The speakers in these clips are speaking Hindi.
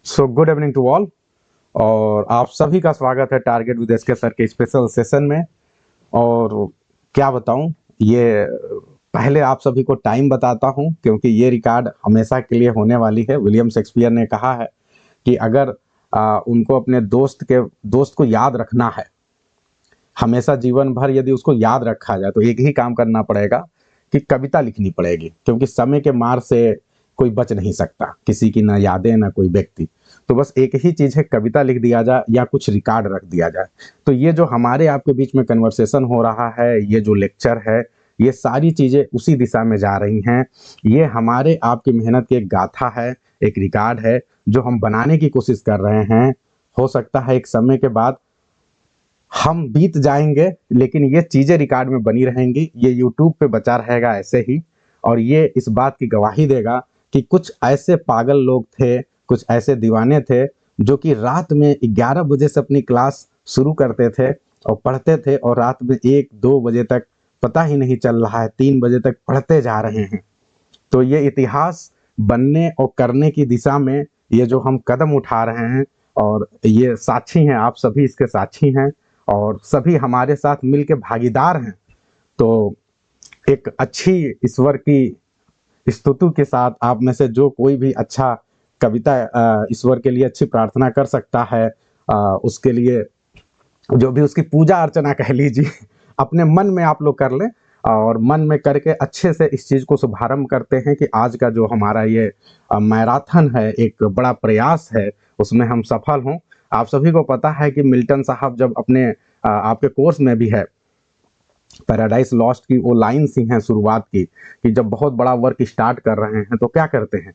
So good evening to all. और आप सभी का स्वागत है टारगेट विद एसके सर के स्पेशल सेशन में। और क्या बताऊं, ये पहले आप सभी को टाइम बताता हूं क्योंकि ये रिकॉर्ड हमेशा के लिए होने वाली है। विलियम शेक्सपियर ने कहा है कि अगर उनको अपने दोस्त को याद रखना है, हमेशा जीवन भर यदि उसको याद रखा जाए, तो एक ही काम करना पड़ेगा कि कविता लिखनी पड़ेगी, क्योंकि समय के मार से कोई बच नहीं सकता, किसी की ना यादें ना कोई व्यक्ति। तो बस एक ही चीज है, कविता लिख दिया जाए या कुछ रिकॉर्ड रख दिया जाए। तो ये जो हमारे आपके बीच में कन्वर्सेशन हो रहा है, ये जो लेक्चर है, ये सारी चीजें उसी दिशा में जा रही हैं। ये हमारे आपकी मेहनत की एक गाथा है, एक रिकॉर्ड है जो हम बनाने की कोशिश कर रहे हैं। हो सकता है एक समय के बाद हम बीत जाएंगे, लेकिन ये चीजें रिकॉर्ड में बनी रहेंगी, ये यूट्यूब पे बचा रहेगा ऐसे ही। और ये इस बात की गवाही देगा कि कुछ ऐसे पागल लोग थे, कुछ ऐसे दीवाने थे जो कि रात में 11 बजे से अपनी क्लास शुरू करते थे और पढ़ते थे, और रात में 1-2 बजे तक पता ही नहीं चल रहा है 3 बजे तक पढ़ते जा रहे हैं। तो ये इतिहास बनने और करने की दिशा में ये जो हम कदम उठा रहे हैं, और ये साक्षी हैं, आप सभी इसके साक्षी हैं और सभी हमारे साथ मिलके भागीदार हैं। तो एक अच्छी ईश्वर की स्तुति के साथ आप में से जो कोई भी अच्छा कविता ईश्वर के लिए अच्छी प्रार्थना कर सकता है, उसके लिए जो भी उसकी पूजा अर्चना कह लीजिए, अपने मन में आप लोग कर लें। और मन में करके अच्छे से इस चीज़ को शुभारंभ करते हैं कि आज का जो हमारा ये मैराथन है, एक बड़ा प्रयास है, उसमें हम सफल हों। आप सभी को पता है कि मिल्टन साहब जब अपने आपके कोर्स में भी है, पैराडाइज लॉस्ट की वो लाइन्स ही हैं शुरुआत की, कि जब बहुत बड़ा वर्क स्टार्ट कर रहे हैं तो क्या करते हैं,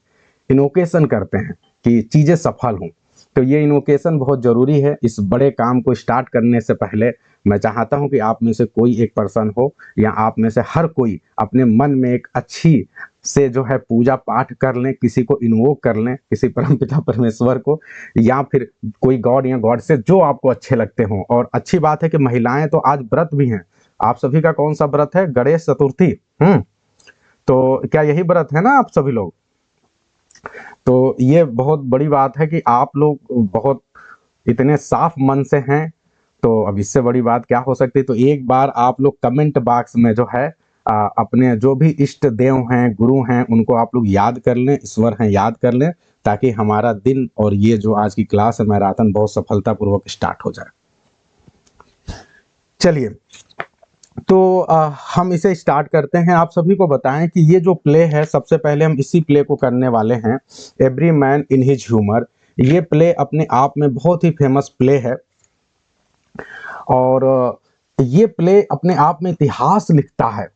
इनोकेशन करते हैं कि चीज़ें सफल हों। तो ये इनोकेशन बहुत ज़रूरी है। इस बड़े काम को स्टार्ट करने से पहले मैं चाहता हूं कि आप में से कोई एक पर्सन हो, या आप में से हर कोई अपने मन में एक अच्छी से जो है पूजा पाठ कर लें, किसी को इन्वोक कर लें, किसी परमपिता परमेश्वर को, या फिर कोई गॉड या गॉड से जो आपको अच्छे लगते हों। और अच्छी बात है कि महिलाएं तो आज व्रत भी हैं। आप सभी का कौन सा व्रत है? गणेश चतुर्थी। तो क्या यही व्रत है ना आप सभी लोग? तो ये बहुत बड़ी बात है कि आप लोग बहुत इतने साफ मन से हैं। तो अब इससे बड़ी बात क्या हो सकती है? तो एक बार आप लोग कमेंट बॉक्स में जो है अपने जो भी इष्ट देव हैं, गुरु हैं, उनको आप लोग याद कर लें, ईश्वर हैं याद कर लें, ताकि हमारा दिन और ये जो आज की क्लास है मैराथन बहुत सफलतापूर्वक स्टार्ट हो जाए। चलिए, तो हम इसे स्टार्ट करते हैं। आप सभी को बताएं कि ये जो प्ले है, सबसे पहले हम इसी प्ले को करने वाले हैं, every man in his humour. ये प्ले अपने आप में बहुत ही फेमस प्ले है, और ये प्ले अपने आप में इतिहास लिखता है।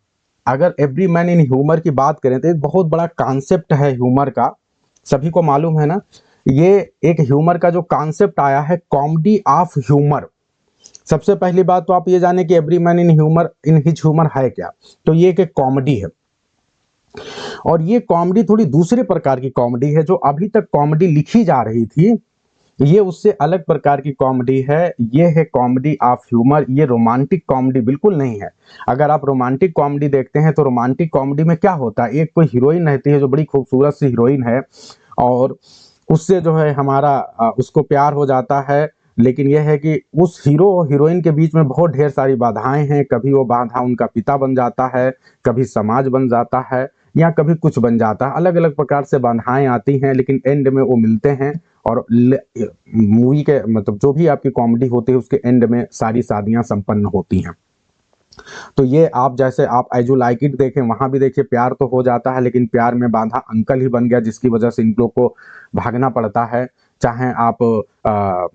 अगर एवरी मैन इन ह्यूमर की बात करें तो एक बहुत बड़ा कॉन्सेप्ट है ह्यूमर का, सभी को मालूम है ना। ये एक ह्यूमर का जो कॉन्सेप्ट आया है, कॉमेडी ऑफ ह्यूमर। सबसे पहली बात तो आप ये जाने कि every man in his humour है क्या। तो ये एक कॉमेडी है, और ये कॉमेडी थोड़ी दूसरे प्रकार की कॉमेडी है। जो अभी तक कॉमेडी लिखी जा रही थी, ये उससे अलग प्रकार की कॉमेडी है। ये है कॉमेडी ऑफ ह्यूमर। ये रोमांटिक कॉमेडी बिल्कुल नहीं है। अगर आप रोमांटिक कॉमेडी देखते हैं तो रोमांटिक कॉमेडी में क्या होता है, एक कोई हीरोइन रहती है जो बड़ी खूबसूरत सी हीरोइन है, और उससे जो है हमारा उसको प्यार हो जाता है। लेकिन यह है कि उस हीरो और हीरोइन के बीच में बहुत ढेर सारी बाधाएं हैं। कभी वो बाधा उनका पिता बन जाता है, कभी समाज बन जाता है, या कभी कुछ बन जाता है। अलग अलग प्रकार से बाधाएं आती हैं, लेकिन एंड में वो मिलते हैं। और मूवी के मतलब जो भी आपकी कॉमेडी होती है, उसके एंड में सारी शादियां संपन्न होती हैं। तो ये आप जैसे आप आई यू लाइक इट देखें, वहां भी देखिए प्यार तो हो जाता है, लेकिन प्यार में बाधा अंकल ही बन गया, जिसकी वजह से इन लोग को भागना पड़ता है। चाहे आप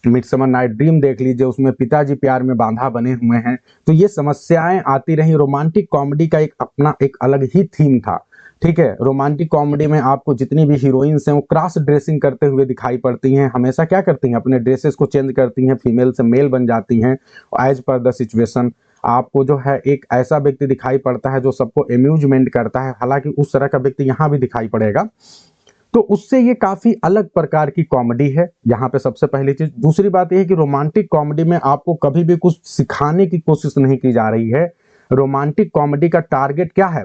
मिडसमर नाइट ड्रीम देख लीजिए, उसमें पिताजी प्यार में बांधा बने हुए हैं। तो ये समस्याएं आती रही। रोमांटिक कॉमेडी का एक अपना एक अलग ही थीम था। ठीक है, रोमांटिक कॉमेडी में आपको जितनी भी हीरोइंस हैं वो क्रॉस ड्रेसिंग करते हुए दिखाई पड़ती हैं। हमेशा क्या करती हैं, अपने ड्रेसेस को चेंज करती हैं, फीमेल से मेल बन जाती हैं एज पर द सिचुएशन। आपको जो है एक ऐसा व्यक्ति दिखाई पड़ता है जो सबको अम्यूजमेंट करता है, हालांकि उस तरह का व्यक्ति यहाँ भी दिखाई पड़ेगा। तो उससे ये काफी अलग प्रकार की कॉमेडी है, यहाँ पे सबसे पहली चीज। दूसरी बात यह है कि रोमांटिक कॉमेडी में आपको कभी भी कुछ सिखाने की कोशिश नहीं की जा रही है। रोमांटिक कॉमेडी का टारगेट क्या है?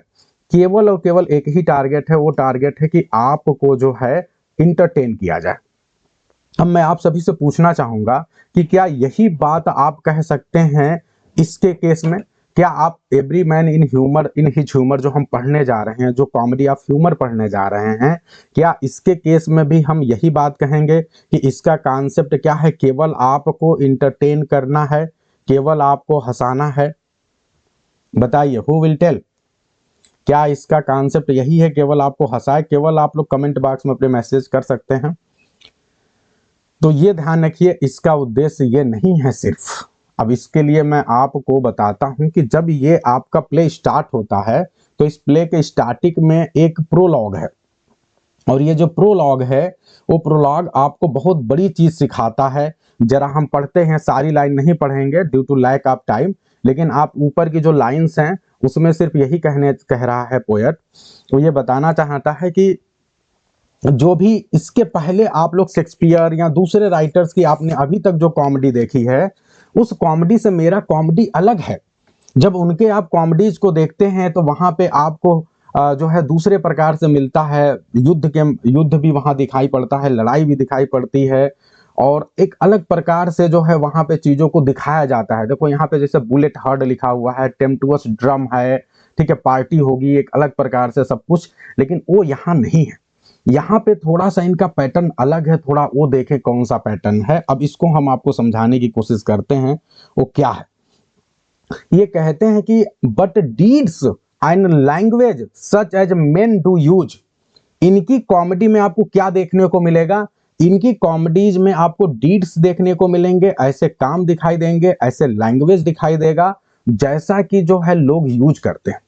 केवल और केवल एक ही टारगेट है। वो टारगेट है कि आपको जो है इंटरटेन किया जाए। अब मैं आप सभी से पूछना चाहूंगा कि क्या यही बात आप कह सकते हैं इसके केस में? क्या आप every man in humour in his humour जो हम पढ़ने जा रहे हैं, जो कॉमेडी ऑफ ह्यूमर पढ़ने जा रहे हैं, क्या इसके केस में भी हम यही बात कहेंगे कि इसका कॉन्सेप्ट क्या है? केवल आपको इंटरटेन करना है, केवल आपको हंसाना है? बताइए, हु विल टेल? क्या इसका कॉन्सेप्ट यही है, केवल आपको हंसाए? केवल आप लोग कमेंट बॉक्स में अपने मैसेज कर सकते हैं। तो ये ध्यान रखिए, इसका उद्देश्य ये नहीं है सिर्फ। अब इसके लिए मैं आपको बताता हूं कि जब ये आपका प्ले स्टार्ट होता है तो इस प्ले के स्टार्टिंग में एक प्रोलॉग है, और ये जो प्रोलॉग है वो प्रोलॉग आपको बहुत बड़ी चीज सिखाता है। जरा हम पढ़ते हैं, सारी लाइन नहीं पढ़ेंगे due to lack of time, लेकिन आप ऊपर की जो लाइंस हैं उसमें सिर्फ यही कह रहा है पोएट। वो ये बताना चाहता है कि जो भी इसके पहले आप लोग शेक्सपियर या दूसरे राइटर्स की आपने अभी तक जो कॉमेडी देखी है, उस कॉमेडी से मेरा कॉमेडी अलग है। जब उनके आप कॉमेडीज को देखते हैं तो वहां पे आपको जो है दूसरे प्रकार से मिलता है। युद्ध भी वहां दिखाई पड़ता है, लड़ाई भी दिखाई पड़ती है, और एक अलग प्रकार से जो है वहां पे चीजों को दिखाया जाता है। देखो यहाँ पे जैसे बुलेट हर्ड लिखा हुआ है, टेम्पटुअस ड्रम है, ठीक है, पार्टी होगी, एक अलग प्रकार से सब कुछ, लेकिन वो यहाँ नहीं है। यहाँ पे थोड़ा सा इनका पैटर्न अलग है, थोड़ा वो देखें कौन सा पैटर्न है। अब इसको हम आपको समझाने की कोशिश करते हैं, वो क्या है। ये कहते हैं कि but deeds and language such as men do use. इनकी कॉमेडी में आपको क्या देखने को मिलेगा? इनकी कॉमेडीज में आपको डीड्स देखने को मिलेंगे, ऐसे काम दिखाई देंगे, ऐसे लैंग्वेज दिखाई देगा जैसा कि जो है लोग यूज करते हैं।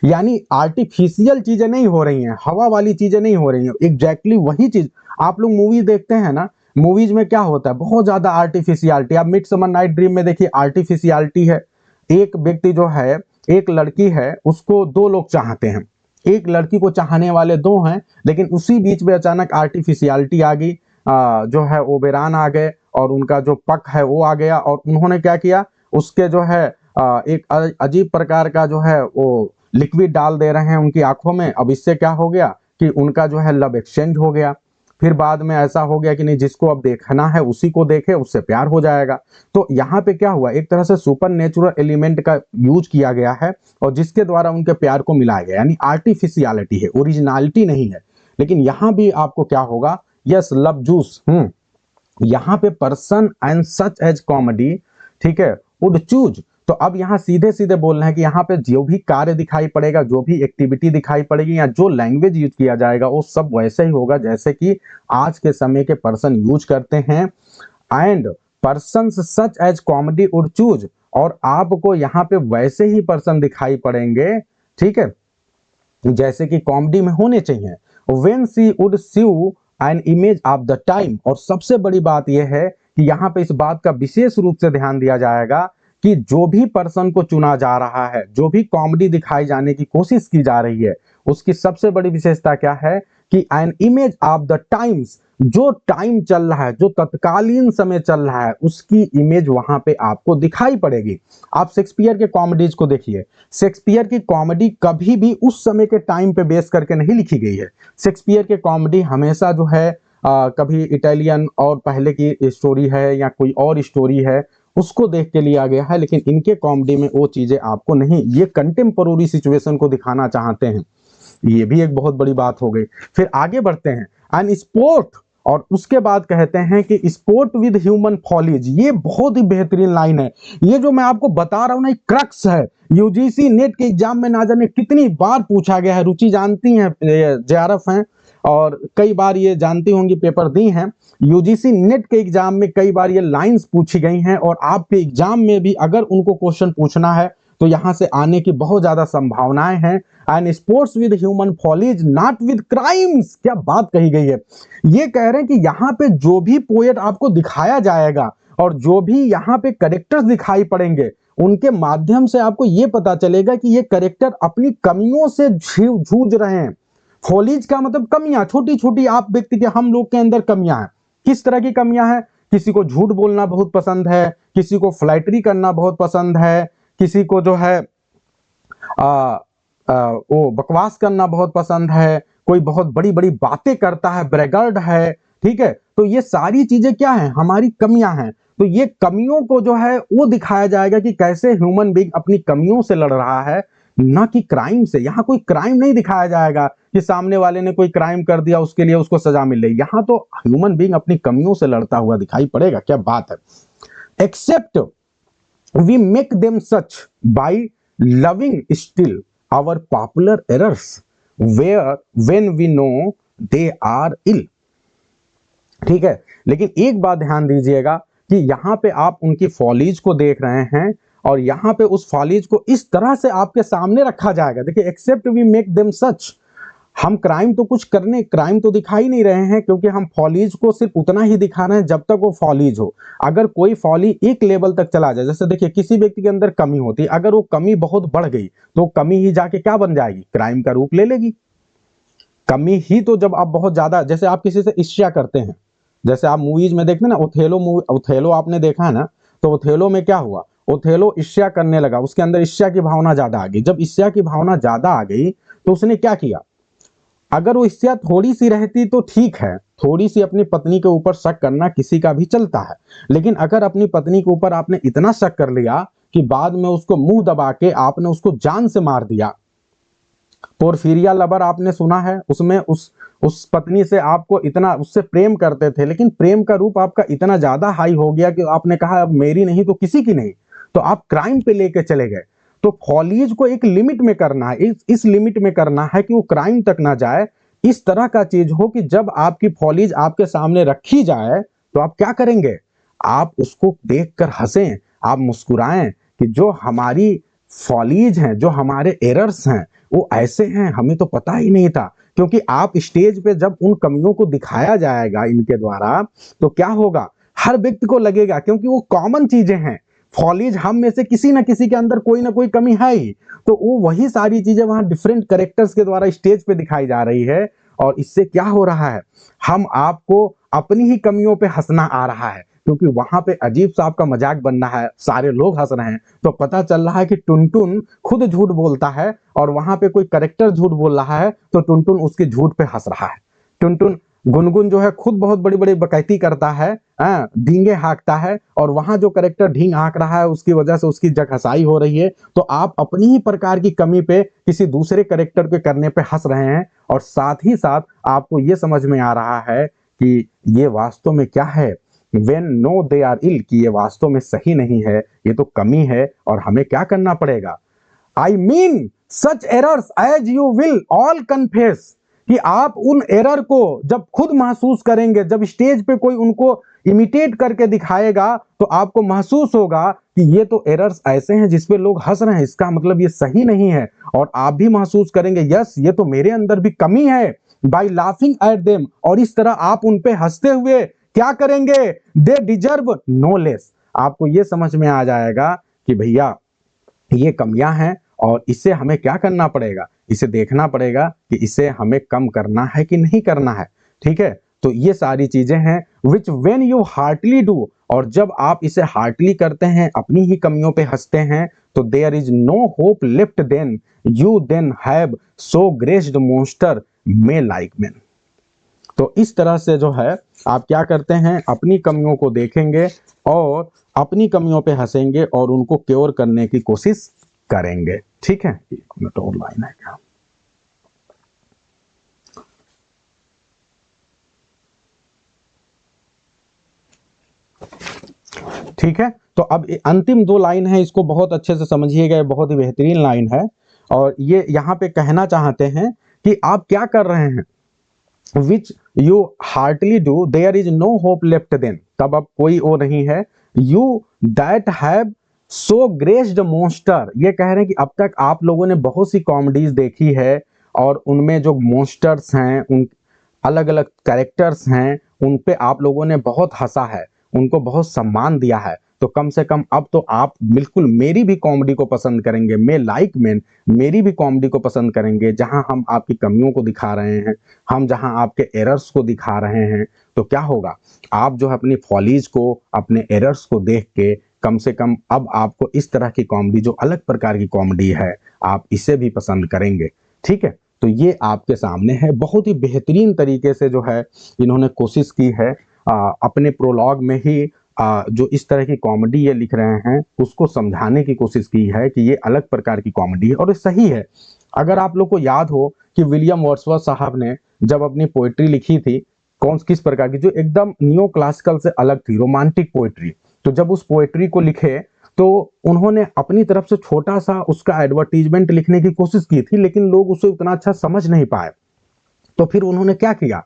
यानी आर्टिफिशियल चीजें नहीं हो रही हैं, हवा वाली चीजें नहीं हो रही हैं, एग्जैक्टली वही चीज। आप लोग मूवी देखते हैं ना, मूवीज में क्या होता है, बहुत ज्यादा आर्टिफिशियलिटी। आप मिडसमर नाइट ड्रीम में देखिए, आर्टिफिशियलिटी है। एक व्यक्ति जो है, एक लड़की है, उसको दो लोग चाहते हैं, एक लड़की को चाहने वाले दो हैं, लेकिन उसी बीच में अचानक आर्टिफिशियलिटी आ गई, जो है ओबेरान आ गए, और उनका जो पक है वो आ गया, और उन्होंने क्या किया, उसके जो है एक अजीब प्रकार का जो है वो लिक्विड डाल दे रहे हैं उनकी आंखों में। अब इससे क्या हो गया कि उनका जो है लव एक्सचेंज हो गया। फिर बाद में ऐसा हो गया कि नहीं, जिसको अब देखना है उसी को देखे, उससे प्यार हो जाएगा। तो यहाँ पे क्या हुआ, एक तरह से सुपर नेचुरल एलिमेंट का यूज किया गया है, और जिसके द्वारा उनके प्यार को मिलाया गया, यानी आर्टिफिशियलिटी है, ओरिजिनलिटी नहीं है। लेकिन यहाँ भी आपको क्या होगा, यस, लव जूस, यहाँ पे person and such as comedy, ठीक है, वुड चूज। तो अब यहाँ सीधे सीधे बोलना है कि यहाँ पे जो भी कार्य दिखाई पड़ेगा, जो भी एक्टिविटी दिखाई पड़ेगी, या जो लैंग्वेज यूज किया जाएगा, वो सब वैसे ही होगा जैसे कि आज के समय के पर्सन यूज करते हैं। And person such as comedy would choose, और आपको यहाँ पे वैसे ही पर्सन दिखाई पड़ेंगे, ठीक है, जैसे कि कॉमेडी में होने चाहिए। When she would see an image of the time. और सबसे बड़ी बात यह है कि यहाँ पे इस बात का विशेष रूप से ध्यान दिया जाएगा कि जो भी पर्सन को चुना जा रहा है, जो भी कॉमेडी दिखाई जाने की कोशिश की जा रही है, उसकी सबसे बड़ी विशेषता क्या है कि N image of the times, जो टाइम चल रहा है, जो तत्कालीन समय चल रहा है, उसकी इमेज वहां पे आपको दिखाई पड़ेगी। आप शेक्सपियर के कॉमेडीज को देखिए, शेक्सपियर की कॉमेडी कभी भी उस समय के टाइम पे बेस करके नहीं लिखी गई है। शेक्सपियर के कॉमेडी हमेशा जो है कभी इटालियन और पहले की स्टोरी है या कोई और स्टोरी है, उसको देख के लिया गया है, लेकिन इनके कॉमेडी में वो चीजें आपको नहीं, ये कंटेम्पोररी सिचुएशन को दिखाना चाहते हैं। ये भी एक बहुत बड़ी बात हो गई। फिर आगे बढ़ते हैं, एंड स्पोर्ट, और उसके बाद कहते हैं कि स्पोर्ट विद ह्यूमन फॉलीज। ये बहुत ही बेहतरीन लाइन है। ये जो मैं आपको बता रहा हूं ना, क्रक्स है। यूजीसी नेट के एग्जाम में ना जाने कितनी बार पूछा गया है। रुचि जानती हैं, जेआरएफ हैं, और कई बार ये जानती होंगी, पेपर दी हैं। यूजीसी नेट के एग्जाम में कई बार ये लाइंस पूछी गई हैं, और आपके एग्जाम में भी अगर उनको क्वेश्चन पूछना है तो यहां से आने की बहुत ज्यादा संभावनाएं हैं। And sports with human follies not with crimes. क्या बात कही गई है। ये कह रहे हैं कि यहाँ पे जो भी पोएट आपको दिखाया जाएगा, और जो भी यहाँ पे करेक्टर्स दिखाई पड़ेंगे, उनके माध्यम से आपको ये पता चलेगा कि ये करेक्टर अपनी कमियों से जूझ रहे हैं। फॉलीज का मतलब कमियां, छोटी छोटी आप व्यक्ति के, हम लोग के अंदर कमियां हैं। किस तरह की कमियां हैं? किसी को झूठ बोलना बहुत पसंद है, किसी को फ्लैटरी करना बहुत पसंद है, किसी को जो है वो बकवास करना बहुत पसंद है, कोई बहुत बड़ी बड़ी बातें करता है, ब्रेगर्ड है, ठीक है। तो ये सारी चीजें क्या है, हमारी कमियां हैं। तो ये कमियों को जो है वो दिखाया जाएगा कि कैसे ह्यूमन बीइंग अपनी कमियों से लड़ रहा है, ना कि क्राइम से। यहाँ कोई क्राइम नहीं दिखाया जाएगा कि सामने वाले ने कोई क्राइम कर दिया उसके लिए उसको सजा मिल रही। यहाँ तो ह्यूमन बीइंग अपनी कमियों से लड़ता हुआ दिखाई पड़ेगा। क्या बात है। Except we make them such by loving still our popular errors where when we know they are ill। ठीक है, लेकिन एक बात ध्यान दीजिएगा कि यहाँ पे आप उनकी फॉलीज को देख रहे हैं और यहाँ पे उस फॉलीज को इस तरह से आपके सामने रखा जाएगा। देखिए, except we make them such, हम क्राइम तो दिखा ही नहीं रहे हैं, क्योंकि हम फॉलीज को सिर्फ उतना ही दिखा रहे हैं जब तक वो फॉलीज हो। अगर कोई फॉली एक लेवल तक चला जाए, जैसे देखिए किसी व्यक्ति के अंदर कमी होती है, अगर वो कमी बहुत बढ़ गई तो कमी ही जाके क्या बन जाएगी, क्राइम का रूप ले लेगी। कमी ही तो जब आप बहुत ज्यादा, जैसे आप किसी से ईर्ष्या करते हैं, जैसे आप मूवीज में देखते हैं ना, ओथेलो आपने देखा है ना, तो ओथेलो में क्या हुआ, ओथेलो ईर्ष्या करने लगा, उसके अंदर ईर्ष्या की भावना ज्यादा आ गई। जब ईर्ष्या की भावना ज्यादा आ गई तो उसने क्या किया, अगर वो ईर्ष्या थोड़ी सी रहती तो ठीक है, थोड़ी सी अपनी पत्नी के ऊपर शक करना किसी का भी चलता है, लेकिन अगर अपनी पत्नी के ऊपर आपने इतना शक कर लिया कि बाद में उसको मुंह दबा के आपने उसको जान से मार दिया। पोरफिरिया लवर आपने सुना है, उसमें उस पत्नी से आपको इतना, उससे प्रेम करते थे, लेकिन प्रेम का रूप आपका इतना ज्यादा हाई हो गया कि आपने कहा अब मेरी नहीं तो किसी की नहीं, तो आप क्राइम पे लेके चले गए। तो फॉलीज को एक लिमिट में करना है, इस लिमिट में करना है कि वो क्राइम तक ना जाए। इस तरह का चीज हो कि जब आपकी फॉलीज आपके सामने रखी जाए तो आप क्या करेंगे, आप उसको देखकर हंसें, आप मुस्कुराएं कि जो हमारी फॉलीज हैं, जो हमारे एरर्स हैं, वो ऐसे हैं, हमें तो पता ही नहीं था। क्योंकि आप स्टेज पे जब उन कमियों को दिखाया जाएगा इनके द्वारा, तो क्या होगा, हर व्यक्ति को लगेगा, क्योंकि वो कॉमन चीजें हैं, फॉलीज हम में से किसी ना किसी के अंदर कोई ना कोई कमी है ही, तो वो वही सारी चीजें वहां डिफरेंट कैरेक्टर्स के द्वारा स्टेज पे दिखाई जा रही है। और इससे क्या हो रहा है, हम आपको अपनी ही कमियों पे हंसना आ रहा है, क्योंकि वहां पे अजीब सा आपका मजाक बनना है, सारे लोग हंस रहे हैं, तो पता चल रहा है कि टुनटुन खुद झूठ बोलता है और वहां पे कोई कैरेक्टर झूठ बोल रहा है, तो टुनटुन उसके झूठ पे हंस रहा है। टुनटुन गुनगुन जो है खुद बहुत बड़ी बड़ी बकैती करता है, ढींगे हाँकता है, और वहां जो कैरेक्टर ढींग हाँक रहा है उसकी वजह से उसकी जगहसाई हो रही है। तो आप अपनी ही प्रकार की कमी पे किसी दूसरे कैरेक्टर के करने पे हंस रहे हैं, और साथ ही साथ आपको ये समझ में आ रहा है कि ये वास्तव में क्या है, when no they are ill, कि ये वास्तव में सही नहीं है, ये तो कमी है, और हमें क्या करना पड़ेगा। I mean such errors as you will all confess, कि आप उन एरर को जब खुद महसूस करेंगे, जब स्टेज पे कोई उनको इमिटेट करके दिखाएगा, तो आपको महसूस होगा कि ये तो एरर्स ऐसे हैं जिसपे लोग हंस रहे हैं, इसका मतलब ये सही नहीं है, और आप भी महसूस करेंगे यस ये तो मेरे अंदर भी कमी है, बाई लाफिंग एट देम, और इस तरह आप उन पे हंसते हुए क्या करेंगे, दे डिजर्व नो लेस। आपको ये समझ में आ जाएगा कि भैया ये कमियां हैं और इसे हमें क्या करना पड़ेगा, इसे देखना पड़ेगा कि इसे हमें कम करना है कि नहीं करना है। ठीक है, तो ये सारी चीजें हैं which when you heartily do, और जब आप इसे हार्टली करते हैं, अपनी ही कमियों पे हंसते हैं, तो there is no hope left then you then have so graced monster may like man. तो इस तरह से जो है आप क्या करते हैं, अपनी कमियों को देखेंगे और अपनी कमियों पे हंसेंगे और उनको क्योर करने की कोशिश करेंगे। ठीक है, एक मिनट और लाइन है क्या, ठीक है। तो अब अंतिम दो लाइन है, इसको बहुत अच्छे से समझिएगा, बहुत ही बेहतरीन लाइन है, और ये यहाँ पे कहना चाहते हैं कि आप क्या कर रहे हैं, which you heartily do there is no hope left then, तब अब कोई वो नहीं है, you that have so graced master, ये कह रहे हैं कि अब तक आप लोगों ने बहुत सी कॉमेडीज देखी है, और उनमें जो मोस्टर्स हैं, उन अलग अलग कैरेक्टर्स हैं, उन पे आप लोगों ने बहुत हंसा है, उनको बहुत सम्मान दिया है, तो कम से कम अब तो आप बिल्कुल मेरी भी कॉमेडी को पसंद करेंगे, मे लाइक मैन, मेरी भी कॉमेडी को पसंद करेंगे, जहां हम आपकी कमियों को दिखा रहे हैं, हम जहां आपके एरर्स को दिखा रहे हैं। तो क्या होगा, आप जो है अपनी फॉलीज को, अपने एरर्स को देख के कम से कम अब आपको इस तरह की कॉमेडी, जो अलग प्रकार की कॉमेडी है, आप इसे भी पसंद करेंगे। ठीक है, तो ये आपके सामने है। बहुत ही बेहतरीन तरीके से जो है इन्होंने कोशिश की है अपने प्रोलॉग में ही जो इस तरह की कॉमेडी ये लिख रहे हैं उसको समझाने की कोशिश की है कि ये अलग प्रकार की कॉमेडी है और ये सही है। अगर आप लोग को याद हो कि विलियम वर्ड्सवर्थ साहब ने जब अपनी पोइट्री लिखी थी कौन किस प्रकार की, जो एकदम नियो क्लासिकल से अलग थी, रोमांटिक पोइट्री, तो जब उस पोइट्री को लिखे तो उन्होंने अपनी तरफ से छोटा सा उसका एडवर्टीजमेंट लिखने की कोशिश की थी, लेकिन लोग उसे उतना अच्छा समझ नहीं पाए। तो फिर उन्होंने क्या किया,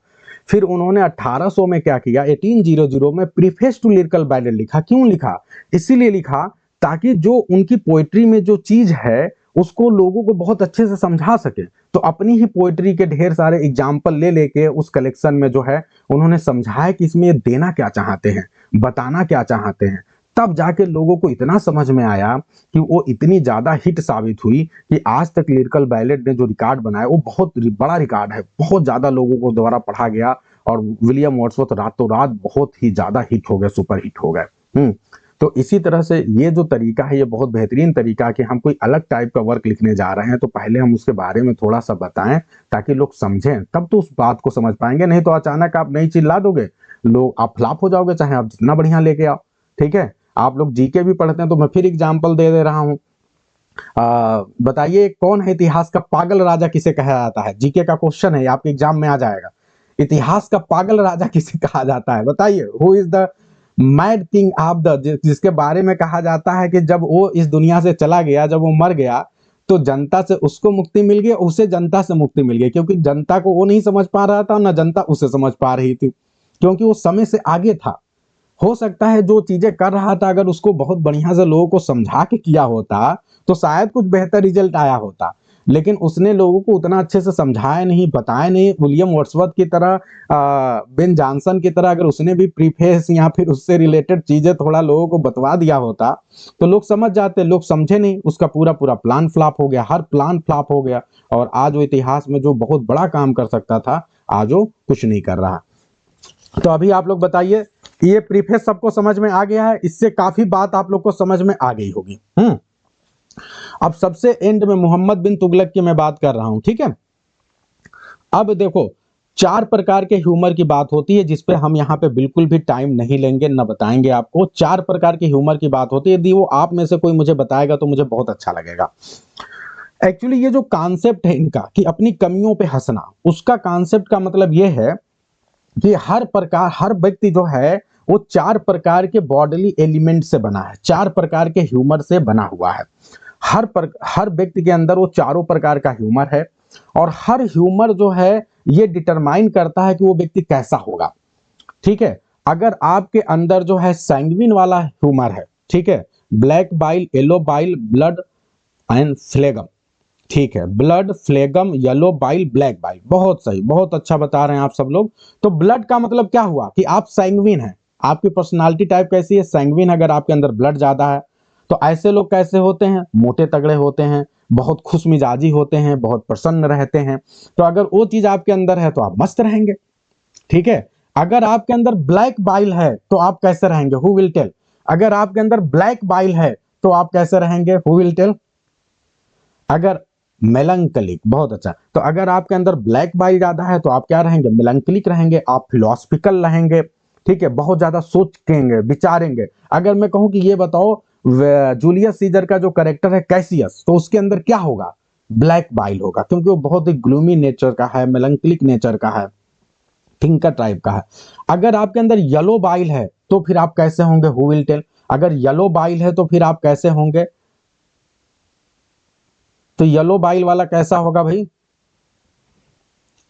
फिर उन्होंने 1800 में क्या किया, 1800 में प्रीफेस टू लिरिकल बैलेड लिखा। क्यों लिखा? इसीलिए लिखा ताकि जो उनकी पोइट्री में जो चीज है उसको लोगों को बहुत अच्छे से समझा सके। तो अपनी ही पोइट्री के ढेर सारे एग्जाम्पल ले लेके उस कलेक्शन में जो है उन्होंने समझाया कि इसमें ये देना क्या चाहते हैं, बताना क्या चाहते हैं। तब जाके लोगों को इतना समझ में आया कि वो इतनी ज्यादा हिट साबित हुई कि आज तक लिरिकल बैलेड ने जो रिकॉर्ड बनाया वो बहुत बड़ा रिकॉर्ड है, बहुत ज्यादा लोगों को द्वारा पढ़ा गया और विलियम वर्ड्सवर्थ रातों रात बहुत ही ज्यादा हिट हो गए, सुपर हिट हो गए। तो इसी तरह से ये जो तरीका है ये बहुत बेहतरीन तरीका है कि हम कोई अलग टाइप का वर्क लिखने जा रहे हैं तो पहले हम उसके बारे में थोड़ा सा बताएं ताकि लोग समझें, तब तो उस बात को समझ पाएंगे। नहीं तो अचानक आप नई चीज ला दोगे, लोग आप फ्लॉप हो जाओगे, चाहे आप जितना बढ़िया लेके आओ। ठीक है, आप लोग जीके भी पढ़ते हैं तो मैं फिर एग्जाम्पल दे रहा हूँ। बताइए कौन है इतिहास का पागल राजा किसे कहा जाता है? जीके का क्वेश्चन है, आपके एग्जाम में आ जाएगा। इतिहास का पागल राजा किसे कहा जाता है? बताइए। Who is the mad king of the, जिसके बारे में कहा जाता है कि जब वो इस दुनिया से चला गया, जब वो मर गया तो जनता से उसको मुक्ति मिल गई, उसे जनता से मुक्ति मिल गई, क्योंकि जनता को वो नहीं समझ पा रहा था, ना जनता उसे समझ पा रही थी, क्योंकि वो समय से आगे था। हो सकता है जो चीजें कर रहा था अगर उसको बहुत बढ़िया से लोगों को समझा के किया होता तो शायद कुछ बेहतर रिजल्ट आया होता, लेकिन उसने लोगों को उतना अच्छे से समझाया नहीं, बताया नहीं। विलियम वर्ड्सवर्थ की तरह, बेन जॉनसन की तरह अगर उसने भी प्रीफेस या फिर उससे रिलेटेड चीजें थोड़ा लोगों को बतवा दिया होता तो लोग समझ जाते। लोग समझे नहीं, उसका पूरा पूरा प्लान फ्लॉप हो गया, हर प्लान फ्लॉप हो गया और आज वो इतिहास में जो बहुत बड़ा काम कर सकता था आज वो कुछ नहीं कर रहा। तो अभी आप लोग बताइए, ये प्रीफेस सबको समझ में आ गया है? इससे काफी बात आप लोग को समझ में आ गई होगी। अब सबसे एंड में मोहम्मद बिन तुगलक की मैं बात कर रहा हूं, ठीक है। अब देखो, 4 प्रकार के ह्यूमर की बात होती है जिसपे हम यहाँ पे बिल्कुल भी टाइम नहीं लेंगे, न बताएंगे आपको। 4 प्रकार के ह्यूमर की बात होती है, यदि वो आप में से कोई मुझे बताएगा तो मुझे बहुत अच्छा लगेगा। एक्चुअली ये जो कॉन्सेप्ट है इनका कि अपनी कमियों पे हंसना, उसका कॉन्सेप्ट का मतलब ये है कि हर व्यक्ति जो है वो 4 प्रकार के बॉडीली एलिमेंट से बना है, 4 प्रकार के ह्यूमर से बना हुआ है। हर व्यक्ति के अंदर वो चारों प्रकार का ह्यूमर है और हर ह्यूमर जो है ये डिटरमाइन करता है कि वो व्यक्ति कैसा होगा। ठीक है, अगर आपके अंदर जो है सैंग्विन वाला ह्यूमर है, ठीक है, black bile, yellow bile, blood and phlegm, ठीक है, blood, phlegm, yellow bile, black bile, बहुत सही, बहुत अच्छा बता रहे हैं आप सब लोग। तो ब्लड का मतलब क्या हुआ कि आप सैंग्विन हैं, आपकी पर्सनालिटी टाइप कैसी है? सैंग्विन। अगर आपके अंदर ब्लड ज्यादा है तो ऐसे लोग कैसे होते हैं? मोटे तगड़े होते हैं, बहुत खुश मिजाजी होते हैं, बहुत प्रसन्न रहते हैं। तो अगर वो चीज आपके अंदर है तो आप मस्त रहेंगे। ठीक है, अगर आपके अंदर ब्लैक बाइल है तो आप कैसे रहेंगे? Who will tell? अगर आपके अंदर ब्लैक बाइल है तो आप कैसे रहेंगे? Who will tell? अगर मेलंकलिक, बहुत अच्छा। तो अगर आपके अंदर ब्लैक बाइल ज्यादा है तो आप क्या रहेंगे? मेलंकलिक रहेंगे, आप फिलोसफिकल रहेंगे। ठीक है, बहुत ज्यादा सोचेंगे, विचारेंगे। अगर मैं कहूं कि ये बताओ जूलियस सीजर का जो कैरेक्टर है कैसियस, तो उसके अंदर क्या होगा? ब्लैक बाइल होगा, क्योंकि वो बहुत ही ग्लूमी नेचर का है, मेलंकलिक नेचर का है, थिंकर टाइप का है। अगर आपके अंदर येलो बाइल है तो फिर आप कैसे होंगे? Who will tell? अगर येलो बाइल है तो फिर आप कैसे होंगे? तो येलो बाइल वाला कैसा होगा भाई?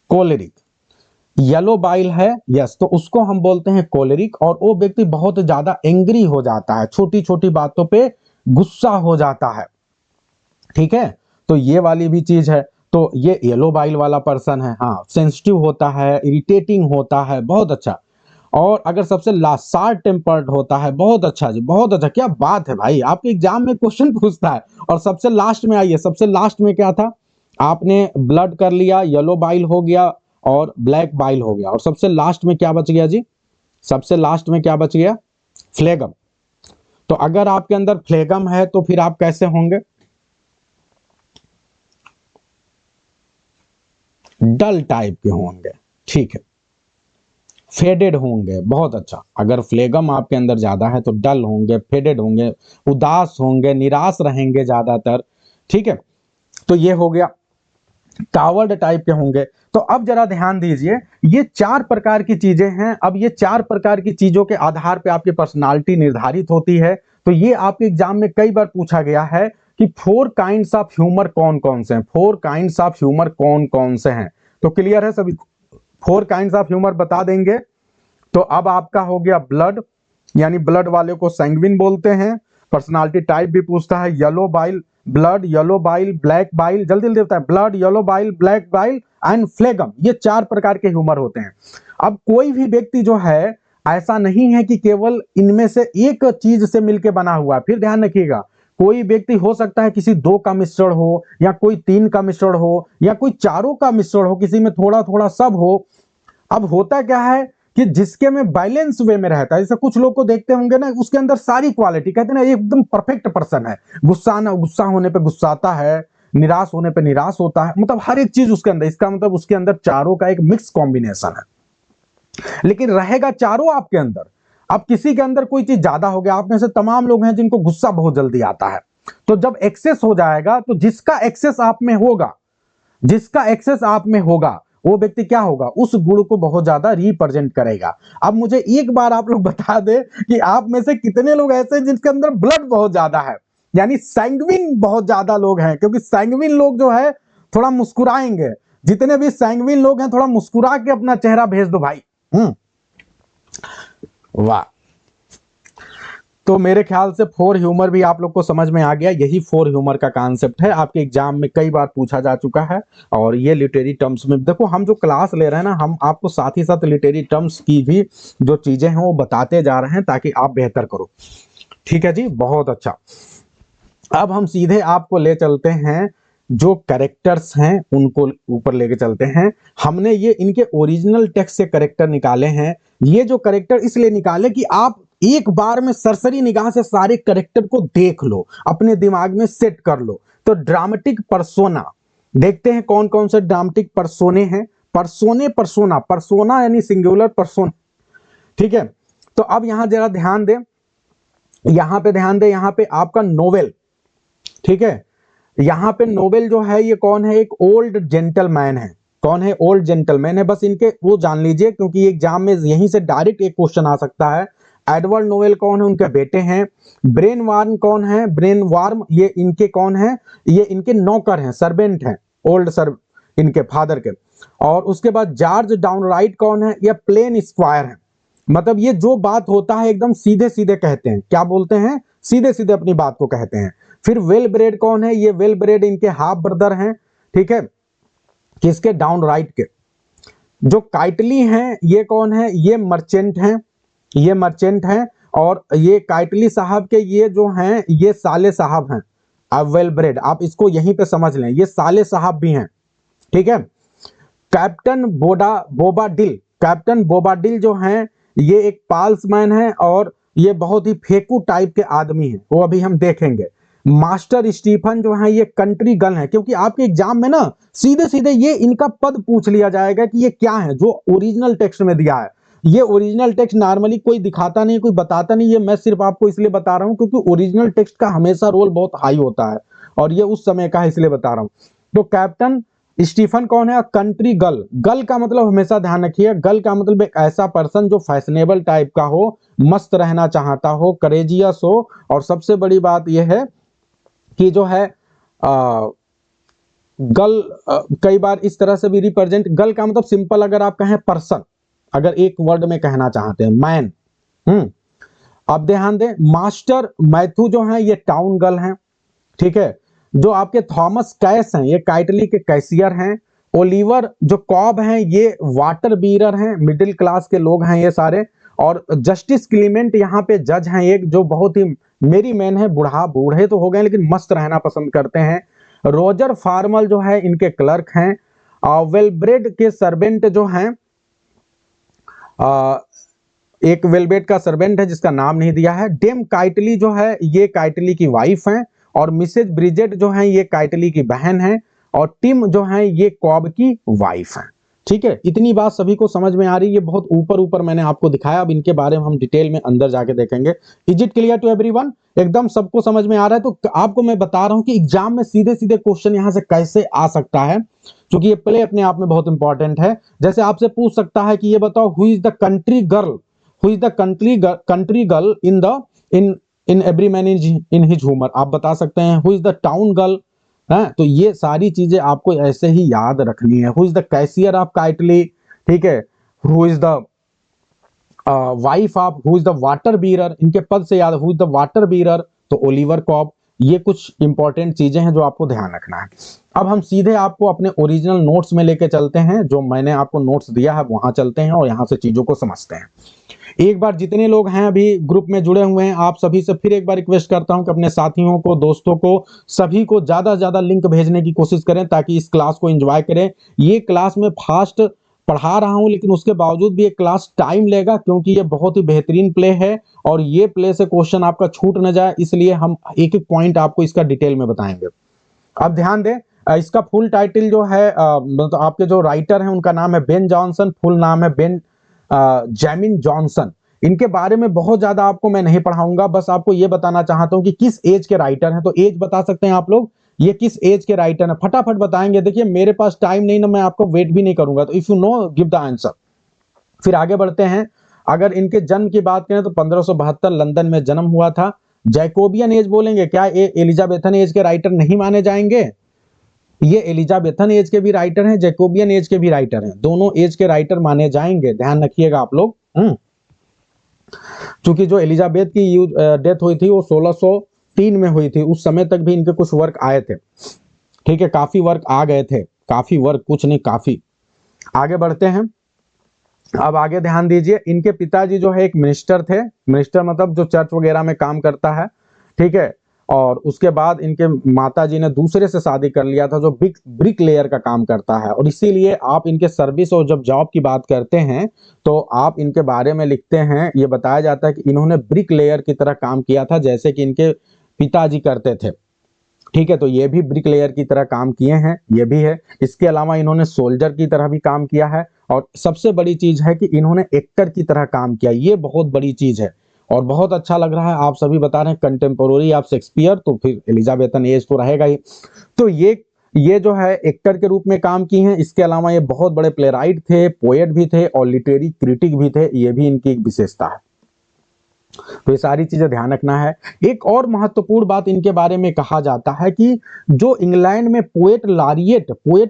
कोलेरिक। येलो बाइल है, यस, तो उसको हम बोलते हैं कोलेरिक। और वो व्यक्ति बहुत ज्यादा एंग्री हो जाता है, छोटी छोटी बातों पे गुस्सा हो जाता है। ठीक है, तो ये वाली भी चीज है। तो ये येलो बाइल वाला पर्सन है, हाँ, सेंसिटिव होता है, इरिटेटिंग होता है, बहुत अच्छा। और अगर सबसे लास्ट शार्ट टेम्पर्ड होता है, बहुत अच्छा जी, बहुत अच्छा, क्या बात है भाई, आपके एग्जाम में क्वेश्चन पूछता है। और सबसे लास्ट में आइए, सबसे लास्ट में क्या था? आपने ब्लड कर लिया, येलो बाइल हो गया और ब्लैक बाइल हो गया, और सबसे लास्ट में क्या बच गया जी? सबसे लास्ट में क्या बच गया? फ्लेगम। तो अगर आपके अंदर फ्लेगम है तो फिर आप कैसे होंगे? डल टाइप के होंगे, ठीक है, फेडेड होंगे, बहुत अच्छा। अगर फ्लेगम आपके अंदर ज्यादा है तो डल होंगे, फेडेड होंगे, उदास होंगे, निराश रहेंगे ज्यादातर, ठीक है। तो ये हो गया। कावर्ड टाइप के होंगे। तो अब जरा ध्यान दीजिए, ये 4 प्रकार की चीजें हैं। अब ये 4 प्रकार की चीजों के आधार पे आपकी पर्सनालिटी निर्धारित होती है। तो ये आपके एग्जाम में कई बार पूछा गया है कि 4 काइंड्स ऑफ ह्यूमर कौन कौन से हैं, 4 काइंड्स ऑफ ह्यूमर कौन कौन से हैं। तो क्लियर है सभी, 4 काइंड्स ऑफ ह्यूमर बता देंगे। तो अब आपका हो गया ब्लड, यानी ब्लड वाले को सैंग्विन बोलते हैं। पर्सनालिटी टाइप भी पूछता है, yellow bile, blood, yellow bile, black bile, जल्दी जल्दी होता है, blood, yellow bile, black bile and phlegm. ये 4 प्रकार के ह्यूमर होते हैं। अब कोई भी व्यक्ति जो है, ऐसा नहीं है कि केवल इनमें से एक चीज से मिलकर बना हुआ है। फिर ध्यान रखिएगा, कोई व्यक्ति हो सकता है किसी 2 का मिश्रण हो, या कोई 3 का मिश्रण हो, या कोई चारों का मिश्रण हो, किसी में थोड़ा थोड़ा सब हो। अब होता क्या है कि जिसके में बैलेंस वे में रहता है, जैसे कुछ लोग को देखते होंगे ना, उसके अंदर सारी क्वालिटी, कहते हैं ना एकदम परफेक्ट पर्सन है, गुस्सा होने पे गुस्साता है, निराश होने पे निराश होता है, मतलब हर एक चीज उसके अंदर, इसका मतलब उसके अंदर चारों का एक मिक्स कॉम्बिनेशन है। लेकिन रहेगा चारों आपके अंदर। अब किसी के अंदर कोई चीज ज्यादा हो गया, आप में से तमाम लोग हैं जिनको गुस्सा बहुत जल्दी आता है। तो जब एक्सेस हो जाएगा, तो जिसका एक्सेस आप में होगा, जिसका एक्सेस आप में होगा, वो व्यक्ति क्या होगा, उस गुण को बहुत ज्यादा रिप्रेजेंट करेगा। अब मुझे एक बार आप लोग बता दे कि आप में से कितने लोग ऐसे हैं जिनके अंदर ब्लड बहुत ज्यादा है, यानी सैंग्विन बहुत ज्यादा लोग हैं। क्योंकि सैंग्विन लोग जो है थोड़ा मुस्कुराएंगे। जितने भी सैंग्विन लोग हैं, थोड़ा मुस्कुरा के अपना चेहरा भेज दो भाई। वाह। तो मेरे ख्याल से 4 ह्यूमर भी आप लोग को समझ में आ गया। यही 4 ह्यूमर का कॉन्सेप्ट है, आपके एग्जाम में कई बार पूछा जा चुका है। और ये लिटरेरी टर्म्स में देखो, हम जो क्लास ले रहे हैं ना, हम आपको साथ ही साथ लिटरेरी टर्म्स की भी जो चीजें हैं वो बताते जा रहे हैं, ताकि आप बेहतर करो। ठीक है जी, बहुत अच्छा। अब हम सीधे आपको ले चलते हैं, जो कैरेक्टर्स हैं उनको ऊपर लेके चलते हैं। हमने ये इनके ओरिजिनल टेक्स्ट से कैरेक्टर निकाले हैं। ये जो कैरेक्टर इसलिए निकाले कि आप एक बार में सरसरी निगाह से सारे कैरेक्टर को देख लो, अपने दिमाग में सेट कर लो। तो ड्रामेटिक पर्सोना देखते हैं, कौन कौन से ड्रामेटिक पर्सोने हैं। पर्सोना, पर्सोना यानी सिंगुलर पर्सन, ठीक है। तो अब यहां जरा ध्यान दें, यहां पे ध्यान दें, यहां पे आपका नोवेल, ठीक है। यहां पे नोबेल जो है ये कौन है, एक ओल्ड जेंटलमैन है। कौन है, ओल्ड जेंटलमैन है। बस इनके वो जान लीजिए, क्योंकि एग्जाम में यहीं से डायरेक्ट एक क्वेश्चन आ सकता है। एडवर्ड नोवेल कौन है, उनके बेटे हैं। ब्रेन वार्म कौन है, ब्रेन वार्म ये इनके कौन है, ये इनके नौकर हैं, सर्वेंट हैं, ओल्ड सर इनके फादर के। और उसके बाद जॉर्ज डाउनराइट कौन है, ये प्लेन स्क्वायर है। मतलब ये जो बात होता है एकदम सीधे सीधे कहते हैं, क्या बोलते हैं, सीधे सीधे अपनी बात को कहते हैं। फिर वेल ब्रेड कौन है, ये वेल ब्रेड इनके हाफ ब्रदर हैं, ठीक है, किसके, डाउन राइट के। जो काइटली हैं ये कौन है, ये मर्चेंट हैं, ये मर्चेंट हैं। और ये काइटली साहब के ये जो हैं ये साले साहब हैं। अब वेल ब्रेड आप इसको यहीं पे समझ लें, ये साले साहब भी हैं, ठीक है। कैप्टन बोबाडिल, कैप्टन बोबाडिल जो हैं ये एक पाल्समैन है, और ये बहुत ही फेकू टाइप के आदमी हैं, वो अभी हम देखेंगे। मास्टर स्टीफन जो है ये कंट्री गर्ल है, क्योंकि आपके एग्जाम में ना सीधे सीधे ये इनका पद पूछ लिया जाएगा कि ये क्या है, जो ओरिजिनल टेक्स्ट में दिया है। ये ओरिजिनल टेक्स्ट नॉर्मली कोई दिखाता नहीं, कोई बताता नहीं, ये मैं सिर्फ आपको इसलिए बता रहा हूं क्योंकि ओरिजिनल टेक्स्ट का हमेशा रोल बहुत हाई होता है, और ये उस समय का है इसलिए बता रहा हूं। तो कैप्टन स्टीफन कौन है, कंट्री गर्ल। गर्ल का मतलब हमेशा ध्यान रखिए, गर्ल का मतलब एक ऐसा पर्सन जो फैशनेबल टाइप का हो, मस्त रहना चाहता हो, करेजियस हो। और सबसे बड़ी बात यह है कि जो है गर्ल कई बार इस तरह से भी रिप्रेजेंट, गर्ल का मतलब सिंपल अगर आप कहें पर्सन, अगर एक वर्ड में कहना चाहते हैं मैन। अब ध्यान दें, मास्टर मैथ्यू जो है ये टाउन गर्ल हैं, ठीक है। जो आपके थॉमस कैस हैं ये काइटली के कैशियर हैं। ओलिवर जो कॉब हैं ये वाटर बीरर हैं, मिडिल क्लास के लोग हैं ये सारे। और जस्टिस क्लीमेंट यहाँ पे जज हैं एक, जो बहुत ही मेरी मैन है, बूढ़े तो हो गए लेकिन मस्त रहना पसंद करते हैं। रोजर फार्मल जो है इनके क्लर्क हैं। वेलब्रेड के सर्वेंट जो हैं, एक वेलब्रेड का सर्वेंट है जिसका नाम नहीं दिया है। डेम काइटली जो है ये काइटली की वाइफ हैं। और मिसेज ब्रिजेट जो है ये काइटली की बहन है। और टिम जो है ये कॉब की वाइफ है। ठीक है, इतनी बात सभी को समझ में आ रही है। ये बहुत ऊपर ऊपर मैंने आपको दिखाया, अब इनके बारे में हम डिटेल में अंदर जाके देखेंगे। Is it clear to everyone? एकदम सबको समझ में आ रहा है? तो आपको मैं बता रहा हूं कि एग्जाम में सीधे सीधे क्वेश्चन यहां से कैसे आ सकता है, क्योंकि ये प्ले अपने आप में बहुत इंपॉर्टेंट है। जैसे आपसे पूछ सकता है कि ये बताओ, who is the country girl, who is the country girl in the in every man in his humour. आप बता सकते हैं who is the town girl है। तो ये सारी चीजें आपको ऐसे ही याद रखनी है। Who is the cashier of Kitely, ठीक है, who is the wife of, who is the water bearer, इनके पद से याद, who is the water bearer, तो ओलिवर कॉब। ये कुछ इंपॉर्टेंट चीजें हैं जो आपको ध्यान रखना है। अब हम सीधे आपको अपने ओरिजिनल नोट्स में लेके चलते हैं, जो मैंने आपको नोट्स दिया है वहां चलते हैं और यहां से चीजों को समझते हैं। एक बार जितने लोग हैं अभी ग्रुप में जुड़े हुए हैं, आप सभी से फिर एक बार रिक्वेस्ट करता हूं कि अपने साथियों को, दोस्तों को, सभी को ज्यादा से ज्यादा लिंक भेजने की कोशिश करें ताकि इस क्लास को एंजॉय करें। ये क्लास में फास्ट पढ़ा रहा हूं, लेकिन उसके बावजूद भी ये क्लास टाइम लेगा, क्योंकि ये बहुत ही बेहतरीन प्ले है और ये प्ले से क्वेश्चन आपका छूट न जाए, इसलिए हम एक एक पॉइंट आपको इसका डिटेल में बताएंगे। अब ध्यान दें, इसका फुल टाइटल जो है, मतलब आपके जो राइटर हैं उनका नाम है बेन जॉनसन, फुल नाम है बेन जैमिन जॉनसन। इनके बारे में बहुत ज्यादा आपको मैं नहीं पढ़ाऊंगा, बस आपको ये बताना चाहता हूं कि किस एज के राइटर हैं। तो एज बता सकते हैं आप लोग, ये किस एज के राइटर हैं? फटाफट बताएंगे। देखिए मेरे पास टाइम नहीं ना, मैं आपको वेट भी नहीं करूंगा, तो if you know give the answer. फिर आगे बढ़ते हैं। अगर इनके जन्म की बात करें तो 1572 लंदन में जन्म हुआ था। जैकोबियन एज बोलेंगे क्या? ये एलिजाबेथन एज के राइटर नहीं माने जाएंगे? ये एलिजाबेथन एज के भी राइटर हैं, जैकोबियन एज के भी राइटर हैं, दोनों एज के राइटर माने जाएंगे, ध्यान रखिएगा आप लोग। क्योंकि जो एलिजाबेथ की डेथ हुई थी वो 1603 में हुई थी, उस समय तक भी इनके कुछ वर्क आए थे। ठीक है, काफी वर्क आ गए थे, काफी वर्क, कुछ नहीं काफी। आगे बढ़ते हैं। अब आगे ध्यान दीजिए, इनके पिताजी जो है एक मिनिस्टर थे, मिनिस्टर मतलब जो चर्च वगैरह में काम करता है। ठीक है, और उसके बाद इनके माताजी ने दूसरे से शादी कर लिया था जो ब्रिक लेयर का काम करता है, और इसीलिए आप इनके सर्विस और जब जॉब की बात करते हैं तो आप इनके बारे में लिखते हैं, ये बताया जाता है कि इन्होंने ब्रिक लेयर की तरह काम किया था जैसे कि इनके पिताजी करते थे। ठीक है, तो ये भी ब्रिक लेयर की तरह काम किए हैं, ये भी है। इसके अलावा इन्होंने सोल्जर की तरह भी काम किया है, और सबसे बड़ी चीज है कि इन्होंने एक्टर की तरह काम किया, ये बहुत बड़ी चीज है। और बहुत अच्छा लग रहा है, आप सभी बता रहे हैं कंटेम्पोररी ऑफ शेक्सपियर, तो फिर एलिजाबेथन एज तो रहेगा ही। तो ये जो है एक्टर के रूप में काम की हैं। इसके अलावा ये बहुत बड़े प्लेराइट थे, पोएट भी थे और लिटरेरी क्रिटिक भी थे, ये भी इनकी एक विशेषता है। तो ये सारी चीजें ध्यान रखना है। एक और महत्वपूर्ण बात इनके बारे में कहा जाता है कि जो इंग्लैंड में पोएट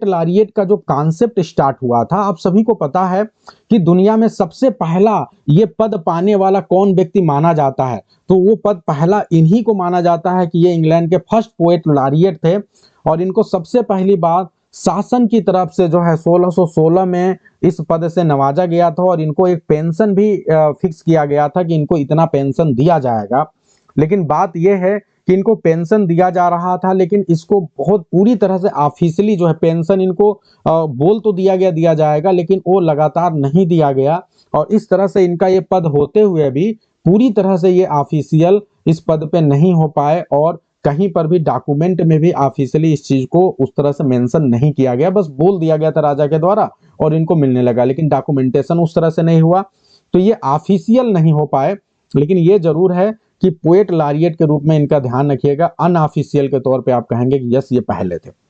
लारियट का जो कॉन्सेप्ट स्टार्ट हुआ था, आप सभी को पता है कि दुनिया में सबसे पहला ये पद पाने वाला कौन व्यक्ति माना जाता है? तो वो पद पहला इन्हीं को माना जाता है कि ये इंग्लैंड के फर्स्ट पोएट लारियट थे, और इनको सबसे पहली बार शासन की तरफ से जो है 1616 में इस पद से नवाजा गया था, और इनको एक पेंशन भी फिक्स किया गया था कि इनको इतना पेंशन दिया जाएगा। लेकिन बात यह है कि इनको पेंशन दिया जा रहा था, लेकिन इसको बहुत पूरी तरह से ऑफिशियली जो है पेंशन इनको बोल तो दिया जाएगा, लेकिन वो लगातार नहीं दिया गया, और इस तरह से इनका ये पद होते हुए भी पूरी तरह से ये ऑफिशियल इस पद पे नहीं हो पाए, और कहीं पर भी डॉक्यूमेंट में भी ऑफिशियली इस चीज को उस तरह से मेंशन नहीं किया गया, बस बोल दिया गया था राजा के द्वारा और इनको मिलने लगा, लेकिन डॉक्यूमेंटेशन उस तरह से नहीं हुआ, तो ये ऑफिशियल नहीं हो पाए। लेकिन ये जरूर है कि पोएट लारियट के रूप में इनका ध्यान रखिएगा, अनऑफिशियल के तौर पे आप कहेंगे कि यस ये पहले थे।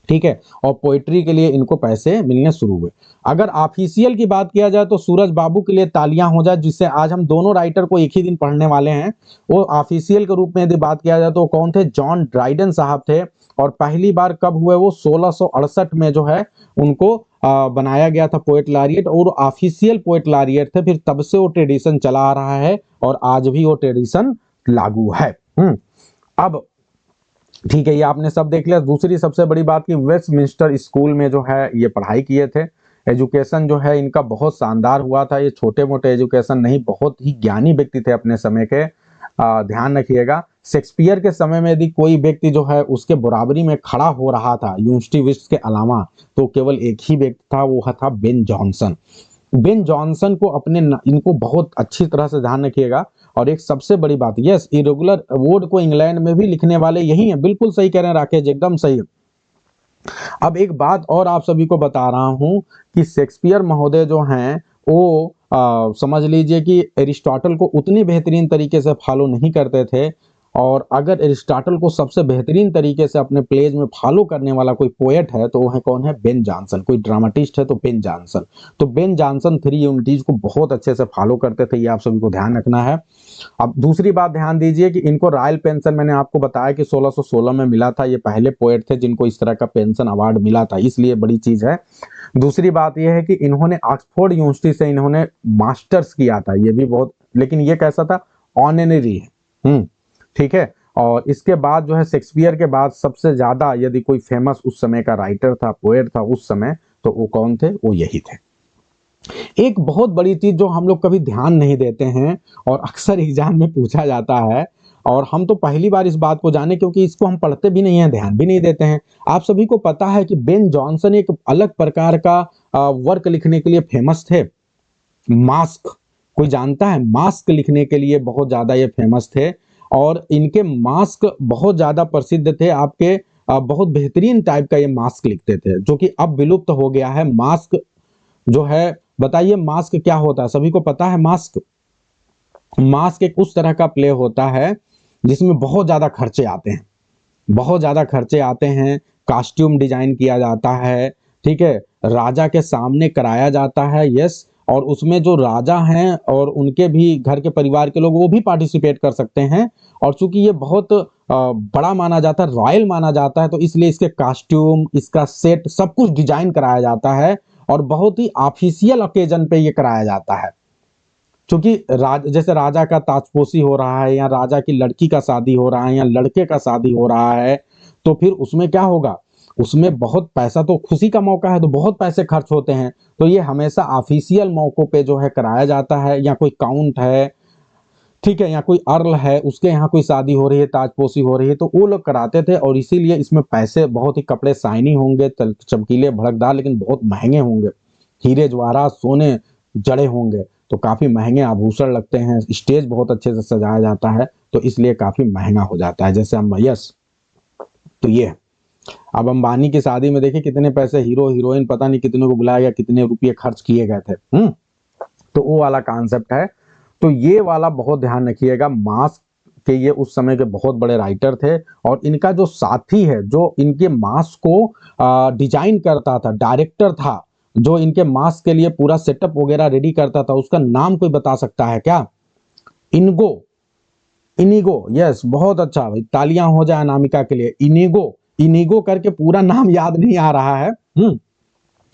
ठीक है, और पोएट्री के लिए इनको पैसे मिलने शुरू हुए। अगर ऑफिशियल की बात किया जाए तो सूरज बाबू के लिए तालियां हो जाए, जिससे आज हम दोनों राइटर को एक ही दिन पढ़ने वाले हैं। वो ऑफिशियल के रूप में यदि बात किया जाए तो कौन थे? जॉन ड्राइडन साहब थे, और पहली बार कब हुए? वो 1668 में जो है उनको बनाया गया था पोएट लारियट, और ऑफिशियल पोएट लारियट थे। फिर तब से वो ट्रेडिशन चला आ रहा है और आज भी वो ट्रेडिशन लागू है। अब ठीक है, ये आपने सब देख लिया। दूसरी सबसे बड़ी बात कि वेस्टमिंस्टर स्कूल में जो है ये पढ़ाई किए थे। एजुकेशन जो है इनका बहुत शानदार हुआ था, ये छोटे मोटे एजुकेशन नहीं, बहुत ही ज्ञानी व्यक्ति थे अपने समय के। ध्यान रखिएगा, शेक्सपियर के समय में यदि कोई व्यक्ति जो है उसके बराबरी में खड़ा हो रहा था यूनिवर्सिटी विस्ट के अलावा, तो केवल एक ही व्यक्ति था, वो था बेन जॉनसन। बेन जॉनसन को इनको बहुत अच्छी तरह से ध्यान रखिएगा। और एक सबसे बड़ी बात, यस इरेगुलर वर्ड को इंग्लैंड में भी लिखने वाले यही हैं, बिल्कुल सही कह रहे हैं राकेश, एकदम सही है। अब एक बात और आप सभी को बता रहा हूं कि शेक्सपियर महोदय जो हैं वो समझ लीजिए कि एरिस्टोटल को उतनी बेहतरीन तरीके से फॉलो नहीं करते थे। और अगर एरिस्टोटल को सबसे बेहतरीन तरीके से अपने प्लेज में फॉलो करने वाला कोई पोएट है तो वो है कौन है, बेन जॉनसन। कोई ड्रामाटिस्ट है तो बेन जॉनसन। तो बेन जॉनसन थ्री यूनिटीज को बहुत अच्छे से फॉलो करते थे, ये आप सभी को ध्यान रखना है। अब दूसरी बात ध्यान दीजिए कि इनको रॉयल पेंशन मैंने आपको बताया कि 1616 में मिला था। ये पहले पोएट थे जिनको इस तरह का पेंशन अवार्ड मिला था, इसलिए बड़ी चीज है। दूसरी बात यह है कि इन्होंने ऑक्सफोर्ड यूनिवर्सिटी से इन्होंने मास्टर्स किया था, ये भी बहुत, लेकिन ये कैसा था, ऑनरेरी है। ठीक है। और इसके बाद जो है शेक्सपियर के बाद सबसे ज्यादा यदि कोई फेमस उस समय का राइटर था, पोएट था उस समय, तो वो कौन थे, वो यही थे। एक बहुत बड़ी चीज जो हम लोग कभी ध्यान नहीं देते हैं और अक्सर एग्जाम में पूछा जाता है, और हम तो पहली बार इस बात को जाने क्योंकि इसको हम पढ़ते भी नहीं हैं, ध्यान भी नहीं देते हैं। आप सभी को पता है कि बेन जॉनसन एक अलग प्रकार का वर्क लिखने के लिए फेमस थे, मास्क। कोई जानता है, मास्क लिखने के लिए बहुत ज्यादा ये फेमस थे। और इनके मास्क बहुत ज्यादा प्रसिद्ध थे। आपके बहुत बेहतरीन टाइप का ये मास्क लिखते थे, जो कि अब विलुप्त हो गया है। मास्क जो है, बताइए मास्क क्या होता है, सभी को पता है? मास्क, मास्क एक उस तरह का प्ले होता है जिसमें बहुत ज्यादा खर्चे आते हैं, बहुत ज्यादा खर्चे आते हैं। कॉस्ट्यूम डिजाइन किया जाता है, ठीक है, राजा के सामने कराया जाता है, यस। और उसमें जो राजा हैं और उनके भी घर के परिवार के लोग वो भी पार्टिसिपेट कर सकते हैं। और चूंकि ये बहुत बड़ा माना जाता है, रॉयल माना जाता है, तो इसलिए इसके कॉस्ट्यूम, इसका सेट, सब कुछ डिजाइन कराया जाता है। और बहुत ही ऑफिशियल ओकेजन पे ये कराया जाता है। क्योंकि जैसे राजा का ताजपोशी हो रहा है, या राजा की लड़की का शादी हो रहा है, या लड़के का शादी हो रहा है, तो फिर उसमें क्या होगा, उसमें बहुत पैसा, तो खुशी का मौका है तो बहुत पैसे खर्च होते हैं। तो ये हमेशा ऑफिशियल मौकों पे जो है कराया जाता है, या कोई काउंट है, ठीक है, या कोई अर्ल है उसके यहाँ कोई शादी हो रही है, ताजपोशी हो रही है, तो वो लोग कराते थे। और इसीलिए इसमें पैसे, बहुत ही कपड़े शाइनी होंगे, चमकीले भड़कदार, लेकिन बहुत महंगे होंगे। हीरे जवाहरात सोने जड़े होंगे, तो काफी महंगे आभूषण लगते हैं। स्टेज बहुत अच्छे से सजाया जाता है, तो इसलिए काफी महंगा हो जाता है। जैसे हम, यस, तो ये अब अंबानी की शादी में देखिए कितने पैसे, हीरो हीरोइन पता नहीं कितने को बुलाया गया, कितने रुपये खर्च किए गए थे। तो वो वाला कॉन्सेप्ट है। तो ये वाला बहुत ध्यान रखिएगा। मास्क के ये उस समय के बहुत बड़े राइटर थे। और इनका जो साथी है, जो इनके मास्क को डिजाइन करता था, डायरेक्टर था, जो इनके मास्क के लिए पूरा सेटअप वगैरह रेडी करता था, उसका नाम कोई बता सकता है क्या? इनगो, इनिगो, यस, बहुत अच्छा भाई, तालियां हो जाए अनामिका के लिए। इनिगो, इनिगो करके पूरा नाम याद नहीं आ रहा है,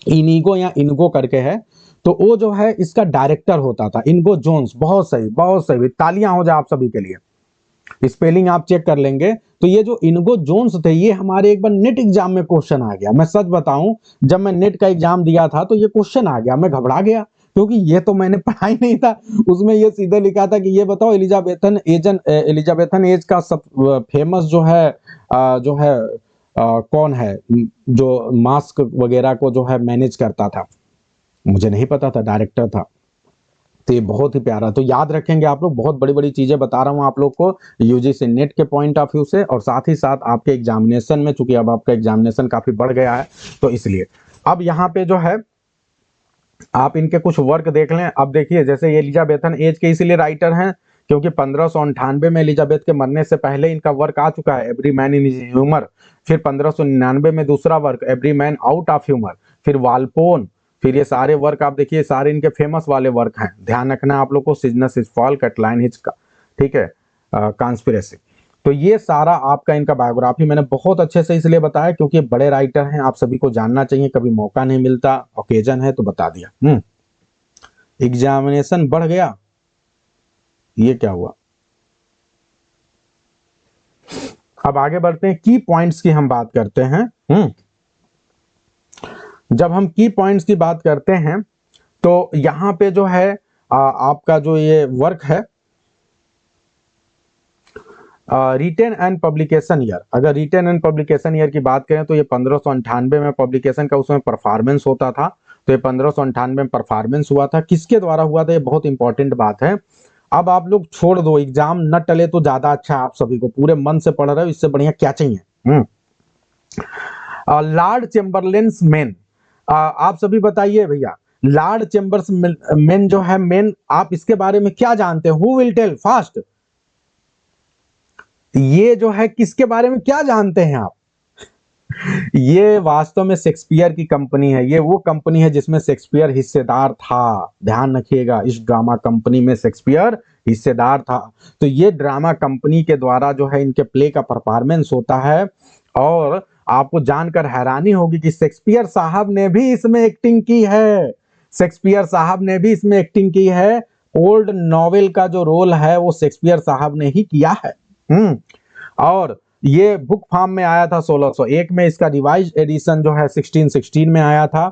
इनिगो या इनगो करके है। तो वो जो है इसका डायरेक्टर होता था, इनगो जोन्स। बहुत सही, बहुत सही, तालियां हो जाए आप सभी के लिए। स्पेलिंग आप चेक कर लेंगे। तो ये जो इनगो जोन्स थे, ये हमारे एक बार नेट एग्जाम में क्वेश्चन आ गया। मैं सच बताऊं, जब मैं नेट का एग्जाम दिया था तो ये क्वेश्चन आ गया, मैं घबरा गया, क्योंकि ये तो मैंने पढ़ा ही नहीं था। उसमें ये सीधे लिखा था कि ये बताओ एलिजाबेथन एज का सब फेमस जो है कौन है, जो मास्क वगैरह को जो है मैनेज करता था। मुझे नहीं पता था, डायरेक्टर था। तो ये बहुत ही प्यारा, तो याद रखेंगे आप लोग। बहुत बड़ी बड़ी चीजें बता रहा हूं आप लोग को यूजीसी नेट के पॉइंट ऑफ व्यू से, और साथ ही साथ आपके एग्जामिनेशन में, चूंकि अब आपका एग्जामिनेशन काफी बढ़ गया है, तो इसलिए अब यहाँ पे जो है आप इनके कुछ वर्क देख लें। अब देखिए, जैसे ये एलिजाबेथन एज के इसीलिए राइटर हैं क्योंकि 1598 में एलिजाबेथ के मरने से पहले इनका वर्क आ चुका है, एवरी मैन इन ह्यूमर। फिर 1599 में दूसरा work, every man out of humour. फिर वालपोन। फिर ये सारे वर्क आप देखिए, सारे इनके फेमस वाले वर्क हैं। ध्यान रखना आप लोग को, सिजनस इज फॉल, कैटलाइन हिच का, ठीक है, कॉन्स्पिरेसी। तो ये सारा आपका इनका बायोग्राफी मैंने बहुत अच्छे से इसलिए बताया क्योंकि ये बड़े राइटर हैं, आप सभी को जानना चाहिए, कभी मौका नहीं मिलता, ओकेजन है तो बता दिया। एग्जामिनेशन बढ़ गया, ये क्या हुआ? अब आगे बढ़ते हैं, की पॉइंट्स की हम बात करते हैं। जब हम की पॉइंट्स की बात करते हैं तो यहां पे जो है आपका जो ये वर्क है, रिटेन एंड पब्लिकेशन ईयर। अगर रिटेन एंड पब्लिकेशन ईयर की बात करें तो ये 1598 में पब्लिकेशन का उसमें परफॉर्मेंस होता था। तो ये 1598 में परफॉर्मेंस हुआ था, किसके द्वारा हुआ था, ये बहुत इंपॉर्टेंट बात है। अब आप लोग छोड़ दो, एग्जाम न टले तो ज्यादा अच्छा है, आप सभी को पूरे मन से पढ़ रहे हो, इससे बढ़िया क्या चाहिए। Lord Chamberlain's main. आप सभी बताइए भैया, लॉर्ड चेम्बर्स मेन जो है मेन, आप इसके बारे में क्या जानते हैं? Who will tell fast? ये जो है किसके बारे में क्या जानते हैं आप? ये वास्तव में शेक्सपियर की कंपनी है। ये वो कंपनी है जिसमें शेक्सपियर हिस्सेदार था। ध्यान रखिएगा, इस ड्रामा कंपनी में शेक्सपियर हिस्सेदार था। तो ये ड्रामा कंपनी के द्वारा जो है इनके प्ले का परफॉर्मेंस होता है। और आपको जानकर हैरानी होगी कि शेक्सपियर साहब ने भी इसमें एक्टिंग की है। शेक्सपियर साहब ने भी इसमें एक्टिंग की है। ओल्ड नॉवेल का जो रोल है वो शेक्सपियर साहब ने ही किया है। और ये बुक फॉर्म में आया था 1601 में। इसका रिवाइज एडिशन जो है 1616 में आया था।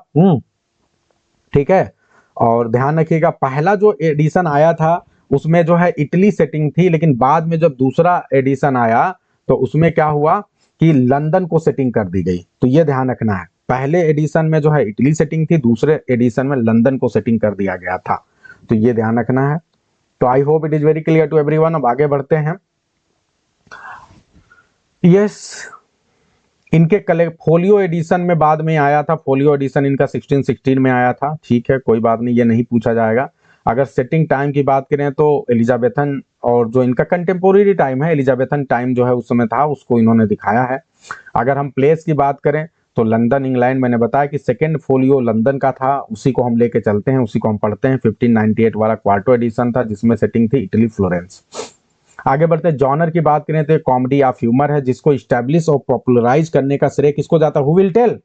ठीक है। और ध्यान रखिएगा, पहला जो एडिशन आया था उसमें जो है इटली सेटिंग थी, लेकिन बाद में जब दूसरा एडिशन आया तो उसमें क्या हुआ कि लंदन को सेटिंग कर दी गई। तो ये ध्यान रखना है, पहले एडिशन में जो है इटली सेटिंग थी, दूसरे एडिशन में लंदन को सेटिंग कर दिया गया था। तो ये ध्यान रखना है। तो I hope it is very clear to everyone. अब आगे बढ़ते हैं। यस, इनके फोलियो एडिशन में बाद में आया था। फोलियो एडिशन इनका 1616 में आया था। ठीक है, कोई बात नहीं, ये नहीं पूछा जाएगा। अगर सेटिंग टाइम की बात करें तो एलिजाबेथन, और जो इनका कंटेम्पोरेरी टाइम है एलिजाबेथन टाइम जो है उस समय था, उसको इन्होंने दिखाया है। अगर हम प्लेस की बात करें तो लंदन इंग्लैंड, मैंने बताया कि सेकेंड फोलियो लंदन का था, उसी को हम लेके चलते हैं, उसी को हम पढ़ते हैं। 1598 वाला क्वार्टो एडिशन था जिसमें सेटिंग थी इटली फ्लोरेंस। आगे बढ़ते हैं। जॉनर की बात करें तो कॉमेडी ऑफ ह्यूमर है, जिसको स्टैब्लिश और पॉपुलराइज करने का श्रेय किसको जाता है? Who will tell?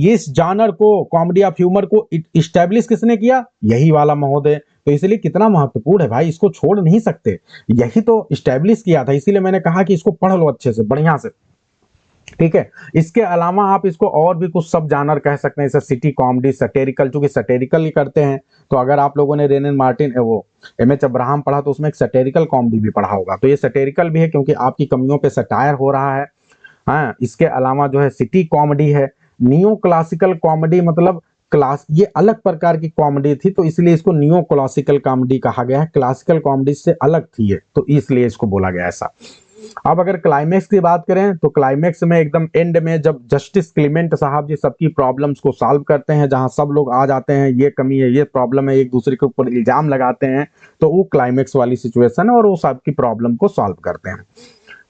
इस जॉनर को, कॉमेडी ऑफ ह्यूमर को स्टैब्लिश किसने किया? यही वाला महोदय। तो इसलिए कितना महत्वपूर्ण है भाई, इसको छोड़ नहीं सकते। यही तो स्टैब्लिश किया था, इसीलिए मैंने कहा कि इसको पढ़ लो अच्छे से, बढ़िया से। ठीक है। इसके अलावा आप इसको और भी कुछ सब जानर कह सकते हैं, जैसे सिटी कॉमेडी, सटेरिकल, चूंकि सटेरिकल ही करते हैं। तो अगर आप लोगों ने रेन एंड मार्टिन वो एमएच अब्राहम पढ़ा तो उसमें एक सटेरिकल कॉमेडी भी पढ़ा होगा। तो ये सटेरिकल भी है क्योंकि आपकी कमियों पे सटायर हो रहा है। हाँ, इसके अलावा जो है सिटी कॉमेडी है। नियो क्लासिकल कॉमेडी मतलब क्लास, ये अलग प्रकार की कॉमेडी थी तो इसलिए इसको नियो क्लासिकल कॉमेडी कहा गया है। क्लासिकल कॉमेडी से अलग थी ये, तो इसलिए इसको बोला गया ऐसा। अब अगर क्लाइमेक्स की बात करें तो क्लाइमेक्स में एकदम एंड में जब जस्टिस क्लीमेंट साहब जी सबकी प्रॉब्लम्स को सॉल्व करते हैं, जहां सब लोग आ जाते हैं, ये कमी है, ये प्रॉब्लम है, एक दूसरे के ऊपर इल्जाम लगाते हैं, तो वो क्लाइमेक्स वाली सिचुएशन है और वो सबकी प्रॉब्लम को सॉल्व करते हैं।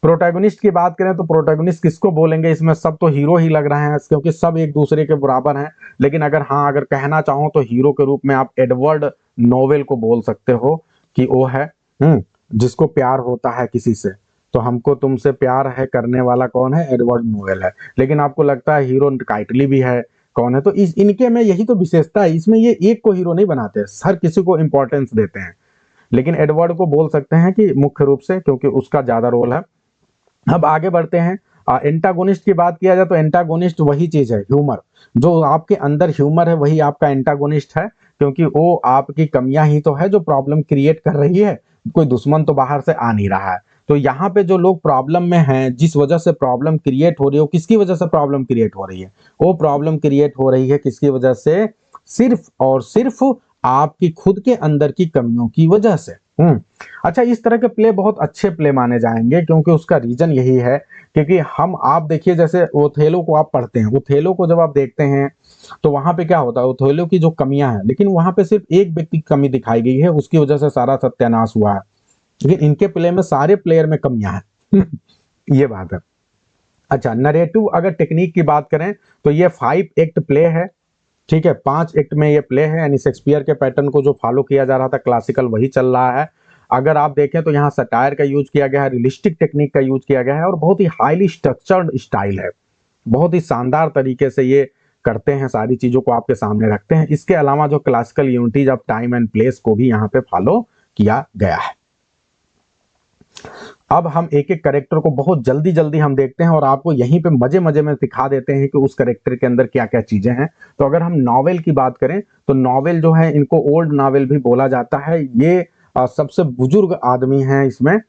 प्रोटैगनिस्ट की बात करें तो प्रोटैगनिस्ट किसको बोलेंगे? इसमें सब तो हीरो ही लग रहे हैं क्योंकि सब एक दूसरे के बराबर हैं। लेकिन अगर कहना चाहो तो हीरो के रूप में आप एडवर्ड नोवेल को बोल सकते हो कि वो है जिसको प्यार होता है किसी से, तो हमको तुमसे प्यार है करने वाला कौन है? एडवर्ड नोवेल है। लेकिन आपको लगता है हीरो काइटली भी है, कौन है? तो इनके में यही तो विशेषता है, इसमें ये एक को हीरो नहीं बनाते, हर किसी को इंपॉर्टेंस देते हैं। लेकिन एडवर्ड को बोल सकते हैं कि मुख्य रूप से, क्योंकि उसका ज्यादा रोल है। अब आगे बढ़ते हैं। एंटागोनिस्ट की बात किया जाए तो एंटागोनिस्ट वही चीज है, ह्यूमर। जो आपके अंदर ह्यूमर है वही आपका एंटागोनिस्ट है, क्योंकि वो आपकी कमियां ही तो है जो प्रॉब्लम क्रिएट कर रही है। कोई दुश्मन तो बाहर से आ नहीं रहा है। तो यहाँ पे जो लोग प्रॉब्लम में हैं, जिस वजह से प्रॉब्लम क्रिएट हो रही है, वो किसकी वजह से प्रॉब्लम क्रिएट हो रही है? वो प्रॉब्लम क्रिएट हो रही है किसकी वजह से? सिर्फ और सिर्फ आपकी खुद के अंदर की कमियों की वजह से। अच्छा, इस तरह के प्ले बहुत अच्छे प्ले माने जाएंगे, क्योंकि उसका रीजन यही है क्योंकि आप देखिए, जैसे ओथेलो को आप पढ़ते हैं, ओथेलो को जब आप देखते हैं तो वहां पे क्या होता है? ओथेलो की जो कमियां हैं, लेकिन वहां पे सिर्फ एक व्यक्ति की कमी दिखाई गई है, उसकी वजह से सारा सत्यानाश हुआ है। लेकिन इनके प्ले में सारे प्लेयर में कमियां हैं। ये बात है। अच्छा, नरेटिव अगर टेक्निक की बात करें तो ये 5 एक्ट प्ले है। ठीक है, 5 एक्ट में ये प्ले है, यानी शेक्सपियर के पैटर्न को जो फॉलो किया जा रहा था क्लासिकल, वही चल रहा है। अगर आप देखें तो यहाँ सटायर का यूज किया गया है, रियलिस्टिक टेक्निक का यूज किया गया है, और बहुत ही हाईली स्ट्रक्चर्ड स्टाइल है। बहुत ही शानदार तरीके से ये करते हैं, सारी चीजों को आपके सामने रखते हैं। इसके अलावा जो classical unities of time and place को भी यहाँ पे फॉलो किया गया है। अब हम एक एक कैरेक्टर को बहुत जल्दी जल्दी हम देखते हैं और आपको यहीं पे मजे मजे में दिखा देते हैं कि उस कैरेक्टर के अंदर क्या क्या चीजें हैं। तो अगर हम नॉवेल की बात करें तो नॉवेल जो है, इनको ओल्ड नॉवेल भी बोला जाता है। ये सबसे बुजुर्ग आदमी हैं इसमें,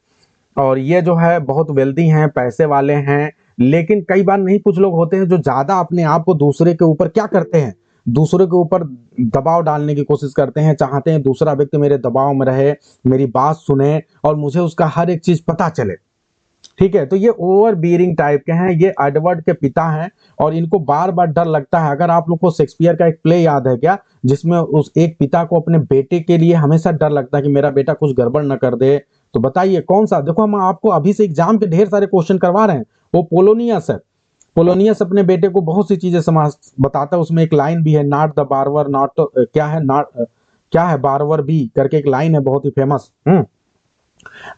और ये जो है बहुत वेल्दी हैं, पैसे वाले हैं। लेकिन कई बार नहीं, कुछ लोग होते हैं जो ज्यादा अपने आप को दूसरे के ऊपर क्या करते हैं? दूसरे के ऊपर दबाव डालने की कोशिश करते हैं, चाहते हैं दूसरा व्यक्ति मेरे दबाव में रहे, मेरी बात सुने और मुझे उसका हर एक चीज पता चले। ठीक है, तो ये ओवर बियरिंग टाइप के हैं, ये एडवर्ड के पिता हैं और इनको बार बार डर लगता है। अगर आप लोग को शेक्सपियर का एक प्ले याद है क्या, जिसमें उस एक पिता को अपने बेटे के लिए हमेशा डर लगता है कि मेरा बेटा कुछ गड़बड़ न कर दे, तो बताइए कौन सा। देखो हम आपको अभी से एग्जाम के ढेर सारे क्वेश्चन करवा रहे हैं, वो पोलोनियस है। पोलोनियस अपने बेटे को बहुत सी चीजें समझ बताता है, उसमें एक लाइन भी है, नॉट द बार्बर नॉट क्या है, नॉट क्या है, बार्बर बी करके एक लाइन है बहुत ही फेमस।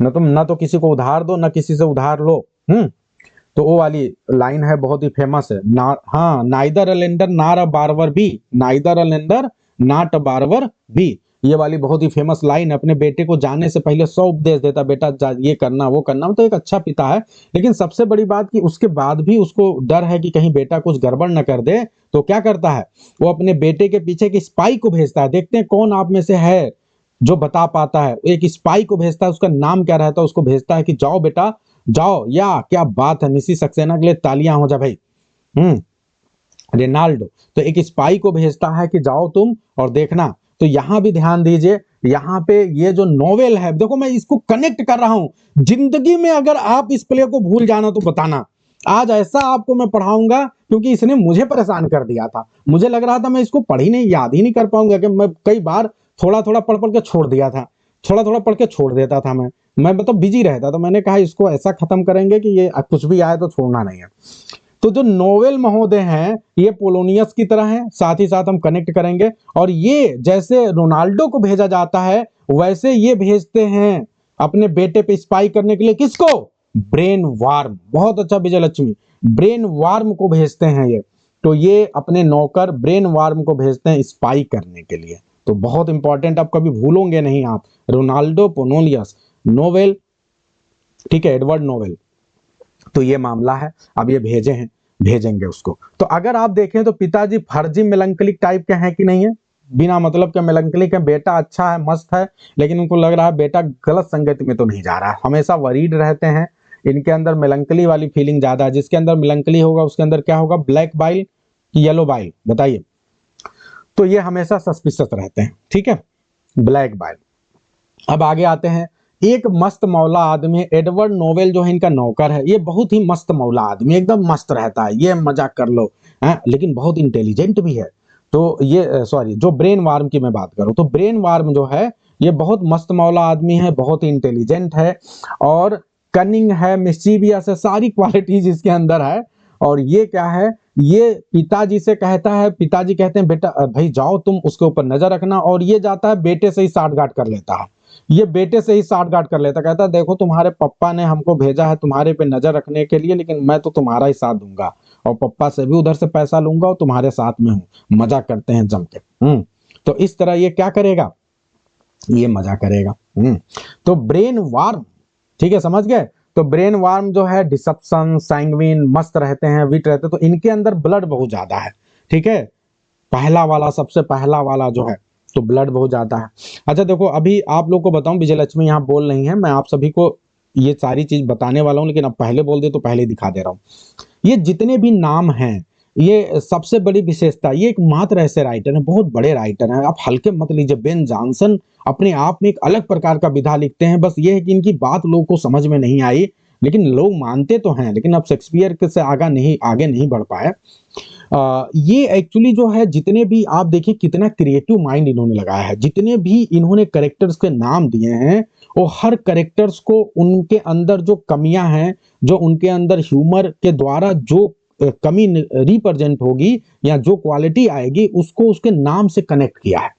न तो किसी को उधार दो न किसी से उधार लो। तो वो वाली लाइन है, बहुत ही फेमस है ना। हाँ, neither a lender nor a barber be, neither a lender not a barber be, ये वाली बहुत ही फेमस लाइन। अपने बेटे को जाने से पहले 100 उपदेश देता, बेटा ये करना वो करना। तो एक अच्छा पिता है, लेकिन सबसे बड़ी बात कि उसके बाद भी उसको डर है कि कहीं बेटा कुछ गड़बड़ न कर दे। तो क्या करता है, वो अपने बेटे के पीछे एक स्पाई को भेजता है। देखते हैं कौन आप में से है जो बता पाता है। एक स्पाई को भेजता है, उसका नाम क्या रहता है, उसको भेजता है कि जाओ बेटा जाओ। या क्या बात है, निशी सक्सेना के लिए तालियां हो जा भाई। रेनाल्डो तो एक स्पाई को भेजता है कि जाओ तुम और देखना। तो यहां भी ध्यान दीजिए, यहाँ पे ये जो नोवेल है, देखो मैं इसको कनेक्ट कर रहा हूं। जिंदगी में अगर आप इस प्ले को भूल जाना तो बताना, आज ऐसा आपको मैं पढ़ाऊंगा, क्योंकि इसने मुझे परेशान कर दिया था। मुझे लग रहा था मैं इसको पढ़ ही नहीं, याद ही नहीं कर पाऊंगा, कि मैं कई बार थोड़ा थोड़ा पढ़ पढ़ के छोड़ दिया था, थोड़ा थोड़ा पढ़ के छोड़ देता था। मैं मतलब बिजी रहता, तो मैंने कहा इसको ऐसा खत्म करेंगे कि ये कुछ भी आए तो छोड़ना नहीं है। तो जो नोवेल महोदय हैं ये पोलोनियस की तरह हैं, साथ ही साथ हम कनेक्ट करेंगे। और ये जैसे रोनाल्डो को भेजा जाता है, वैसे ये भेजते हैं अपने बेटे पे स्पाई करने के लिए। किसको? Brain warm. बहुत अच्छा विजय लक्ष्मी, ब्रेन वार्म को भेजते हैं ये। तो ये अपने नौकर ब्रेन वार्म को भेजते हैं स्पाई करने के लिए। तो बहुत इंपॉर्टेंट, आप कभी भूलोगे नहीं आप, रोनाल्डो पोलोनियस नोवेल, ठीक है, एडवर्ड नोवेल। तो ये मामला है, अब ये भेजे हैं, भेजेंगे उसको। तो अगर आप देखें तो पिताजी फर्जी मेलंकलिक टाइप के हैं कि नहीं है, बिना मतलब के मेलंकलिक है। बेटा अच्छा है, मस्त है, लेकिन उनको लग रहा है बेटा गलत संगति में तो नहीं जा रहा है, हमेशा वरीड रहते हैं। इनके अंदर मेलंकली वाली फीलिंग ज्यादा है। जिसके अंदर मेलंकली होगा उसके अंदर क्या होगा, ब्लैक बाइल कि येलो बाइल, बताइए। तो ये हमेशा सस्पिशियस रहते हैं, ठीक है, ब्लैक बाइल। अब आगे आते हैं, एक मस्त मौला आदमी है एडवर्ड नोवेल, जो है इनका नौकर है। ये बहुत ही मस्त मौला आदमी, एकदम मस्त रहता है, ये मजाक कर लो है, लेकिन बहुत इंटेलिजेंट भी है। तो ये सॉरी, जो ब्रेन वार्म की मैं बात करूं, तो ब्रेन वार्म जो है ये बहुत मस्त मौला आदमी है, बहुत ही इंटेलिजेंट है और कनिंग है, मिस्चीवियस है, सारी क्वालिटीज इसके अंदर है। और ये क्या है, ये पिताजी से कहता है, पिताजी कहते हैं बेटा भाई जाओ तुम उसके ऊपर नजर रखना, और ये जाता है बेटे से ही साठगांठ कर लेता है। ये बेटे से ही साठगांठ कर लेता, कहता देखो तुम्हारे पप्पा ने हमको भेजा है तुम्हारे पे नजर रखने के लिए, लेकिन मैं तो तुम्हारा ही साथ दूंगा और पप्पा से भी उधर से पैसा लूंगा और तुम्हारे साथ में हूँ, मजा करते हैं जम के। तो इस तरह ये क्या करेगा, ये मजा करेगा। तो ब्रेन वार्म, ठीक है, समझ गए। तो ब्रेन वार्म जो है डिसेप्शन, सैंग्विन, मस्त रहते हैं, विट रहते हैं, तो इनके अंदर ब्लड बहुत ज्यादा है, ठीक है, पहला वाला, सबसे पहला वाला जो है, तो ब्लड बहुत ज्यादा है। अच्छा देखो, अभी आप लोग को बताऊं, विजय लक्ष्मी यहाँ बोल रही है, मैं आप सभी को ये सारी चीज बताने वाला हूं, लेकिन अब पहले बोल दे तो पहले ही दिखा दे रहा हूं। ये जितने भी नाम हैं, ये सबसे बड़ी विशेषता, ये एकमात्र ऐसे राइटर हैं, बहुत बड़े राइटर हैं, आप हल्के मत लीजिए। बेन जॉनसन अपने आप में एक अलग प्रकार का विधा लिखते हैं, बस ये है कि इनकी बात लोगों को समझ में नहीं आई, लेकिन लोग मानते तो हैं, लेकिन अब शेक्सपियर से आगे नहीं बढ़ पाए। ये एक्चुअली जो है, जितने भी आप देखिए कितना क्रिएटिव माइंड इन्होंने लगाया है, जितने भी इन्होंने कैरेक्टर्स के नाम दिए हैं, वो हर कैरेक्टर्स को उनके अंदर जो कमियां हैं, जो उनके अंदर ह्यूमर के द्वारा जो कमी रिप्रेजेंट होगी या जो क्वालिटी आएगी, उसको उसके नाम से कनेक्ट किया है।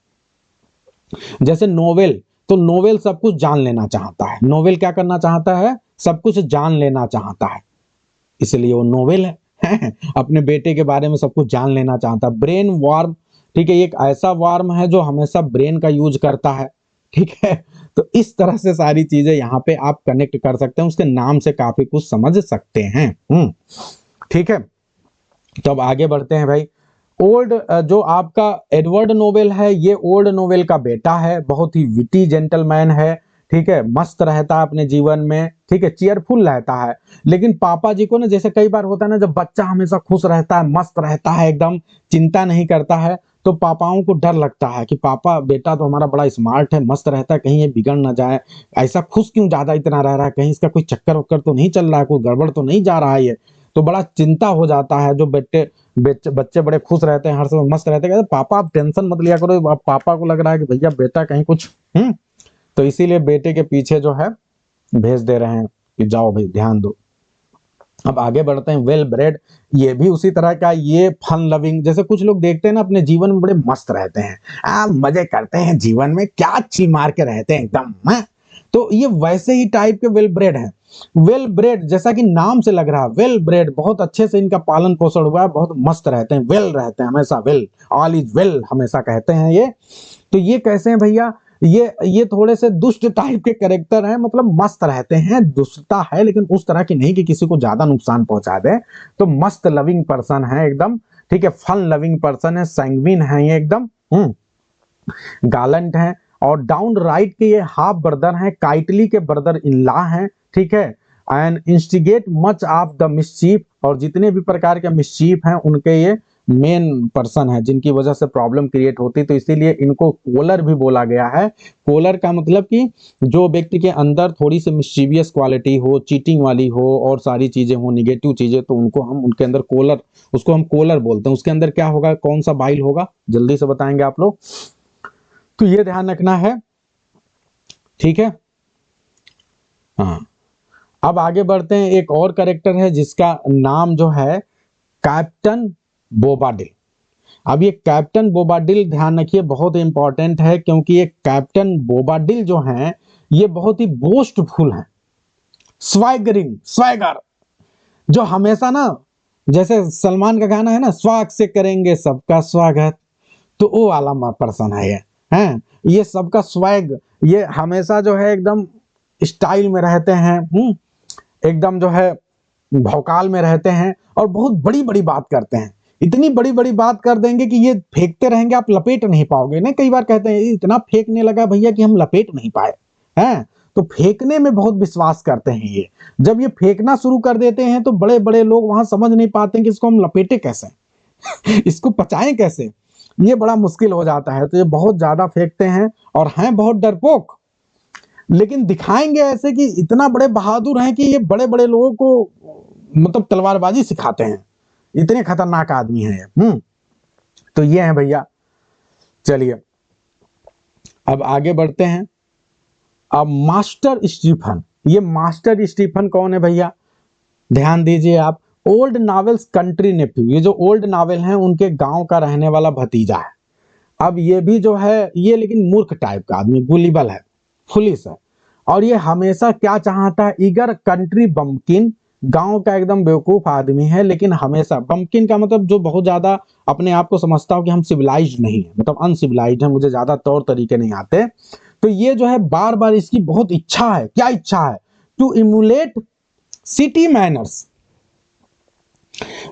जैसे नोवेल, तो नोवेल सब कुछ जान लेना चाहता है, नोवेल क्या करना चाहता है, सब कुछ जान लेना चाहता है, इसलिए वो नोवेल है। अपने बेटे के बारे में सब कुछ जान लेना चाहता। ब्रेन वार्म, ठीक है, एक ऐसा वार्म है जो हमेशा ब्रेन का यूज करता है, ठीक है। तो इस तरह से सारी चीजें यहाँ पे आप कनेक्ट कर सकते हैं, उसके नाम से काफी कुछ समझ सकते हैं। ठीक है, तो अब आगे बढ़ते हैं भाई। ओल्ड जो आपका एडवर्ड नोवेल है, ये ओल्ड नोवेल का बेटा है, बहुत ही विटी जेंटलमैन है, ठीक है, मस्त रहता है अपने जीवन में, ठीक है, चीयरफुल रहता है। लेकिन पापा जी को ना, जैसे कई बार होता है ना, जब बच्चा हमेशा खुश रहता है, मस्त रहता है, एकदम चिंता नहीं करता है, तो पापाओं को डर लगता है कि पापा बेटा तो हमारा बड़ा स्मार्ट है, मस्त रहता है, कहीं ये बिगड़ ना जाए, ऐसा खुश क्यों ज्यादा इतना रह रहा है, कहीं इसका कोई चक्कर वक्कर तो नहीं चल रहा है, कोई गड़बड़ तो नहीं जा रहा है ये। तो बड़ा चिंता हो जाता है। जो बच्चे बड़े खुश रहते हैं, हर समय मस्त रहते हैं, कहते पापा आप टेंशन मत लिया करो। अब पापा को लग रहा है कि भैया बेटा कहीं कुछ तो इसीलिए बेटे के पीछे जो है भेज दे रहे हैं कि जाओ भाई ध्यान दो। अब आगे बढ़ते हैं। वेल ब्रेड, ये भी उसी तरह का, ये फन लविंग, जैसे कुछ लोग देखते हैं ना अपने जीवन में बड़े मस्त रहते हैं, मजे करते हैं जीवन में, क्या चिल मार के रहते हैं एकदम तो ये वैसे ही टाइप के वेल ब्रेड हैं। वेल ब्रेड जैसा कि नाम से लग रहा है, वेल ब्रेड, बहुत अच्छे से इनका पालन पोषण हुआ है, बहुत मस्त रहते हैं, वेल रहते हैं हमेशा, वेल, ऑल इज वेल हमेशा कहते हैं ये। तो ये कैसे हैं भैया, ये थोड़े से दुष्ट टाइप के कैरेक्टर हैं, मतलब मस्त रहते हैं, दुष्टता है लेकिन उस तरह की नहीं कि किसी को ज्यादा नुकसान पहुंचा दे। तो मस्त लविंग पर्सन है एकदम, ठीक है, फन लविंग पर्सन है, सैंग्विन है ये एकदम, गालंट है। और डाउन राइट के ये हाफ ब्रदर हैं, काइटली के ब्रदर इन लॉ हैं, ठीक है, and instigate much of the mischief, और जितने भी प्रकार के मिसचीफ हैं उनके ये मेन पर्सन है, जिनकी वजह से प्रॉब्लम क्रिएट होती, तो इसीलिए इनको कोलर भी बोला गया है। कोलर का मतलब कि जो व्यक्ति के अंदर थोड़ी सी मिस्चीवियस क्वालिटी हो, चीटिंग वाली हो और सारी चीजें हो, निगेटिव चीजें, तो उनको हम उनके अंदर कोलर, उसको हम कोलर बोलते हैं। उसके अंदर क्या होगा, कौन सा बाइल होगा, जल्दी से बताएंगे आप लोग, तो ये ध्यान रखना है, ठीक है। हाँ, अब आगे बढ़ते हैं। एक और कैरेक्टर है जिसका नाम जो है कैप्टन बोबाडिल। अब ये कैप्टन बोबाडिल ध्यान रखिए, बहुत इंपॉर्टेंट है, क्योंकि ये कैप्टन बोबाडिल जो हैं ये बहुत ही बोस्टफुल हैं, स्वैगरिंग, स्वैगर, जो हमेशा ना, जैसे सलमान का गाना है ना, स्वाग से करेंगे सबका स्वागत, तो वो वाला पर्सन है ये, हैं ये सबका स्वैग, ये हमेशा जो है एकदम स्टाइल में रहते हैं, एकदम जो है भौकाल में रहते हैं, और बहुत बड़ी बड़ी बात करते हैं, इतनी बड़ी बड़ी बात कर देंगे कि ये फेंकते रहेंगे, आप लपेट नहीं पाओगे ना। कई बार कहते हैं इतना फेंकने लगा भैया कि हम लपेट नहीं पाए, हैं तो फेंकने में बहुत विश्वास करते हैं ये। जब ये फेंकना शुरू कर देते हैं तो बड़े बड़े लोग वहां समझ नहीं पाते हैं कि इसको हम लपेटे कैसे इसको पचाएं कैसे, ये बड़ा मुश्किल हो जाता है। तो ये बहुत ज्यादा फेंकते हैं और हैं बहुत डरपोक, लेकिन दिखाएंगे ऐसे कि इतना बड़े बहादुर हैं कि ये बड़े बड़े लोगों को मतलब तलवारबाजी सिखाते हैं, इतने खतरनाक आदमी हैं ये। तो ये है भैया। चलिए अब आगे बढ़ते हैं। अब मास्टर स्टीफन, ये मास्टर स्टीफन कौन है भैया, ध्यान दीजिए आप। ओल्ड नॉवेल्स कंट्री नेफ्यू, ये जो ओल्ड नॉवेल हैं उनके गांव का रहने वाला भतीजा है। अब ये भी जो है ये लेकिन मूर्ख टाइप का आदमी, गुलिबल है, फुलिस है, और ये हमेशा क्या चाहता है, ईगर कंट्री बम्पकिन, गांव का एकदम बेवकूफ आदमी है, लेकिन हमेशा बम्पकिन का मतलब जो बहुत ज्यादा अपने आप को समझता हो कि हम सिविलाइज्ड नहीं है, मतलब अनसिविलाइज्ड है, मुझे ज्यादा तौर तरीके नहीं आते। तो ये जो है बार बार इसकी बहुत इच्छा है, क्या इच्छा है, टू इमुलेट सिटी मैनर्स।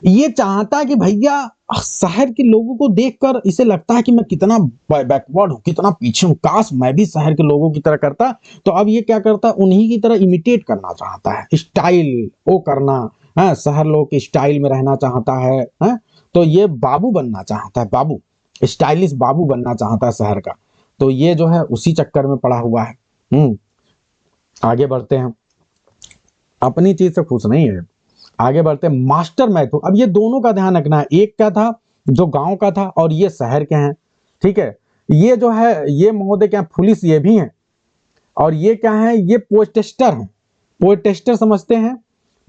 ये चाहता है कि भैया शहर के लोगों को देखकर इसे लगता है कि मैं कितना बैकवर्ड हूं, कितना पीछे हूं, काश मैं भी शहर के लोगों की तरह करता। तो अब ये क्या करता है, उन्हीं की तरह इमिटेट करना चाहता है, स्टाइल वो करना है, शहर लोगों के स्टाइल में रहना चाहता है। तो ये बाबू बनना चाहता है, बाबू, स्टाइलिश बाबू बनना चाहता है शहर का। तो ये जो है उसी चक्कर में पड़ा हुआ है। आगे बढ़ते हैं, अपनी चीज से खुश नहीं है। आगे बढ़ते हैं। मास्टर मैथ्यू, अब ये दोनों का ध्यान रखना है, एक का था जो गांव का था और ये शहर के हैं, ठीक है। ये जो है ये महोदय क्या पुलिस ये भी हैं, और ये क्या है, ये पोस्टेस्टर हैं। पोस्टेस्टर समझते हैं,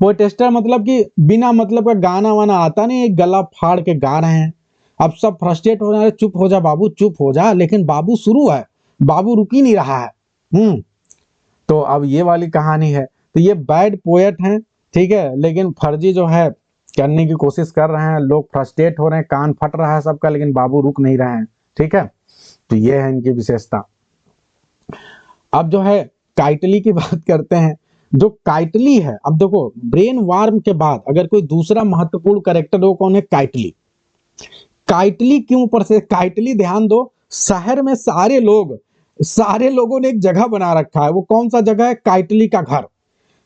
पोस्टेस्टर मतलब कि बिना मतलब का गाना वाना आता नहीं, गला फाड़ के गा रहे हैं। अब सब फ्रस्ट्रेट हो रहे हैं, चुप हो जा बाबू, चुप हो जा, लेकिन बाबू शुरू है, बाबू रुक ही नहीं रहा है। तो अब ये वाली कहानी है। तो ये बैड पोएट हैं, ठीक है, लेकिन फर्जी जो है करने की कोशिश कर रहे हैं, लोग फ्रस्ट्रेट हो रहे हैं, कान फट रहा है सबका, लेकिन बाबू रुक नहीं रहे हैं, ठीक है। तो ये है इनकी विशेषता। अब जो है काइटली की बात करते हैं। जो काइटली है, अब देखो ब्रेन वार्म के बाद अगर कोई दूसरा महत्वपूर्ण कैरेक्टर हो, कौन है, काइटली। काइटली क्यों ऊपर से काइटली, ध्यान दो, शहर में सारे लोगों ने एक जगह बना रखा है, वो कौन सा जगह है, काइटली का घर।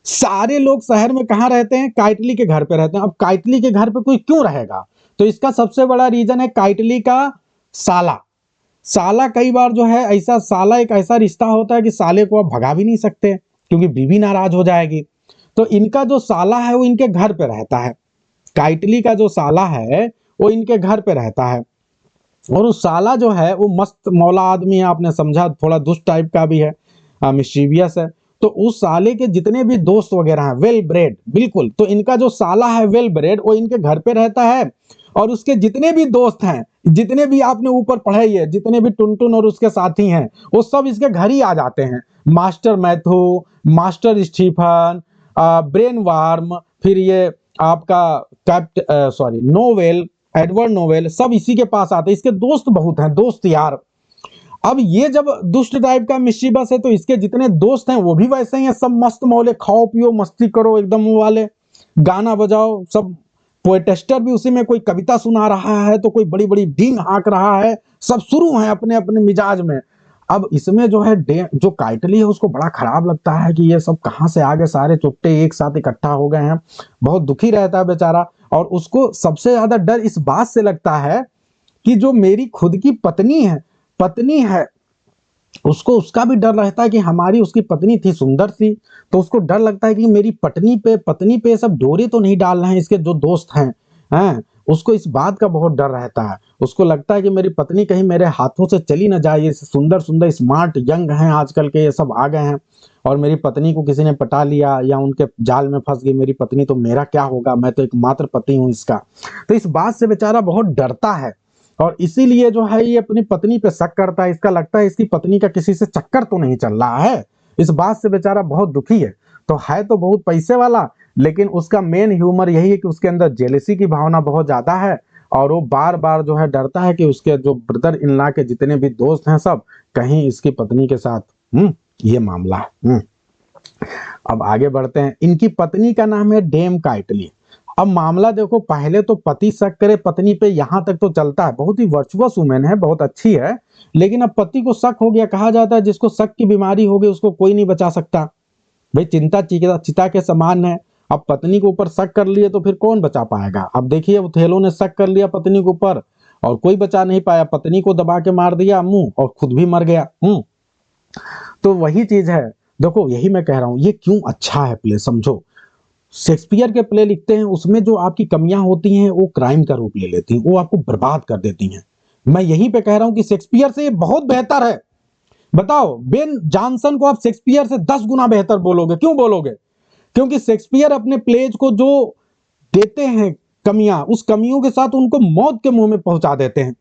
सारे लोग शहर में कहाँ रहते हैं, काइटली के घर पे रहते हैं। अब काइटली के घर पे कोई क्यों रहेगा, तो इसका सबसे बड़ा रीजन है काइटली का साला। साला कई बार जो है ऐसा, साला एक ऐसा रिश्ता होता है कि साले को आप भगा भी नहीं सकते क्योंकि बीवी नाराज हो जाएगी। तो इनका जो साला है वो इनके घर पे रहता है, काइटली का जो साला है वो इनके घर पे रहता है। और उस साला जो है वो मस्त मौला आदमी है, आपने समझा, थोड़ा दुष्ट टाइप का भी है, मिस्चीवियस है। तो उस साले के जितने भी दोस्त वगैरह हैं वेल ब्रेड, बिल्कुल, तो इनका जो साला है वेल ब्रेड वो इनके घर पे रहता है। और उसके जितने भी दोस्त हैं, जितने भी आपने ऊपर पढ़े है, जितने भी टुनटुन और उसके साथी हैं, वो सब इसके घर ही आ जाते हैं। Master Matthew, master Stephen, Brainworm, फिर ये आपका नोवेल, एडवर्ड नोवेल, सब इसी के पास आते हैं। इसके दोस्त बहुत हैं, दोस्त यार। अब ये जब दुष्ट टाइप का मिस्चीवस है तो इसके जितने दोस्त हैं वो भी वैसे ही हैं, सब मस्त मौले, खाओ पियो मस्ती करो एकदम वो वाले, गाना बजाओ सब। पोएटेस्टर भी उसी में, कोई कविता सुना रहा है तो कोई बड़ी बड़ी डींग हाँक रहा है, सब शुरू हैं अपने अपने मिजाज में। अब इसमें जो है जो काइटली है उसको बड़ा खराब लगता है कि ये सब कहाँ से आ गए, सारे चुट्टे एक साथ इकट्ठा हो गए हैं। बहुत दुखी रहता है बेचारा। और उसको सबसे ज्यादा डर इस बात से लगता है कि जो मेरी खुद की पत्नी है, उसको उसका भी डर रहता है कि हमारी, उसकी पत्नी थी सुंदर सी, तो उसको डर लगता है कि मेरी पत्नी पे सब डोरे तो नहीं डाल रहे हैं इसके जो दोस्त हैं। उसको इस बात का बहुत डर रहता है। उसको लगता है कि मेरी पत्नी कहीं मेरे हाथों से चली ना जाए, ये सुंदर सुंदर स्मार्ट यंग हैं आजकल के, ये सब आ गए हैं, और मेरी पत्नी को किसी ने पटा लिया या उनके जाल में फंस गई मेरी पत्नी, तो मेरा क्या होगा, मैं तो एकमात्र पति हूं इसका। तो इस बात से बेचारा बहुत डरता है। और इसीलिए जो है ये अपनी पत्नी पे शक करता है, इसका लगता है इसकी पत्नी का किसी से चक्कर तो नहीं चल रहा है। इस बात से बेचारा बहुत दुखी है। तो बहुत पैसे वाला, लेकिन उसका मेन ह्यूमर यही है कि उसके अंदर जेलेसी की भावना बहुत ज्यादा है। और वो बार बार जो है डरता है कि उसके जो ब्रदर इन लॉ के जितने भी दोस्त हैं सब कहीं इसकी पत्नी के साथ ये मामला है। अब आगे बढ़ते हैं। इनकी पत्नी का नाम है डेम काइटली। अब मामला देखो, पहले तो पति शक करे पत्नी पे, यहां तक तो चलता है, बहुत ही वर्चुअस वुमेन है, बहुत अच्छी है। लेकिन अब पति को शक हो गया, कहा जाता है जिसको शक की बीमारी हो गई उसको कोई नहीं बचा सकता। भाई चिंता चिता के समान है। अब पत्नी के ऊपर शक कर लिए तो फिर कौन बचा पाएगा। अब देखिए ओथेलो ने शक कर लिया पत्नी के ऊपर और कोई बचा नहीं पाया, पत्नी को दबा के मार दिया मुंह और खुद भी मर गया। तो वही चीज है। देखो यही मैं कह रहा हूं, ये क्यों अच्छा है प्ले, समझो। शेक्सपियर के प्ले लिखते हैं, उसमें जो आपकी कमियां होती हैं वो क्राइम का रूप ले लेती हैं, वो आपको बर्बाद कर देती हैं। मैं यहीं पे कह रहा हूं कि शेक्सपियर से ये बहुत बेहतर है। बताओ, बेन जॉनसन को आप शेक्सपियर से 10 गुना बेहतर बोलोगे, क्यों बोलोगे? क्योंकि शेक्सपियर अपने प्लेज को जो देते हैं कमियां, उस कमियों के साथ उनको मौत के मुंह में पहुंचा देते हैं।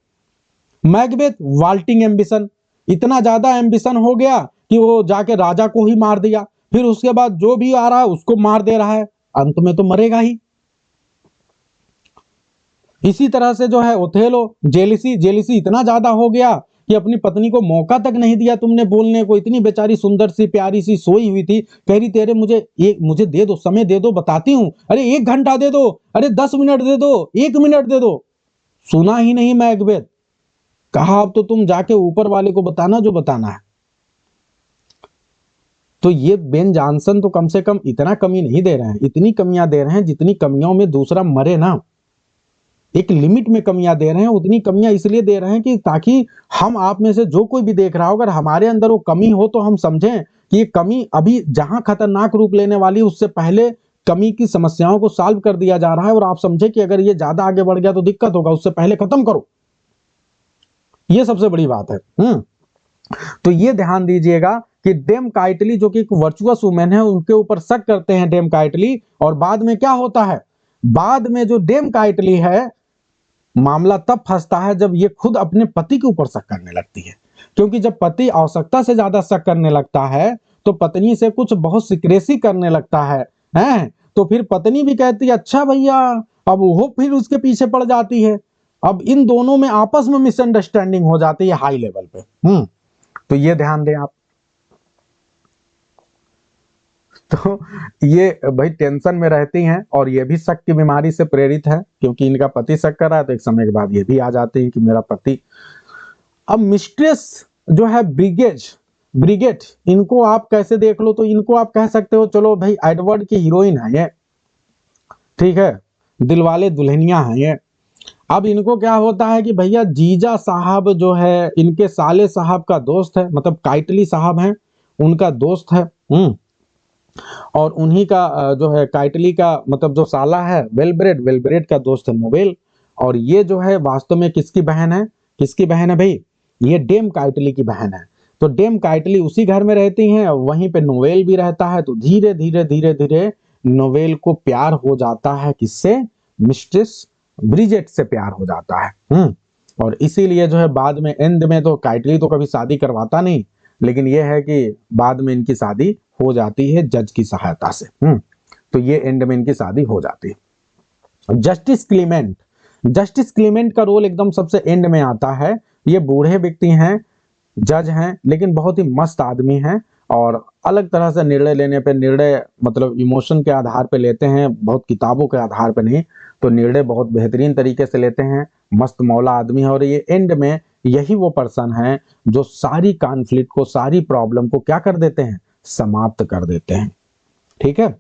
मैकबेथ वाल्टिंग एम्बिशन, इतना ज्यादा एम्बिशन हो गया कि वो जाके राजा को ही मार दिया, फिर उसके बाद जो भी आ रहा है उसको मार दे रहा है, अंत में तो मरेगा ही। इसी तरह से जो है ओथेलो, जेलिसी इतना ज्यादा हो गया कि अपनी पत्नी को मौका तक नहीं दिया तुमने बोलने को। इतनी बेचारी सुंदर सी प्यारी सी सोई हुई थी, कह रही तेरे मुझे दे दो, समय दे दो, बताती हूँ, अरे 1 घंटा दे दो, अरे 10 मिनट दे दो, 1 मिनट दे दो। सुना ही नहीं मैकबेथ, कहा अब तो तुम जाके ऊपर वाले को बताना जो बताना है। तो ये बेन जॉनसन तो कम से कम इतना कमी नहीं दे रहे हैं, इतनी कमियां दे रहे हैं जितनी कमियों में दूसरा मरे ना। एक लिमिट में कमियां दे रहे हैं, उतनी कमियां इसलिए दे रहे हैं कि ताकि हम आप में से जो कोई भी देख रहा हो, अगर हमारे अंदर वो कमी हो तो हम समझें कि ये कमी अभी जहां खतरनाक रूप लेने वाली उससे पहले कमी की समस्याओं को सॉल्व कर दिया जा रहा है, और आप समझे कि अगर ये ज्यादा आगे बढ़ गया तो दिक्कत होगा, उससे पहले खत्म करो। ये सबसे बड़ी बात है। तो ये ध्यान दीजिएगा कि डेम काइटली जो कि एक वर्चुअस वुमेन है, उनके ऊपर शक करते हैं डेम काइटली। और बाद में क्या होता है, बाद में जो डेम काइटली है, मामला तब फंसता है जब ये खुद अपने पति के ऊपर शक करने लगती है। क्योंकि जब पति आवश्यकता से ज्यादा शक करने लगता है तो पत्नी से कुछ बहुत सिक्रेसी करने लगता है। तो फिर पत्नी भी कहती है अच्छा भैया, अब वो फिर उसके पीछे पड़ जाती है। अब इन दोनों में आपस में मिसअंडरस्टैंडिंग हो जाती है हाई लेवल पे। तो ये ध्यान दें आप। तो ये भाई टेंशन में रहती हैं, और ये भी शक की बीमारी से प्रेरित है, क्योंकि इनका पति शक कर रहा है तो एक समय के बाद ये भी आ जाती है कि मेरा पति। अब मिस्ट्रेस जो है ब्रिगेट, इनको आप कैसे देख लो, तो इनको आप कह सकते हो चलो भाई एडवर्ड की हीरोइन है ये, ठीक है, दिलवाले दुल्हनिया है ये। अब इनको क्या होता है कि भैया जीजा साहब जो है इनके साले साहब का दोस्त है, मतलब काइटली साहब हैं उनका दोस्त है। और उन्हीं का जो है काइटली का मतलब जो साला है वेलब्रेड का दोस्त है नोवेल। और ये जो है वास्तव में किसकी बहन है, किसकी बहन है भाई, ये डेम काइटली की बहन है। तो डेम काइटली उसी घर में रहती हैं, वहीं पे नोवेल भी रहता है। तो धीरे धीरे धीरे धीरे नोवेल को प्यार हो जाता है, किससे, मिस्ट्रेस ब्रिजेट से प्यार हो जाता है। और इसीलिए जो है बाद में एंड में तो काइटली तो कभी शादी करवाता नहीं, लेकिन यह है कि बाद में इनकी शादी हो जाती है जज की सहायता से। तो ये एंड में इनकी शादी हो जाती है। जस्टिस क्लीमेंट का रोल एकदम सबसे एंड में आता है। ये बूढ़े व्यक्ति हैं, जज हैं, लेकिन बहुत ही मस्त आदमी हैं और अलग तरह से निर्णय लेने पे, निर्णय मतलब इमोशन के आधार पे लेते हैं, बहुत किताबों के आधार पे नहीं। तो निर्णय बहुत बेहतरीन तरीके से लेते हैं, मस्त मौला आदमी है। और ये एंड में यही वो पर्सन है जो सारी कॉन्फ्लिक्ट को, सारी प्रॉब्लम को क्या कर देते हैं, समाप्त कर देते हैं। ठीक है।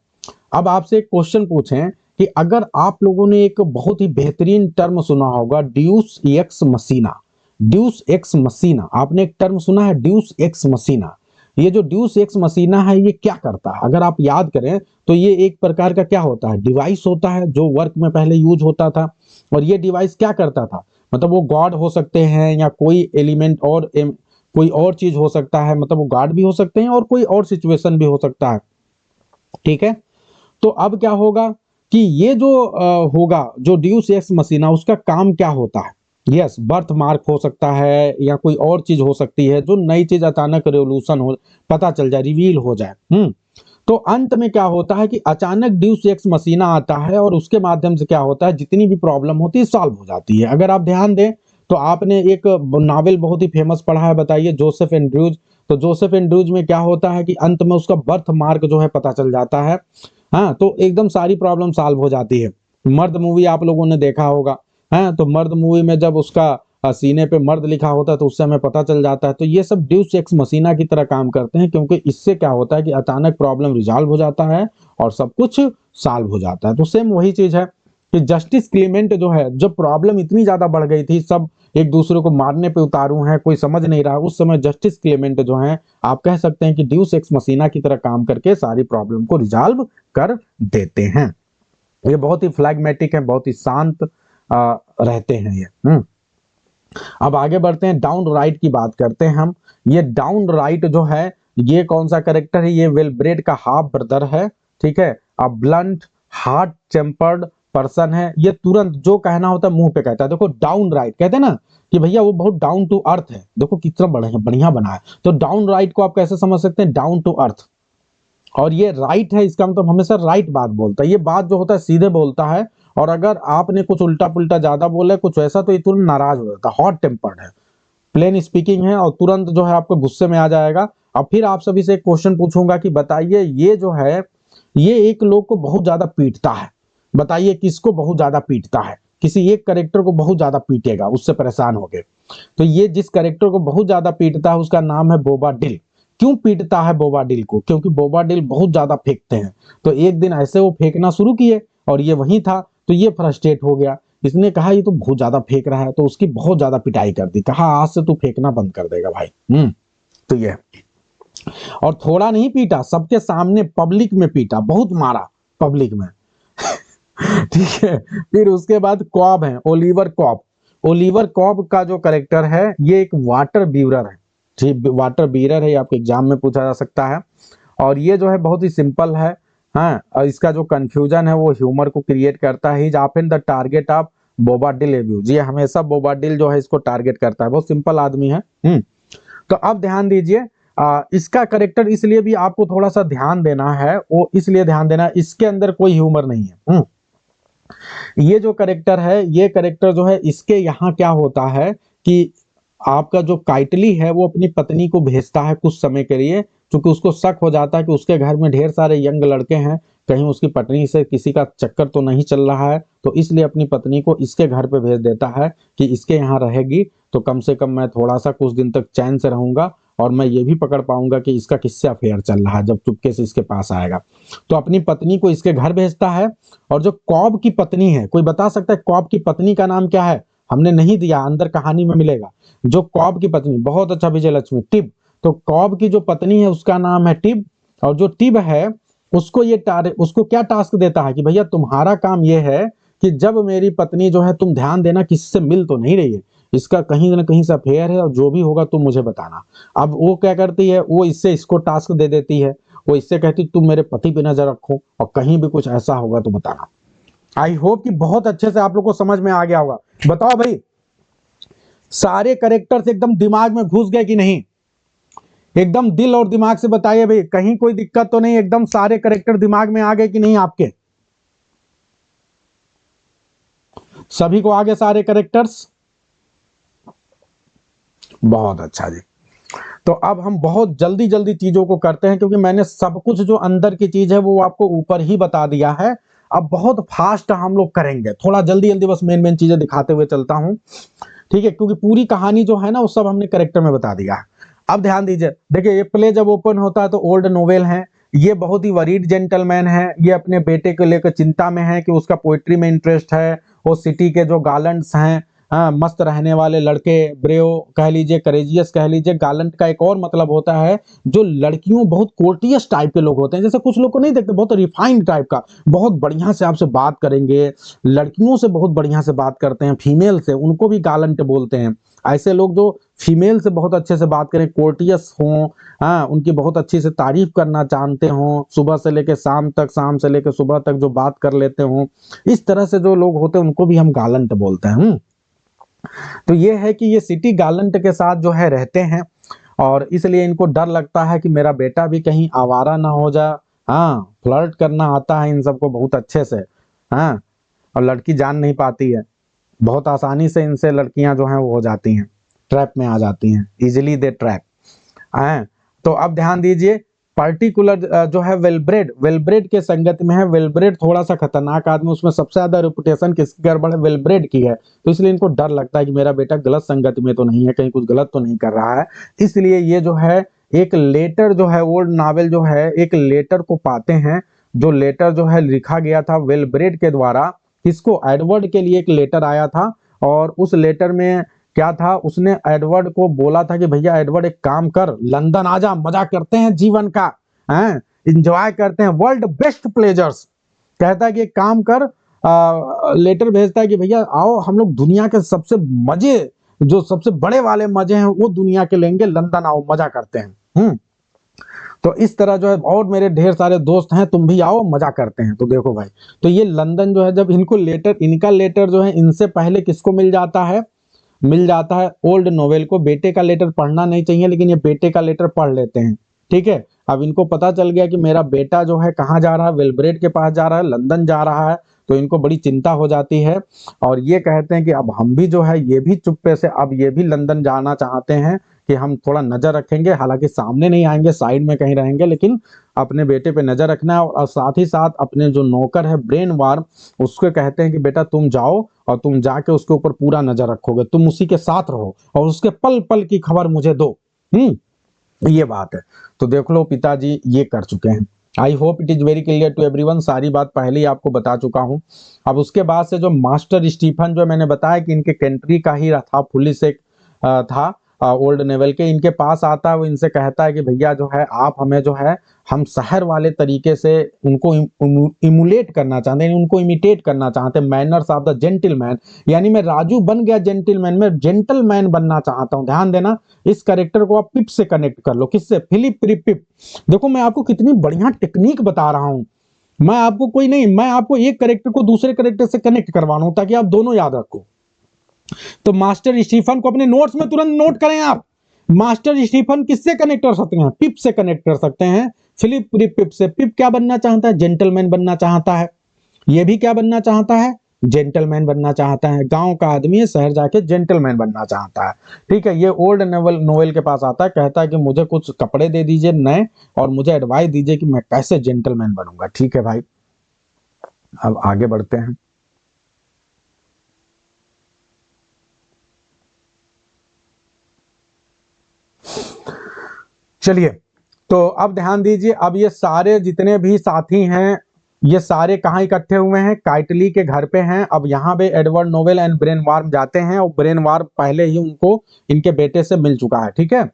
अब आपसे एक क्वेश्चन पूछें कि अगर आप लोगों ने एक बहुत ही बेहतरीन टर्म सुना होगा, ड्यूस एक्स मसीना। ड्यूस एक्स मसीना, आपने एक टर्म सुना है ड्यूस एक्स मसीना। ये जो ड्यूस एक्स मसीना है ये क्या करता है, अगर आप याद करें तो ये एक प्रकार का क्या होता है, डिवाइस होता है जो वर्क में पहले यूज होता था। और ये डिवाइस क्या करता था, मतलब वो गॉड हो सकते हैं या कोई एलिमेंट और कोई और चीज हो सकता है, मतलब वो गॉड भी हो सकते हैं और कोई और सिचुएशन भी हो सकता है। ठीक है। तो अब क्या होगा कि ये जो होगा जो ड्यूस एक्स मसीना, उसका काम क्या होता है, यस बर्थ मार्क हो सकता है या कोई और चीज हो सकती है, जो नई चीज अचानक रेवोल्यूशन हो, पता चल जाए, रिवील हो जाए। तो अंत में क्या होता है कि अचानक ड्यूस एक्स मसीना आता है और उसके माध्यम से क्या होता है, जितनी भी प्रॉब्लम होती है सॉल्व हो जाती है। अगर आप ध्यान दें तो आपने एक नावल बहुत ही फेमस पढ़ा है, बताइए, जोसेफ एंड्रयूज। तो जोसेफ एंड्रयूज में क्या होता है कि अंत में उसका बर्थ मार्क जो है पता चल जाता है। हाँ, तो एकदम सारी प्रॉब्लम सॉल्व हो जाती है। मर्द मूवी आप लोगों ने देखा होगा। हाँ, तो मर्द मूवी में जब उसका सीने पे मर्द लिखा होता है तो उससे हमें पता चल जाता है। तो ये सब ड्यूस एक्स मसीना की तरह काम करते हैं, क्योंकि इससे क्या होता है कि अचानक प्रॉब्लम रिजॉल्व हो जाता है और सब कुछ सॉल्व हो जाता है। तो सेम वही चीज है कि जस्टिस क्लीमेंट जो है, जब प्रॉब्लम इतनी ज्यादा बढ़ गई थी, सब एक दूसरे को मारने पे उतारू हैं, कोई समझ नहीं रहा, उस समय जस्टिस क्लेमेंट जो है, आप कह सकते हैं कि ड्यूस एक्स मसीना की तरह काम करके सारी प्रॉब्लम को रिजॉल्व कर देते हैं। ये बहुत ही फ्लैग्मेटिक है, बहुत ही शांत रहते हैं ये। अब आगे बढ़ते हैं, डाउन राइट की बात करते हैं हम। ये डाउन राइट जो है, ये कौन सा कैरेक्टर है, ये वेलब्रेड का हाफ ब्रदर है। ठीक है। अब ब्लंट हार्ट टेम्पर्ड पर्सन है, ये तुरंत जो कहना होता है मुंह पे कहता है। देखो डाउन राइट कहते हैं ना कि भैया वो बहुत डाउन टू अर्थ है, देखो कितना बढ़िया बना है। तो डाउन राइट को आप कैसे समझ सकते हैं, डाउन टू अर्थ। और ये राइट है, इसका मतलब हमेशा राइट बात बोलता है, ये बात जो होता है सीधे बोलता है। और अगर आपने कुछ उल्टा पुल्टा ज्यादा बोला कुछ ऐसा, तो ये तुरंत नाराज हो जाता है, हॉट टेम्पर्ड है, प्लेन स्पीकिंग है और तुरंत जो है आपको गुस्से में आ जाएगा। अब फिर आप सभी से एक क्वेश्चन पूछूंगा कि बताइए ये जो है, ये एक लोग को बहुत ज्यादा पीटता है, बताइए किसको बहुत ज्यादा पीटता है, किसी एक करेक्टर को बहुत ज्यादा पीटेगा, उससे परेशान हो गए। तो ये जिस करेक्टर को बहुत ज्यादा पीटता है उसका नाम है बोबा डिल। क्यों पीटता है बोबा डिल को, क्योंकि बोबा डिल बहुत ज्यादा फेंकते हैं। तो एक दिन ऐसे वो फेंकना शुरू किए और ये वही था, तो ये फ्रस्ट्रेट हो गया, इसने कहा ये तो बहुत ज्यादा फेंक रहा है, तो उसकी बहुत ज्यादा पिटाई कर दी, कहा आज से तू फेंकना बंद कर देगा भाई। तो ये, और थोड़ा नहीं पीटा, सबके सामने पब्लिक में पीटा, बहुत मारा पब्लिक में। ठीक है। फिर उसके बाद कॉब है, ओलिवर कॉब। ओलिवर कॉब का जो करेक्टर है, ये एक वाटर ब्यूरर है। ठीक, वाटर बीरर है, आपके एग्जाम में पूछा जा सकता है। और ये जो है बहुत ही सिंपल है। हाँ, और इसका जो कंफ्यूजन है वो ह्यूमर को क्रिएट करता है। Is often the target of Bobadill abuse, ये हमेशा बोबाडिल जो है इसको टारगेट करता है, बहुत सिंपल आदमी है। तो अब ध्यान दीजिए, इसका करेक्टर इसलिए भी आपको थोड़ा सा ध्यान देना है, वो इसलिए ध्यान देना है, इसके अंदर कोई ह्यूमर नहीं है। ये जो करेक्टर है, ये करेक्टर जो है, इसके यहाँ क्या होता है कि आपका जो काइटली है वो अपनी पत्नी को भेजता है कुछ समय के लिए, क्योंकि उसको शक हो जाता है कि उसके घर में ढेर सारे यंग लड़के हैं, कहीं उसकी पत्नी से किसी का चक्कर तो नहीं चल रहा है। तो इसलिए अपनी पत्नी को इसके घर पे भेज देता है कि इसके यहाँ रहेगी तो कम से कम मैं थोड़ा सा कुछ दिन तक चैन से रहूंगा और मैं ये भी पकड़ पाऊंगा कि इसका किससे अफेयर चल रहा है जब चुपके से इसके पास आएगा। तो अपनी पत्नी को इसके घर भेजता है, और जो कॉब की पत्नी है, कोई बता सकता है कॉब की पत्नी का नाम क्या है? हमने नहीं दिया, अंदर कहानी में मिलेगा। जो कॉब की पत्नी, बहुत अच्छा विजय लक्ष्मी, टिब। तो कॉब की जो पत्नी है उसका नाम है टिब, और जो टिब है उसको क्या टास्क देता है कि भैया तुम्हारा काम ये है कि जब मेरी पत्नी जो है, तुम ध्यान देना किससे मिल तो नहीं रही है, इसका कहीं ना कहीं से अफेयर है, और जो भी होगा तुम मुझे बताना। अब वो क्या करती है, वो इसको टास्क दे देती है। वो इससे कहती तुम मेरे पति पे नजर रखो, और कहीं भी कुछ ऐसा होगा तो बताना। आई होप कि बहुत अच्छे से आप लोग को समझ में आ गया होगा। बताओ भाई, सारे करेक्टर्स एकदम दिमाग में घुस गए कि नहीं? एकदम दिल और दिमाग से बताइए भाई, कहीं कोई दिक्कत तो नहीं? एकदम सारे करेक्टर दिमाग में आ गए कि नहीं आपके? सभी को आगे सारे करेक्टर्स? बहुत अच्छा जी। तो अब हम बहुत जल्दी जल्दी चीजों को करते हैं, क्योंकि मैंने सब कुछ जो अंदर की चीज है वो आपको ऊपर ही बता दिया है। अब बहुत फास्ट हम लोग करेंगे, थोड़ा जल्दी जल्दी बस मेन मेन चीजें दिखाते हुए चलता हूं, ठीक है? क्योंकि पूरी कहानी जो है ना वो सब हमने करेक्टर में बता दिया है। अब ध्यान दीजिए, देखिए ये प्ले जब ओपन होता है तो ओल्ड नोवेल है। ये बहुत ही वरीड जेंटलमैन है, ये अपने बेटे को लेकर चिंता में है कि उसका पोइट्री में इंटरेस्ट है। वो सिटी के जो गार्लेंड्स हैं, हाँ, मस्त रहने वाले लड़के, ब्रेव कह लीजिए, करेजियस कह लीजिए। गार्लेंड का एक और मतलब होता है जो लड़कियों, बहुत कोर्टियस टाइप के लोग होते हैं। जैसे कुछ लोग को नहीं देखते, बहुत रिफाइंड टाइप का, बहुत बढ़िया से आपसे बात करेंगे, लड़कियों से बहुत बढ़िया से बात करते हैं, फीमेल से, उनको भी गालंट बोलते हैं। ऐसे लोग जो फीमेल से बहुत अच्छे से बात करें, कोर्टियस हों, हाँ, उनकी बहुत अच्छी से तारीफ करना जानते हों, सुबह से लेकर शाम तक, शाम से लेकर सुबह तक जो बात कर लेते हों, इस तरह से जो लोग होते हैं उनको भी हम गालंट बोलते हैं। तो ये है कि ये सिटी गालंट के साथ जो है रहते हैं, और इसलिए इनको डर लगता है कि मेरा बेटा भी कहीं आवारा ना हो जाए। हाँ, फ्लर्ट करना आता है इन सबको बहुत अच्छे से। हाँ, और लड़की जान नहीं पाती है, बहुत आसानी से इनसे लड़कियां जो हैं वो हो जाती हैं, ट्रैप में आ जाती हैं, इजिली दे ट्रैप हैं। तो अब ध्यान दीजिए, पर्टिकुलर जो है वेलब्रेड, वेलब्रेड के संगत में है। वेलब्रेड थोड़ा सा खतरनाक आदमी, उसमें सबसे ज्यादा रेपुटेशन किसकी गड़बड़ है? वेलब्रेड की है। तो इसलिए इनको डर लगता है कि मेरा बेटा गलत संगत में तो नहीं है, कहीं कुछ गलत तो नहीं कर रहा है। इसलिए ये जो है एक लेटर जो है, ओल्ड नावल जो है, एक लेटर को पाते हैं। जो लेटर जो है लिखा गया था वेलब्रेड के द्वारा, किसको? एडवर्ड के लिए एक लेटर आया था। और उस लेटर में क्या था, उसने एडवर्ड को बोला था कि भैया एडवर्ड एक काम कर, लंदन आ जा, मजा करते हैं जीवन का, हैं, एंजॉय करते हैं, वर्ल्ड बेस्ट प्लेजर्स। कहता है कि एक काम कर, लेटर भेजता है कि भैया आओ, हम लोग दुनिया के सबसे मजे, जो सबसे बड़े वाले मजे हैं वो दुनिया के लेंगे, लंदन आओ, मजा करते हैं। तो इस तरह जो है, और मेरे ढेर सारे दोस्त हैं, तुम भी आओ, मजा करते हैं। तो देखो भाई, तो ये लंदन जो है, जब इनको लेटर, इनका लेटर जो है इनसे पहले किसको मिल जाता है? मिल जाता है ओल्ड नोवेल को। बेटे का लेटर पढ़ना नहीं चाहिए, लेकिन ये बेटे का लेटर पढ़ लेते हैं, ठीक है? अब इनको पता चल गया कि मेरा बेटा जो है कहाँ जा रहा है, वेलब्रेड के पास जा रहा है, लंदन जा रहा है। तो इनको बड़ी चिंता हो जाती है, और ये कहते हैं कि अब हम भी जो है, ये भी चुप्पे से अब ये भी लंदन जाना चाहते हैं, कि हम थोड़ा नजर रखेंगे, हालांकि सामने नहीं आएंगे, साइड में कहीं रहेंगे, लेकिन अपने बेटे पे नजर रखना है। और साथ ही साथ अपने जो नौकर है ब्रेन वार्म, उसको कहते हैं कि बेटा तुम जाओ, और तुम जाके उसके ऊपर पूरा नजर रखोगे, तुम उसी के साथ रहो, और उसके पल पल की खबर मुझे दो। ये बात है। तो देख लो, पिताजी ये कर चुके हैं। I hope it is very clear to everyone. सारी बात पहले ही आपको बता चुका हूं। अब उसके बाद से जो मास्टर स्टीफन, जो मैंने बताया कि इनके कंट्री का ही था, पुलिस एक था ओल्ड नेवल के, इनके पास आता है। वो इनसे कहता है कि भैया जो है, आप हमें जो है, हम शहर वाले तरीके से उनको इमुलेट करना चाहते हैं, उनको इमिटेट करना चाहते हैं, मैनर्स ऑफ द जेंटलमैन। यानी मैं राजू बन गया जेंटलमैन, मैं जेंटलमैन बनना चाहता हूं। ध्यान देना, इस कैरेक्टर को आप पिप से कनेक्ट कर लो। किससे? फिलिप पिप। देखो मैं आपको कितनी बढ़िया टेक्निक बता रहा हूं। मैं आपको कोई नहीं, मैं आपको एक कैरेक्टर को दूसरे कैरेक्टर से कनेक्ट करवा रहा हूं, ताकि आप दोनों याद रखो। तो मास्टर स्टीफन को अपने नोट्स में तुरंत नोट करें आप। मास्टर स्टीफन किससे कनेक्ट कर सकते हैं? पिप से कनेक्ट कर सकते हैं। फिलिप पिप से। पिप क्या बनना चाहता है? जेंटलमैन बनना चाहता है। ये भी क्या बनना चाहता है? जेंटलमैन बनना चाहता है। गांव का आदमी है, शहर जाके जेंटलमैन बनना चाहता है, ठीक है? ये ओल्ड नोवेल के पास आता है, कहता है कि मुझे कुछ कपड़े दे दीजिए नए, और मुझे एडवाइस दीजिए कि मैं कैसे जेंटलमैन बनूंगा। ठीक है भाई, अब आगे बढ़ते हैं। चलिए, तो अब ध्यान दीजिए, अब ये सारे जितने भी साथी हैं ये सारे कहाँ इकट्ठे हुए हैं, काइटली के घर पे हैं। अब यहाँ पे Edward novel and brain warm जाते हैं और ब्रेन वार्म पहले ही उनको इनके बेटे से मिल चुका है, ठीक है,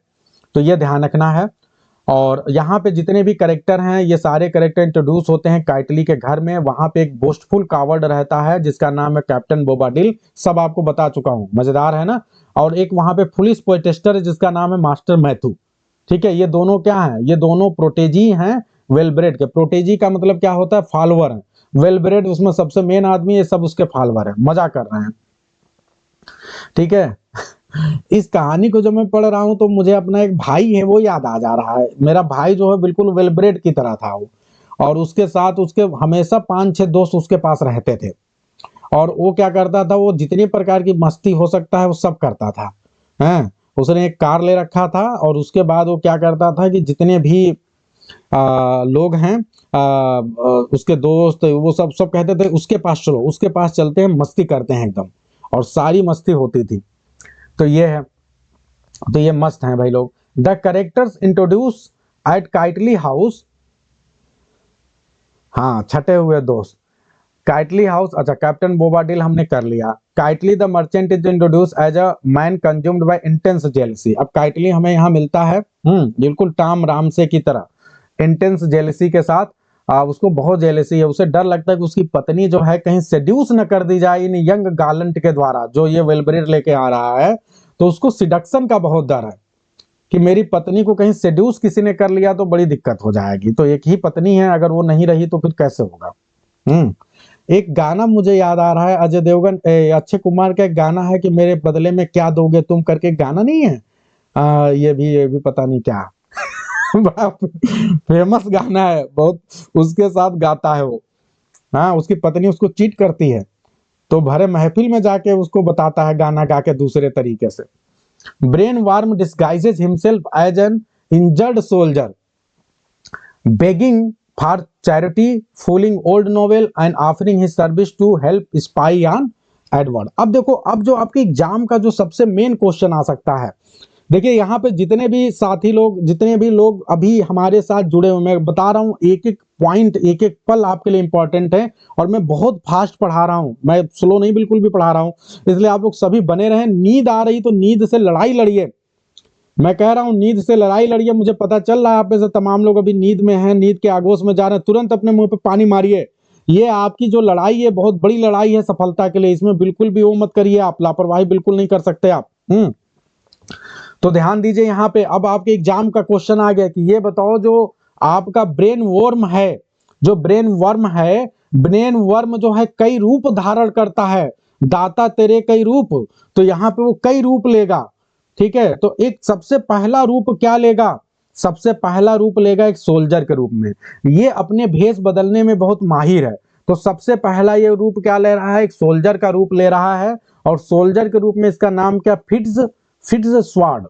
तो ये ध्यान रखना है। और यहाँ पे जितने भी कैरेक्टर हैं ये सारे कैरेक्टर इंट्रोड्यूस होते हैं काइटली के घर में। वहां पे एक बोस्टफुल कावर्ड रहता है जिसका नाम है कैप्टन बोबाडिल, सब आपको बता चुका हूँ, मजेदार है ना। और एक वहां पे पुलिस पोएटेस्टर है जिसका नाम है मास्टर मैथ्यू, ठीक है। ये दोनों क्या हैं, ये दोनों प्रोटेजी हैं वेलब्रेड के। प्रोटेजी का मतलब क्या होता है, फॉलोअर है। वेलब्रेड उसमें सबसे मेन आदमी, ये सब उसके फॉलोअर है, मजा कर रहे हैं, ठीक है। इस कहानी को जब मैं पढ़ रहा हूं तो मुझे अपना एक भाई है वो याद आ जा रहा है। मेरा भाई जो है बिल्कुल वेलब्रेड की तरह था वो, और उसके साथ उसके हमेशा 5-6 दोस्त उसके पास रहते थे। और वो क्या करता था, वो जितनी प्रकार की मस्ती हो सकता है वो सब करता था, हैं। उसने एक कार ले रखा था और उसके बाद वो क्या करता था कि जितने भी लोग हैं, उसके दोस्त वो सब सब कहते थे उसके पास चलो, उसके पास चलते हैं, मस्ती करते हैं एकदम, और सारी मस्ती होती थी। तो ये है, तो ये मस्त हैं भाई लोग। The characters introduce at Kitely house, हाँ छठे हुए दोस्त काइटली हाउस। अच्छा, कैप्टन बोबाडिल हमने कर लिया। Kitely the merchant is introduce as a man consumed by intense jealousy. अब काइटली हमें यहाँ मिलता है बिल्कुल टाम रामसे की तरह, इंटेंस जेलसी के साथ। उसको बहुत जेलसी है, उसे डर लगता है कि उसकी पत्नी जो है कहीं सेड्यूस न कर दी जाए इन यंग गालंट के द्वारा, जो ये वेलब्रेड लेके आ रहा है। तो उसको सिडक्शन का बहुत डर है कि मेरी पत्नी को कहीं सेड्यूस किसी ने कर लिया तो बड़ी दिक्कत हो जाएगी। तो एक ही पत्नी है, अगर वो नहीं रही तो फिर कैसे होगा। एक गाना मुझे याद आ रहा है, अजय देवगन अक्षय कुमार का एक गाना है कि मेरे बदले में क्या दोगे तुम करके, एक गाना नहीं है, ये भी पता नहीं क्या बड़ा फेमस गाना है बहुत, उसके साथ गाता है वो। हाँ, उसकी पत्नी उसको चीट करती है तो भरे महफिल में जाके उसको बताता है गाना गा के दूसरे तरीके से। Brainworm disguises himself as an injured soldier begging for charity, fooling old novel and offering his service to help spy on Edward. अब देखो, अब जो आपके एग्जाम का जो सबसे मेन क्वेश्चन आ सकता है, देखिए यहाँ पे जितने भी साथी लोग, जितने भी लोग अभी हमारे साथ जुड़े हुए, मैं बता रहा हूँ एक एक पॉइंट, एक एक पल आपके लिए इंपॉर्टेंट है। और मैं बहुत फास्ट पढ़ा रहा हूँ, मैं स्लो नहीं बिल्कुल भी पढ़ा रहा हूँ, इसलिए आप लोग सभी बने रहें। नींद आ रही तो नींद से लड़ाई लड़िए, मैं कह रहा हूं नींद से लड़ाई लड़िए। मुझे पता चल रहा है आप में से तमाम लोग अभी नींद में हैं, नींद के आगोश में जा रहे हैं, तुरंत अपने मुंह पे पानी मारिए। ये आपकी जो लड़ाई है बहुत बड़ी लड़ाई है सफलता के लिए, इसमें बिल्कुल भी वो मत करिए, आप लापरवाही बिल्कुल नहीं कर सकते आप। तो ध्यान दीजिए यहाँ पे, अब आपके एग्जाम का क्वेश्चन आ गया कि ये बताओ जो आपका ब्रेन वर्म है, जो ब्रेन वर्म है, ब्रेन वर्म जो है कई रूप धारण करता है, दाता तेरे कई रूप। तो यहाँ पे वो कई रूप लेगा, ठीक है। तो एक सबसे पहला रूप क्या लेगा, सबसे पहला रूप लेगा एक सोल्जर के रूप में। ये अपने भेष बदलने में बहुत माहिर है, तो सबसे पहला ये रूप क्या ले रहा है, एक सोल्जर का रूप ले रहा है। और सोल्जर के रूप में इसका नाम क्या, Fitz, Fitz sword,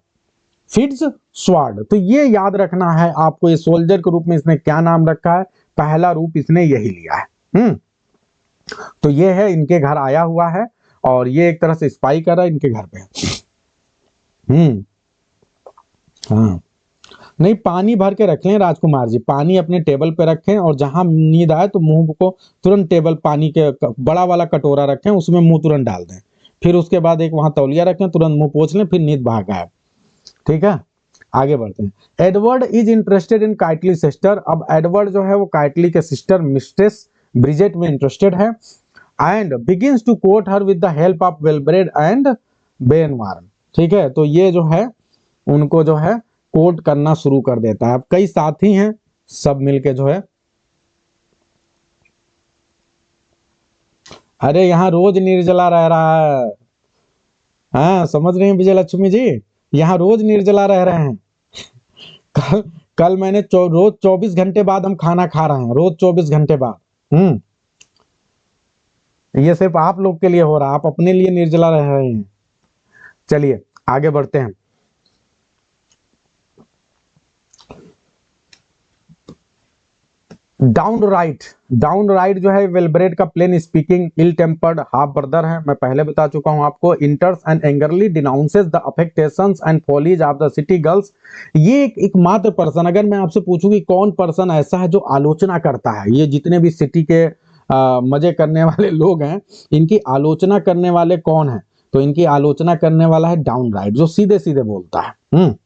Fitz sword. तो ये याद रखना है आपको, ये सोल्जर के रूप में इसने क्या नाम रखा है, पहला रूप इसने यही लिया है। तो ये है, इनके घर आया हुआ है और ये एक तरह से स्पाई कर रहा है इनके घर पे। हाँ, नहीं पानी भर के रख लें राजकुमार जी, पानी अपने टेबल पे रखें और जहां नींद आए तो मुंह को तुरंत टेबल, पानी के बड़ा वाला कटोरा रखें, उसमें मुंह तुरंत डाल दें। फिर उसके बाद एक वहां तौलिया रखें, तुरंत मुंह पोंछ लें, फिर नींद भाग आए, ठीक है। आगे बढ़ते हैं। Edward is interested in Kitely sister. अब एडवर्ड जो है वो काइटली के सिस्टर मिस्ट्रेस ब्रिजेट में इंटरेस्टेड है। And begins to court her with the help of Wellbred and Brainworm, ठीक है। तो ये जो है उनको जो है कोर्ट करना शुरू कर देता है। अब कई साथी हैं, सब मिलके जो है, अरे यहाँ रोज निर्जला रह रहा है, हाँ समझ रहे हैं विजय लक्ष्मी जी, यहाँ रोज निर्जला रह रहे हैं। कल कल मैंने रोज 24 घंटे बाद हम खाना खा रहे हैं, रोज 24 घंटे बाद। ये सिर्फ आप लोग के लिए हो रहा है, आप अपने लिए निर्जला रह रहे हैं। चलिए आगे बढ़ते हैं। डाउन राइट जो है वेलब्रेड का plain speaking ill tempered half brother है, मैं पहले बता चुका हूं आपको। Enters and angrily denounces the affectations and follies of the city girls. ये एक मात्र पर्सन, अगर मैं आपसे पूछूं कि कौन पर्सन ऐसा है जो आलोचना करता है, ये जितने भी सिटी के मजे करने वाले लोग हैं, इनकी आलोचना करने वाले कौन है, तो इनकी आलोचना करने वाला है डाउन राइट, जो सीधे सीधे बोलता है।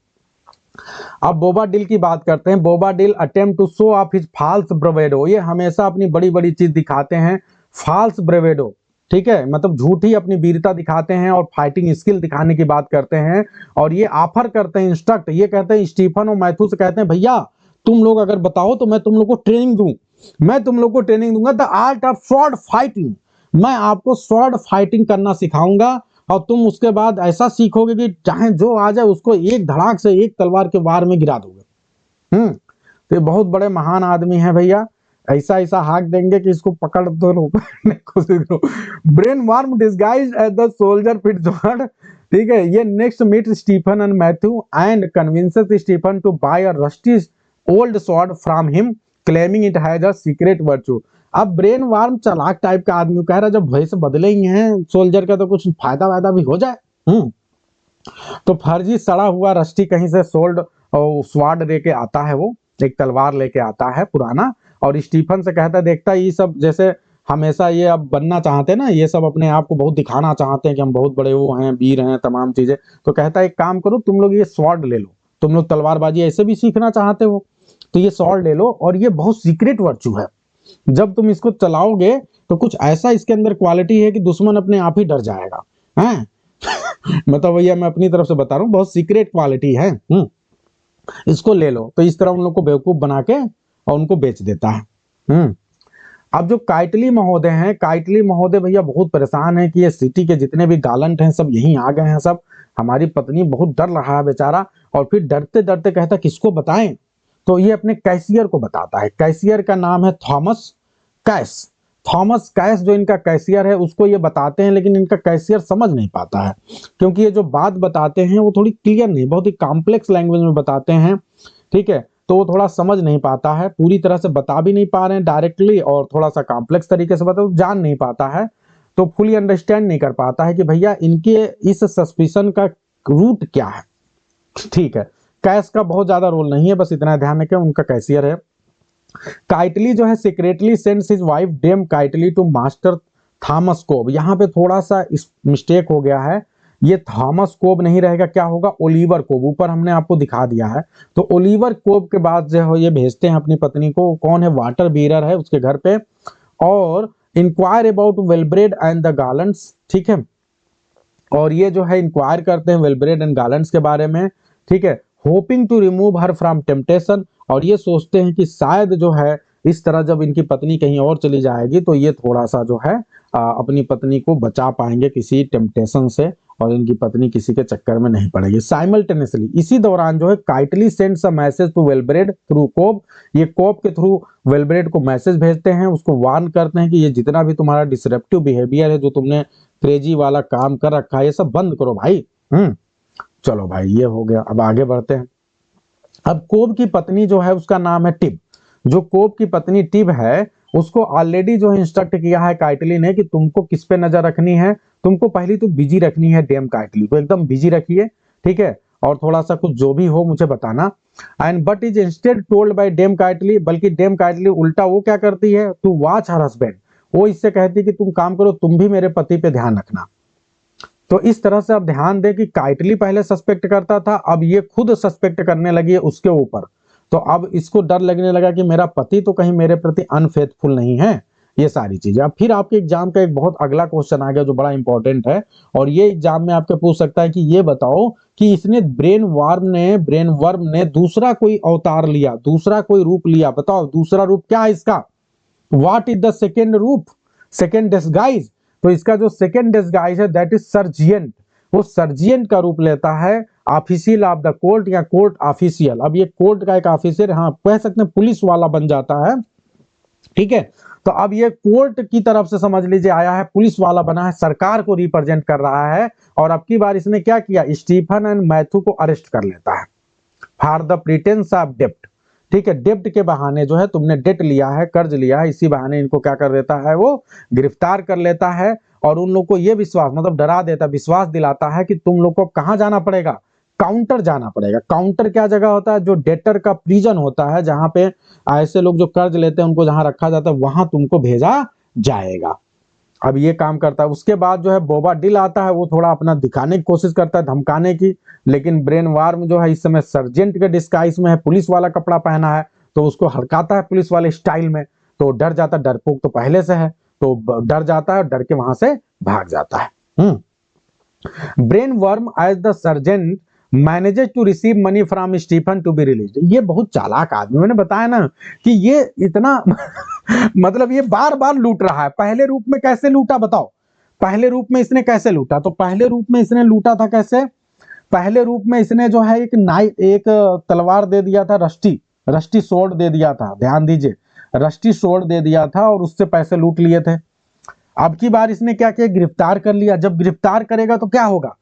अब बोबाडिल की बात करते हैं। Bobadill attempt to show off his false bravado, ये हमेशा अपनी बड़ी बड़ी चीज दिखाते हैं। फॉल्स ब्रेवेडो, ठीक है, मतलब झूठी अपनी वीरता दिखाते हैं और फाइटिंग स्किल दिखाने की बात करते हैं। और ये ऑफर करते हैं इंस्ट्रक्ट, ये कहते हैं स्टीफन और मैथ्यू से, कहते हैं भैया तुम लोग अगर बताओ तो मैं तुम लोग को ट्रेनिंग दूं, मैं तुम लोग को ट्रेनिंग दूंगा, the art of sword fighting, मैं आपको स्वॉर्ड फाइटिंग करना सिखाऊंगा और तुम उसके बाद ऐसा सीखोगे कि चाहे जो आ जाए उसको एक धड़ाक से एक तलवार के वार में गिरा दोगे। तो ये बहुत बड़े महान आदमी है भैया, ऐसा ऐसा हाक देंगे कि इसको पकड़ दो कोशिश करो। Brainworm disguised as the soldier Fitzsword, ठीक है, ये next meet Stephen and Matthew and convinces Stephen to buy a rusty old sword from him claiming it has a secret virtue. अब ब्रेन वार्म चालाक टाइप का आदमी कह रहा है जब भैंस बदले ही हैं सोल्जर का तो कुछ फायदा वायदा भी हो जाए। तो फर्जी सड़ा हुआ रस्टी कहीं से सोल्ड स्वाड लेके आता है, वो एक तलवार लेके आता है पुराना, और स्टीफन से कहता है देखता ये सब जैसे हमेशा ये अब बनना चाहते हैं ना, ये सब अपने आप को बहुत दिखाना चाहते हैं कि हम बहुत बड़े वो हैं, वीर हैं, तमाम चीजें। तो कहता है एक काम करो तुम लोग ये स्वॉर्ड ले लो, तुम लोग तलवारबाजी ऐसे भी सीखना चाहते हो तो ये स्वॉर्ड ले लो, और ये बहुत सीक्रेट वर्च्यू है, जब तुम इसको चलाओगे तो कुछ ऐसा इसके अंदर क्वालिटी है कि दुश्मन अपने आप ही डर जाएगा हैं। मतलब भैया मैं अपनी तरफ से बता रहा हूँ, बहुत सीक्रेट क्वालिटी है। इसको ले लो। तो इस तरह उन लोग को बेवकूफ बना के और उनको बेच देता है। अब जो काइटली महोदय हैं, काइटली महोदय भैया बहुत परेशान है कि ये सिटी के जितने भी गालंट हैं सब यहीं आ गए हैं, सब हमारी पत्नी बहुत डर रहा है बेचारा। और फिर डरते डरते कहता किसको बताएं, तो ये अपने कैशियर को बताता है। कैशियर का नाम है थॉमस कैश। थॉमस कैश जो इनका कैशियर है उसको ये बताते हैं, लेकिन इनका कैशियर समझ नहीं पाता है, क्योंकि ये जो बात बताते हैं वो थोड़ी क्लियर नहीं, बहुत ही कॉम्प्लेक्स लैंग्वेज में बताते हैं, ठीक है, तो वो थोड़ा समझ नहीं पाता है, पूरी तरह से बता भी नहीं पा रहे हैं डायरेक्टली, और थोड़ा सा कॉम्प्लेक्स तरीके से बता तो जान नहीं पाता है, तो फुली अंडरस्टैंड नहीं कर पाता है कि भैया इनके इस सस्पिशन का रूट क्या है। ठीक है, कैश का बहुत ज्यादा रोल नहीं है, बस इतना ध्यान रखें उनका कैशियर है। काइटली जो है secretly sends his wife Dame Kitely to Master Thomas Cob. यहाँ पे थोड़ा सा मिस्टेक हो गया है, ये थॉमस कोब नहीं रहेगा, क्या होगा ओलिवर कोब, ऊपर हमने आपको दिखा दिया है। तो ओलिवर कोब के बाद जो है ये भेजते हैं अपनी पत्नी को, कौन है वाटर बीरर है उसके घर पे, और inquire about वेलब्रेड and the garlands, ठीक है, और ये जो है इंक्वायर करते हैं वेलब्रेड एंड गार्लेंड्स के बारे में, ठीक है, hoping to remove her from temptation, और ये सोचते हैं कि शायद जो है इस तरह जब इनकी पत्नी कहीं और चली जाएगी तो ये थोड़ा सा जो है अपनी पत्नी को बचा पाएंगे किसी टेम्पटेशन से, और इनकी पत्नी किसी के चक्कर में नहीं पड़ेगी। साइमल्टेनियसली इसी दौरान जो है Kitely sends a message to Wellbred through Cob, ये कोब के थ्रू वेलब्रेड को मैसेज भेजते हैं, उसको वार्न करते हैं कि ये जितना भी तुम्हारा डिसरप्टिव बिहेवियर है, जो तुमने क्रेजी वाला काम कर रखा है, ये सब बंद करो भाई। चलो भाई ये हो गया, अब आगे बढ़ते हैं। अब कोब की पत्नी जो है उसका नाम है टिब। जो कोब की पत्नी टिब है उसको ऑलरेडी जो है इंस्ट्रक्ट किया है काइटली ने कि तुमको किस पे नजर रखनी है, तुमको पहली तो बिजी रखनी है डेम काइटली को, एकदम बिजी रखिए, ठीक है, और थोड़ा सा कुछ जो भी हो मुझे बताना। And but is instead told by Dame Kitely, बल्कि डेम काइटली उल्टा वो क्या करती है, टू वॉच हर हस्बैंड, वो इससे कहती है कि तुम काम करो, तुम भी मेरे पति पे ध्यान रखना। तो इस तरह से अब ध्यान दे कि काइटली पहले सस्पेक्ट करता था, अब ये खुद सस्पेक्ट करने लगी है उसके ऊपर। तो अब इसको डर लगने लगा कि मेरा पति तो कहीं मेरे प्रति अनफेथफुल नहीं है, ये सारी चीजें। अब फिर आपके एग्जाम का एक बहुत अगला क्वेश्चन आ गया जो बड़ा इंपॉर्टेंट है, और ये एग्जाम में आपके पूछ सकता है कि ये बताओ कि इसने ब्रेन वर्म ने दूसरा कोई अवतार लिया, दूसरा कोई रूप लिया, बताओ दूसरा रूप क्या है इसका, व्हाट इज द सेकेंड रूप, सेकेंड डिस्गाइज। तो इसका जो सेकेंड डिस्गाइज है दैट इज सर्जिएंट, वो सर्जिएंट का रूप लेता है, ऑफिशियल ऑफ द कोर्ट या कोर्ट ऑफिशियल। अब ये कोर्ट का एक ऑफिसर, हाँ कह सकते हैं पुलिस वाला बन जाता है, ठीक है। तो अब ये कोर्ट की तरफ से समझ लीजिए आया है, पुलिस वाला बना है, सरकार को रिप्रेजेंट कर रहा है, और अब की बार इसने क्या किया, स्टीफन एंड मैथ्यू को अरेस्ट कर लेता है फॉर द प्रिटेंस ऑफ डेप्ट, ठीक है, डेब्ट के बहाने जो है तुमने डेट लिया है, कर्ज लिया है, इसी बहाने इनको क्या कर देता है, वो गिरफ्तार कर लेता है और उन लोग को ये विश्वास, मतलब डरा देता, विश्वास दिलाता है कि तुम लोग को कहाँ जाना पड़ेगा, काउंटर जाना पड़ेगा। काउंटर क्या जगह होता है, जो डेटर का प्रिजन होता है, जहां पे ऐसे लोग जो कर्ज लेते हैं उनको जहां रखा जाता है, वहां तुमको भेजा जाएगा। अब ये काम करता है। उसके बाद जो है बोबाडिल आता है, वो थोड़ा अपना दिखाने की कोशिश करता है, धमकाने की, लेकिन ब्रेन वार्म जो है इस समय सर्जेंट के डिस्गाइज में है, पुलिस वाला कपड़ा पहना है, तो उसको हड़काता है पुलिस वाले स्टाइल में, तो डर जाता है, डरपोक तो पहले से है, तो डर जाता है, डर के वहां से भाग जाता है। Brainworm as the sergeant manages to receive money from Stephen to be release. ये बहुत चालाक आदमी, मैंने बताया ना कि ये इतना मतलब ये बार बार लूट रहा है। पहले रूप में कैसे लूटा बताओ, पहले रूप में इसने कैसे लूटा, तो पहले रूप में इसने लूटा था कैसे, पहले रूप में इसने जो है एक तलवार दे दिया था, रस्टी सोर्ड दे दिया था, ध्यान दीजिए, रस्टी सोर्ड दे दिया था और उससे पैसे लूट लिए थे। अब की बार इसने क्या किया, गिरफ्तार कर लिया। जब गिरफ्तार करेगा तो क्या होगा,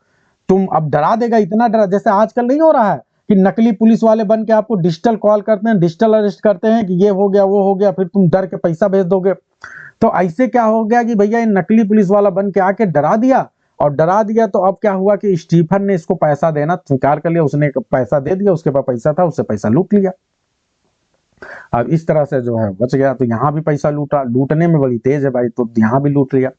तुम अब डरा देगा, इतना डरा, जैसे आजकल नहीं हो रहा है कि नकली पुलिस वाले बन के आपको डिजिटल कॉल करते हैं, डिजिटल अरेस्ट करते हैं कि ये हो गया वो हो गया, फिर तुम डर के पैसा भेज दोगे। तो ऐसे क्या हो गया कि भैया ये नकली पुलिस वाला बन के आके डरा दिया, और डरा दिया तो अब क्या हुआ कि स्टीफन ने इसको पैसा देना स्वीकार कर लिया, उसने पैसा दे दिया, उसके पास पैसा था, उससे पैसा लूट लिया। अब इस तरह से जो है बच गया। तो यहाँ भी पैसा लूटा, लूटने में बड़ी तेज है भाई, तो यहाँ भी लूट लिया।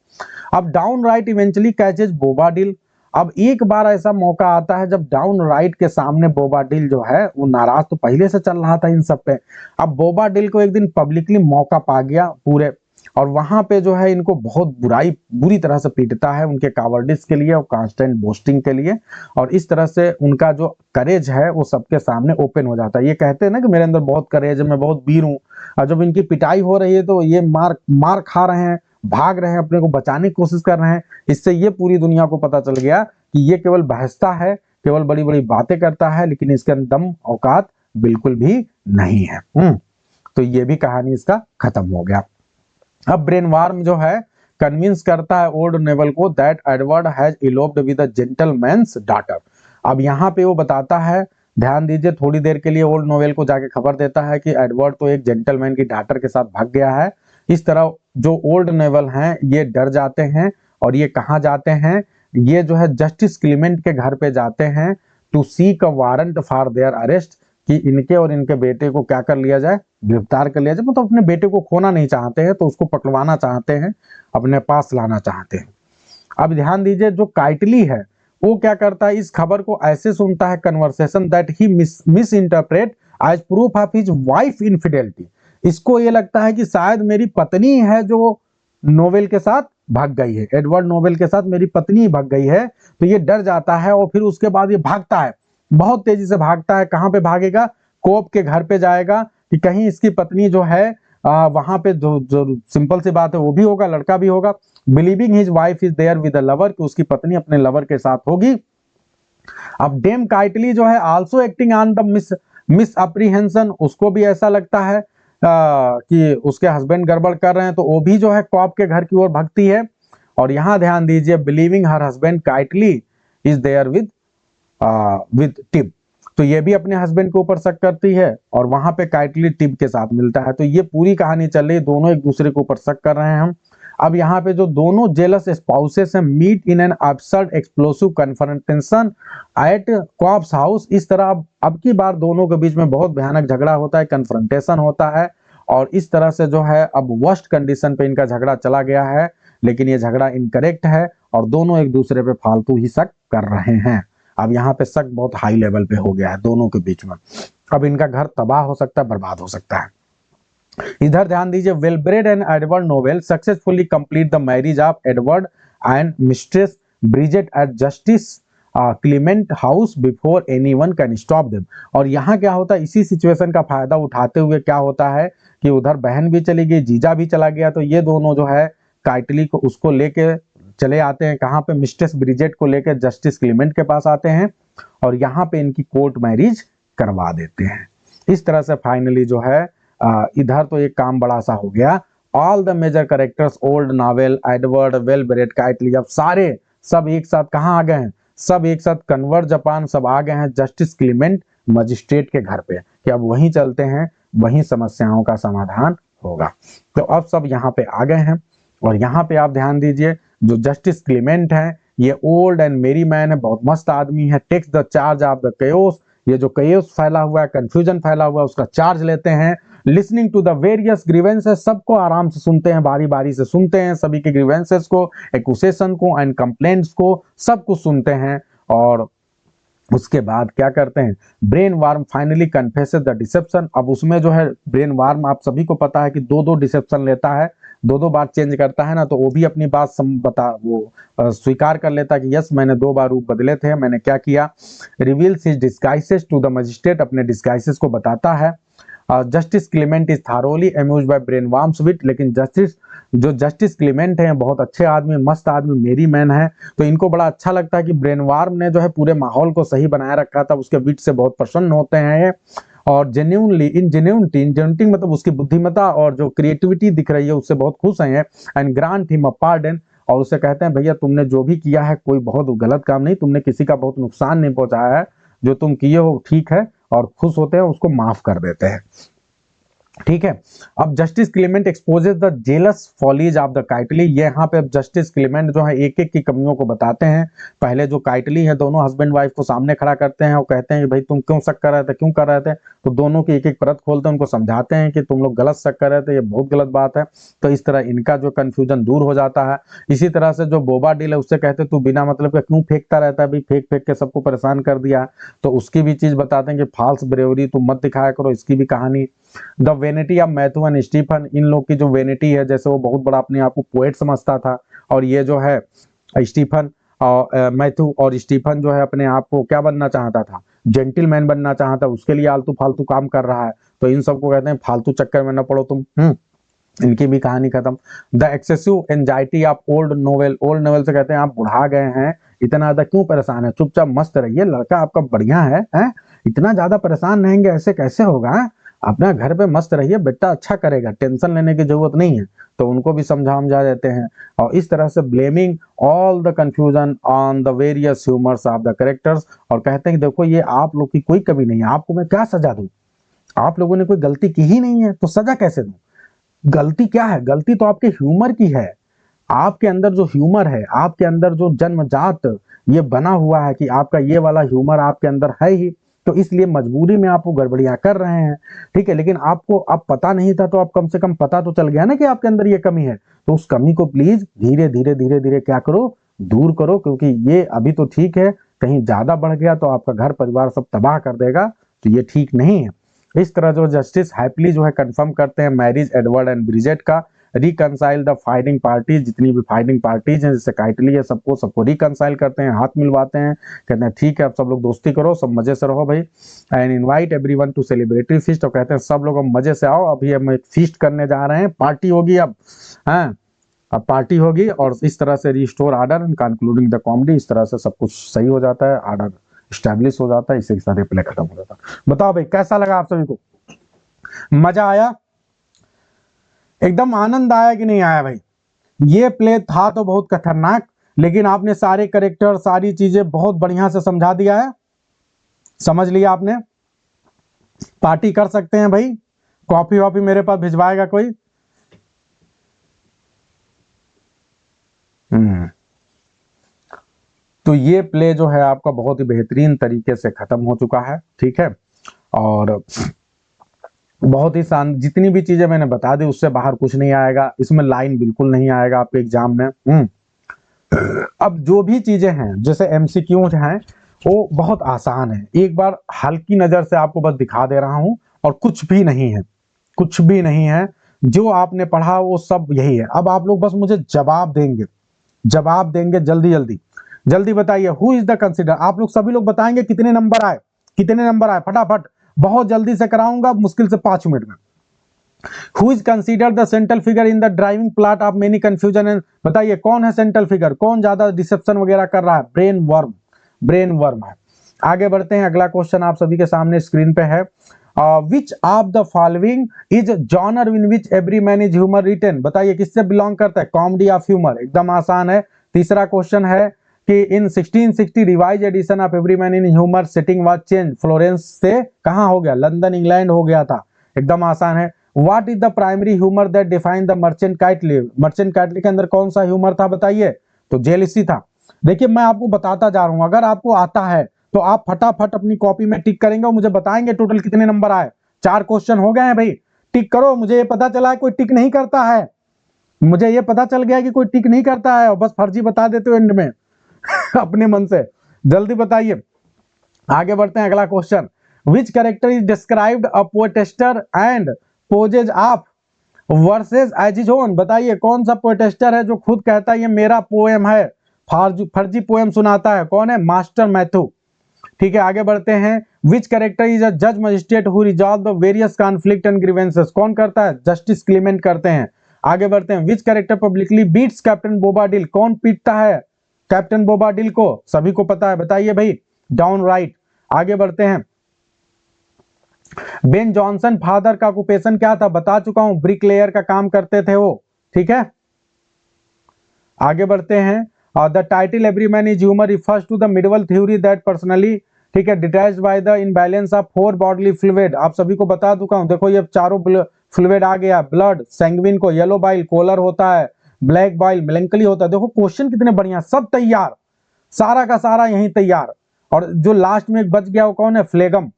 अब डाउन राइट इवेंचुअली कैचेज बोबाडिल। अब एक बार ऐसा मौका आता है जब डाउन राइट के सामने बोबाडिल जो है वो नाराज तो पहले से चल रहा था इन सब पे, अब बोबाडिल को एक दिन पब्लिकली मौका पा गया पूरे, और वहां पे जो है इनको बहुत बुरी तरह से पीटता है उनके कावर्डिस के लिए और कांस्टेंट बोस्टिंग के लिए, और इस तरह से उनका जो करेज है वो सबके सामने ओपन हो जाता है। ये कहते हैं ना कि मेरे अंदर बहुत करेज है, मैं बहुत वीर हूँ, और जब इनकी पिटाई हो रही है तो ये मार खा रहे हैं, भाग रहे हैं, अपने को बचाने की कोशिश कर रहे हैं। इससे ये पूरी दुनिया को पता चल गया कि ये केवल बहसता है, केवल बड़ी बड़ी बातें करता है, लेकिन इसके अंदर दम औकात बिल्कुल भी नहीं है। तो ये भी कहानी इसका खत्म हो गया। अब ब्रेन वार्म जो है कन्विंस करता है ओल्ड नेवल को that Edward has eloped with a gentleman's daughter. अब यहाँ पे वो बताता है, ध्यान दीजिए, थोड़ी देर के लिए ओल्ड नोवेल को जाके खबर देता है कि एडवर्ड तो एक जेंटलमैन की डॉटर के साथ भाग गया है। इस तरह जो ओल्ड नेवल हैं ये डर जाते हैं, और ये कहाँ जाते हैं, ये जो है जस्टिस क्लीमेंट के घर पे जाते हैं to seek a warrant for their arrest, कि इनके और इनके बेटे को क्या कर लिया जाए, गिरफ्तार कर लिया जाए। मतलब अपने बेटे को खोना नहीं चाहते हैं, तो उसको पकड़वाना चाहते हैं, अपने पास लाना चाहते हैं। अब ध्यान दीजिए, जो काइटली है वो क्या करता है, इस खबर को ऐसे सुनता है, conversation that he misinterpret as proof of his wife infidelity. इसको ये लगता है कि शायद मेरी पत्नी है जो नोवेल के साथ भाग गई है, एडवर्ड नोवेल के साथ मेरी पत्नी भाग गई है, तो ये डर जाता है और फिर उसके बाद ये भागता है, बहुत तेजी से भागता है। कहां पे भागेगा, कोप के घर पे जाएगा कि कहीं इसकी पत्नी जो है वहां पे जो सिंपल सी बात है वो भी होगा, लड़का भी होगा। Believing his wife is there with a lover, कि उसकी पत्नी अपने लवर के साथ होगी। अब डेम काइटली जो है also acting on the miss apprehension, उसको भी ऐसा लगता है कि उसके हस्बैंड गड़बड़ कर रहे हैं, तो वो भी जो है कॉप के घर की ओर भागती है। और यहां ध्यान दीजिए, believing her husband Kitely is there with Tib, तो ये भी अपने हस्बैंड के ऊपर शक करती है, और वहां पे काइटली टिब के साथ मिलता है। तो ये पूरी कहानी चल रही है, दोनों एक दूसरे के ऊपर शक कर रहे हैं हम। अब यहाँ पे जो दोनों जेलस स्पाउसेस हैं meet in an absurd explosive confrontation at Cob's house. इस तरह अब की बार दोनों के बीच में बहुत भयानक झगड़ा होता है, कन्फ्रंटेशन होता है, और इस तरह से जो है अब वर्स्ट कंडीशन पे इनका झगड़ा चला गया है। लेकिन ये झगड़ा इनकरेक्ट है और दोनों एक दूसरे पे फालतू ही शक कर रहे हैं। अब यहाँ पे शक बहुत हाई लेवल पे हो गया है दोनों के बीच में। अब इनका घर तबाह हो सकता है, बर्बाद हो सकता है। इधर ध्यान दीजिए, Wellbred and Edward Knowell successfully complete the marriage of Edward and Mistress Bridget at Justice Clement house before anyone can stop them. और यहाँ क्या होता है, इसी सिचुएशन का फायदा उठाते हुए क्या होता है कि उधर बहन भी चली गई, जीजा भी चला गया, तो ये दोनों जो है काइटली को उसको लेके चले आते हैं, कहाँ पे, मिस्ट्रेस ब्रिजेट को लेकर जस्टिस क्लीमेंट के पास आते हैं, और यहाँ पे इनकी कोर्ट मैरिज करवा देते हैं। इस तरह से फाइनली जो है इधर तो एक काम बड़ा सा हो गया। All the major characters old Knowell Edward Wellbred Kitely, अब सारे सब एक साथ कहाँ आ गए हैं, सब एक साथ कन्वर्ट जापान सब आ गए हैं जस्टिस क्लीमेंट मजिस्ट्रेट के घर पे, कि अब वहीं चलते हैं वहीं समस्याओं का समाधान होगा। तो अब सब यहाँ पे आ गए हैं और यहाँ पे आप ध्यान दीजिए, जो जस्टिस क्लेमेंट है ये ओल्ड एंड मेरी मैन है, बहुत मस्त आदमी है। Takes the charge of the chaos, ये जो केओस फैला हुआ है, कंफ्यूजन फैला हुआ है, उसका चार्ज लेते हैं। Listening to the various grievances, सबको आराम से सुनते हैं, बारी बारी से सुनते हैं, सभी के ग्रीवेंसेस को, एक्यूसेशन को एंड कंप्लेंट्स को, सब कुछ सुनते हैं। और उसके बाद क्या करते हैं, Brainworm finally confesses the deception. अब उसमें जो है ब्रेन वार्म, आप सभी को पता है कि दो दो डिसेप्शन लेता है, दो दो बार चेंज करता है ना, तो वो भी अपनी बात स्वीकार कर लेता है कि यस मैंने दो बार रूप बदले थे, मैंने क्या किया। Reveals his disguises to the magistrate, अपने डिस्गाइसेस को बताता है। Justice Clement is thoroughly amused by Brainworm's wit, लेकिन जस्टिस क्लेमेंट है बहुत अच्छे आदमी, मस्त आदमी, मेरी मैन है, तो इनको बड़ा अच्छा लगता है कि ब्रेन वार्म ने जो है पूरे माहौल को सही बनाए रखा था, उसके विट से बहुत प्रसन्न होते हैं ये। और जेन्यूनली इंजेन्यूनिटी मतलब उसकी बुद्धिमत्ता और जो क्रिएटिविटी दिख रही है उससे बहुत खुश हैं। And grant him a pardon, और उसे कहते हैं भैया तुमने जो भी किया है कोई बहुत गलत काम नहीं, तुमने किसी का बहुत नुकसान नहीं पहुंचाया है, जो तुम किए हो ठीक है, और खुश होते हैं, उसको माफ कर देते हैं। ठीक है। अब Justice Clement exposes the jealous follies of the Kitely, ये यहाँ पे अब जस्टिस क्लेमेंट जो है एक एक की कमियों को बताते हैं। पहले जो काइटली है दोनों हस्बैंड वाइफ को सामने खड़ा करते हैं और कहते हैं कि भाई तुम क्यों शक कर रहे थे, क्यों कर रहे थे, तो दोनों की एक एक परत खोलते हैं, उनको समझाते हैं कि तुम लोग गलत शक कर रहे थे, ये बहुत गलत बात है। तो इस तरह इनका जो कंफ्यूजन दूर हो जाता है। इसी तरह से जो बोबा डील है उससे कहते तू बिना मतलब का क्यों फेंकता रहता है, भाई फेंक फेंक के सबको परेशान कर दिया, तो उसकी भी चीज बताते हैं कि फॉल्स ब्रेवरी तुम मत दिखाया करो, इसकी भी कहानी। The vanity of Matthew and Stephen, इन लोग की जो वेनिटी है, जैसे वो बहुत बड़ा अपने आप को पोएट समझता था, और ये जो है स्टीफन और मैथ्यू और स्टीफन जो है अपने आप को क्या बनना चाहता था, जेंटिलमैन बनना चाहता, उसके लिए आलतू फालतू काम कर रहा है। तो इन सबको कहते हैं फालतू चक्कर में न पड़ो तुम। इनकी भी कहानी खत्म। The excessive anxiety of old novel, old novel से कहते हैं आप बुढ़ा गए हैं, इतना ज्यादा क्यों परेशान है, चुपचाप मस्त रहिए, लड़का आपका बढ़िया है? इतना ज्यादा परेशान रहेंगे ऐसे कैसे होगा, अपना घर पे मस्त रहिए, बेटा अच्छा करेगा, टेंशन लेने की जरूरत नहीं है। तो उनको भी समझा देते हैं। और इस तरह से blaming all the confusion on the various humours of the characters, और कहते हैं कि देखो ये आप लोग की कोई कमी नहीं है, आपको मैं क्या सजा दूं, आप लोगों ने कोई गलती की ही नहीं है तो सजा कैसे दूं। गलती क्या है, गलती तो आपके ह्यूमर की है, आपके अंदर जो ह्यूमर है, आपके अंदर जो जन्मजात ये बना हुआ है कि आपका ये वाला ह्यूमर आपके अंदर है ही, तो इसलिए मजबूरी में आप वो गड़बड़ियां कर रहे हैं। ठीक है, लेकिन आपको अब पता नहीं था, तो आप कम से कम पता तो चल गया ना कि आपके अंदर ये कमी है, तो उस कमी को प्लीज धीरे धीरे धीरे धीरे क्या करो, दूर करो, क्योंकि ये अभी तो ठीक है, कहीं ज्यादा बढ़ गया तो आपका घर परिवार सब तबाह कर देगा, तो ये ठीक नहीं है। इस तरह जो जस्टिस हैप्पीली जो है कंफर्म करते हैं मैरिज एडवर्ड एंड ब्रिजेट का, रिकनसाइल द फाइटिंग पार्टीज, जितनी भी फाइटिंग पार्टीज हैं जैसे काइटली है, सबको रिकनसाइल करते हैं, हाथ मिलवाते हैं, कहते हैं ठीक है अब सब लोग दोस्ती करो, सब मजे से रहो भाई। And invite everyone to celebratory feast, और कहते हैं सब लोग अब मजे से आओ, अभी हम एक फीस्ट करने जा रहे हैं, पार्टी होगी अब, हाँ अब पार्टी होगी। और इस तरह से restore order and concluding the comedy, इस तरह से सब कुछ सही हो जाता है, ऑर्डर स्टैब्लिश हो जाता है, इससे सारे प्ले खत्म हो जाता है। बताओ भाई कैसा लगा आप सभी को, मजा आया, एकदम आनंद आया कि नहीं आया भाई। ये प्ले था तो बहुत खतरनाक, लेकिन आपने सारे करेक्टर सारी चीजें बहुत बढ़िया से समझा दिया है, समझ लिया आपने। पार्टी कर सकते हैं भाई, कॉफी वॉफी मेरे पास भिजवाएगा कोई। तो ये प्ले जो है आपका बहुत ही बेहतरीन तरीके से खत्म हो चुका है। ठीक है, और बहुत ही जितनी भी चीजें मैंने बता दी उससे बाहर कुछ नहीं आएगा, इसमें लाइन बिल्कुल नहीं आएगा आपके एग्जाम में। अब जो भी चीजें हैं जैसे एमसीक्यू हैं वो बहुत आसान है, एक बार हल्की नजर से आपको बस दिखा दे रहा हूं, और कुछ भी नहीं है, कुछ भी नहीं है, जो आपने पढ़ा वो सब यही है। अब आप लोग बस मुझे जवाब देंगे, जवाब देंगे, जल्दी जल्दी जल्दी बताइए। हु इज द कंसिडर, आप लोग सभी लोग बताएंगे कितने नंबर आए, कितने नंबर आए, फटाफट, बहुत जल्दी से कराऊंगा, मुश्किल से 5 मिनट में। Who is considered the central figure in the driving plot of many confusion and, बताइए कौन है सेंट्रल फिगर, कौन ज्यादा डिसेप्शन वगैरह कर रहा है, ब्रेन वर्म, ब्रेन वर्म है। आगे बढ़ते हैं, अगला क्वेश्चन आप सभी के सामने स्क्रीन पे है। Which of the following is genre in which every man is humour written, बताइए किससे बिलोंग करता है, कॉमेडी ऑफ ह्यूमर, एकदम आसान है। तीसरा क्वेश्चन है कि in 1660 revise edition of every man in humour setting was change, Florence से कहां हो गया, लंदन इंग्लैंड हो गया था। एकदम आसान है। What is the primary humour that define the merchant Kitely? Merchant Kitely के अंदर कौन सा ह्यूमर था बताइए? तो जेलिसी था। देखिए मैं आपको बताता जा रहा हूं, अगर आपको आता है तो आप फटाफट अपनी कॉपी में टिक करेंगे और मुझे बताएंगे टोटल कितने नंबर आए। 4 क्वेश्चन हो गए हैं भाई, टिक करो। मुझे ये पता चला है कोई टिक नहीं करता है, मुझे ये पता चल गया कि कोई टिक नहीं करता है और बस फर्जी बता देते हो एंड में अपने मन से। जल्दी बताइए, आगे बढ़ते हैं। अगला question, which character is described a poetaster and poses of verses as his own? बताइए कौन सा पोएटेस्टर है जो खुद कहता है ये मेरा पोएम है, फर्जी पोएम सुनाता है? कौन है? Master Matthew. ठीक है, आगे बढ़ते हैं। विच कैरेक्टर इज अ जज magistrate who resolve the various conflict and grievances? कौन करता है? जस्टिस क्लीमेंट करते हैं। आगे बढ़ते हैं। Which character publicly beats Captain Bobadil? कौन पीटता है कैप्टन बोबाडिल को? सभी को पता है, बताइए भाई। Down right. आगे बढ़ते हैं। बेन जॉनसन फादर का ऑक्यूपेशन क्या था? बता चुका हूं, ब्रिकलेयर का काम करते थे वो। ठीक है, आगे बढ़ते हैं। The title every man is humour refers to the medieval theory that personally, ठीक है, detached by the imbalance of 4 bodily fluid. आप सभी को बता चुका हूं, देखो ये चारों फ्लूइड आ गया। ब्लड सैंग्विन को येलो बाइल कोलर होता है, ब्लैक बाइल मेलंकली होता है। देखो क्वेश्चन कितने बढ़िया, सब तैयार, सारा का सारा यहीं तैयार। और जो लास्ट में बच गया वो कौन है? फ्लेगम।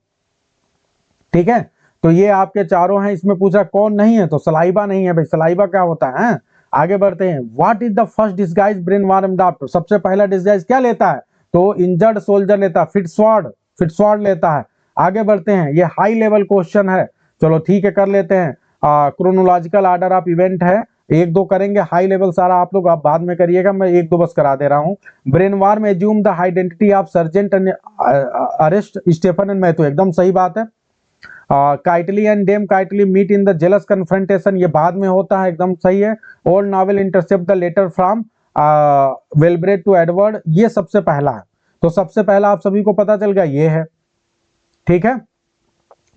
ठीक है, तो ये आपके चारों हैं। इसमें पूछा कौन नहीं है, तो सलाइबा नहीं है भाई। सलाइबा क्या होता है? आगे बढ़ते हैं। What is the first disguise brain warm doctor? सबसे पहला डिस्गाइज क्या लेता है? तो इंजर्ड सोल्जर लेता है, फिट्सवार्ड लेता है। आगे बढ़ते हैं, ये हाई लेवल क्वेश्चन है, चलो ठीक है कर लेते हैं। क्रोनोलॉजिकल ऑर्डर ऑफ इवेंट है, 1-2 करेंगे। हाई लेवल सारा आप लोग आप बाद में करिएगा, मैं 1-2 बस करा दे रहा हूं। Brainworm assume the identity of sergeant and arrest Stephen and Matthew, एकदम सही बात है। Kitely and Dame Kitely meet in the jealous confrontation, ये बाद में होता है, एकदम सही है। Old Knowell intercept the letter from Wellbred to Edward, ये सबसे पहला है। तो सबसे पहला आप सभी को पता चल गया, ये है। ठीक है,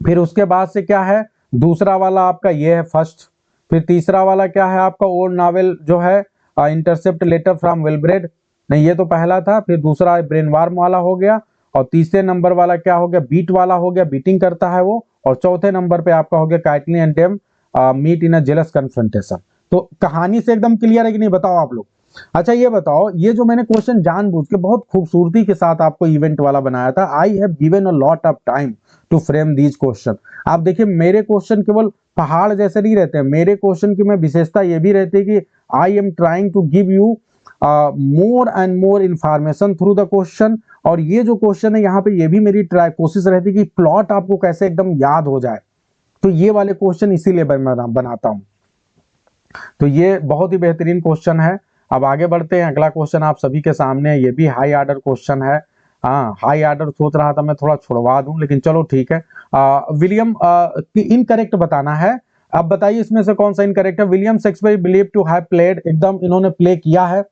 फिर उसके बाद से क्या है? दूसरा वाला आपका ये है फर्स्ट। फिर तीसरा वाला क्या है आपका? ओल्ड नॉवेल जो है इंटरसेप्ट लेटर फ्रॉम वेलब्रेड, नहीं ये तो पहला था। फिर दूसरा ब्रेन वार्म वाला हो गया, और तीसरे नंबर वाला क्या हो गया? बीट वाला हो गया, बीटिंग करता है वो। और चौथे नंबर पे आपका हो गया Kitely and Dame meet in a jealous confrontation. तो कहानी से एकदम क्लियर है कि नहीं, बताओ आप लोग। अच्छा ये बताओ, ये जो मैंने क्वेश्चन जानबूझ के बहुत खूबसूरती के साथ आपको इवेंट वाला बनाया था, I have given a lot of time to frame these question. आप देखिए मेरे क्वेश्चन केवल पहाड़ जैसे नहीं रहते हैं, मेरे क्वेश्चन की में विशेषता ये भी रहती है कि I am trying to give you more and more information through the question. और ये जो क्वेश्चन है यहाँ पे ये भी मेरी कोशिश रहती है कि प्लॉट आपको कैसे एकदम याद हो जाए, तो ये वाले क्वेश्चन इसीलिए बनाता हूं। तो ये बहुत ही बेहतरीन क्वेश्चन है। अब आगे बढ़ते हैं। अगला क्वेश्चन आप सभी के सामने, ये भी हाई ऑर्डर क्वेश्चन है। हाँ हाई ऑर्डर सोच रहा था मैं थोड़ा छुड़वा दूं, लेकिन चलो ठीक है। विलियम इनकरेक्ट बताना है। अब बताइए इसमें से कौन सा इनकरेक्ट है? William Shakespeare believe to have played, एकदम इन्होंने प्ले किया है।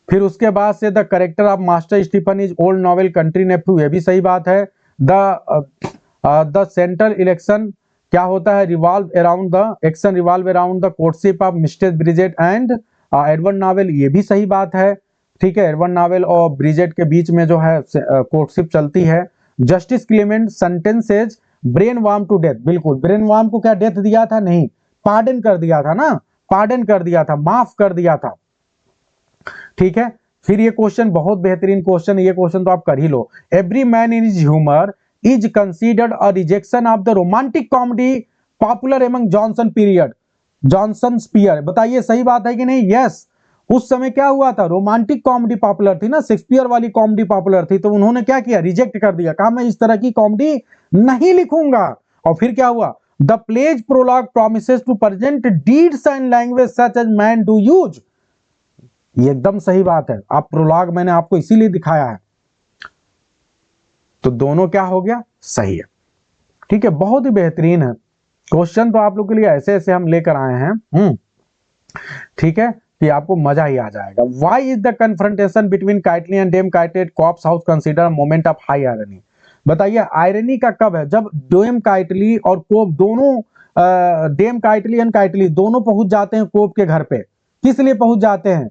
फिर उसके बाद से the character of master Stephen is old Knowell country nephew, ये भी सही बात है। द सेंट्रल इलेक्शन क्या होता है? Revolve around the action revolve around the courtship of mister Bridget and Edward novel, ये भी सही बात है। ठीक है, एडवर्ड नॉवेल और ब्रिजेट के बीच में जो है कोर्टशिप चलती है। Justice Clement sentences Brainworm to death, बिल्कुल ब्रेन वार्म को क्या डेथ दिया था? नहीं, पार्डन कर दिया था ना, पार्डन कर दिया था, माफ कर दिया था। ठीक है, फिर ये क्वेश्चन बहुत बेहतरीन क्वेश्चन है, ये क्वेश्चन तो आप कर ही लो। Every man in his humour is considered a rejection of the romantic comedy popular among Jonson period, Jonson Spear, बताइए सही बात है कि नहीं? यस, उस समय क्या हुआ था? रोमांटिक कॉमेडी पॉपुलर थी ना, शेक्सपियर वाली कॉमेडी पॉपुलर थी, तो उन्होंने क्या किया? रिजेक्ट कर दिया, कहा मैं इस तरह की कॉमेडी नहीं लिखूंगा। और फिर क्या हुआ? The play's prologue promises to present deeds and language such as man do use, ये एकदम सही बात है। आप प्रोलॉग मैंने आपको इसीलिए दिखाया है, तो दोनों क्या हो गया? सही है। ठीक है, बहुत ही बेहतरीन है क्वेश्चन, तो आप लोग के लिए ऐसे ऐसे हम लेकर आए हैं। ठीक है, कि आपको मजा ही आ जाएगा। Why is the confrontation between Kitely and Dame Kitely Cob's house consider moment of high irony? बताइए आयरनी का कब है? जब डेम काइटली और कोप दोनों, डेम काइटली एंड काइटली दोनों पहुंच जाते हैं कोप के घर पे। किस लिए पहुंच जाते हैं?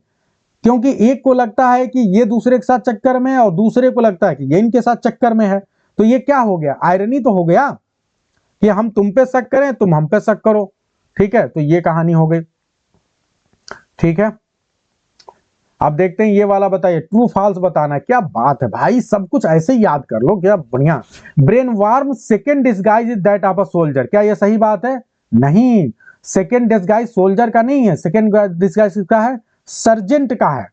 क्योंकि एक को लगता है कि ये दूसरे के साथ चक्कर में है और दूसरे को लगता है कि ये इनके साथ चक्कर में है, तो ये क्या हो गया? आयरनी तो हो गया। कि हम तुम पे शक करें, तुम हम पे शक करो। ठीक है, तो ये कहानी हो गई। ठीक है, अब देखते हैं ये वाला, बताइए ट्रू फॉल्स बताना है। क्या बात है भाई, सब कुछ ऐसे ही याद कर लो, क्या बढ़िया। Brain warm second disguise is that of a soldier, क्या ये सही बात है? नहीं, सेकेंड डिस्गाइज सोल्जर का नहीं है, सेकेंड डिस्गाइज किसका है? सर्जेंट का है।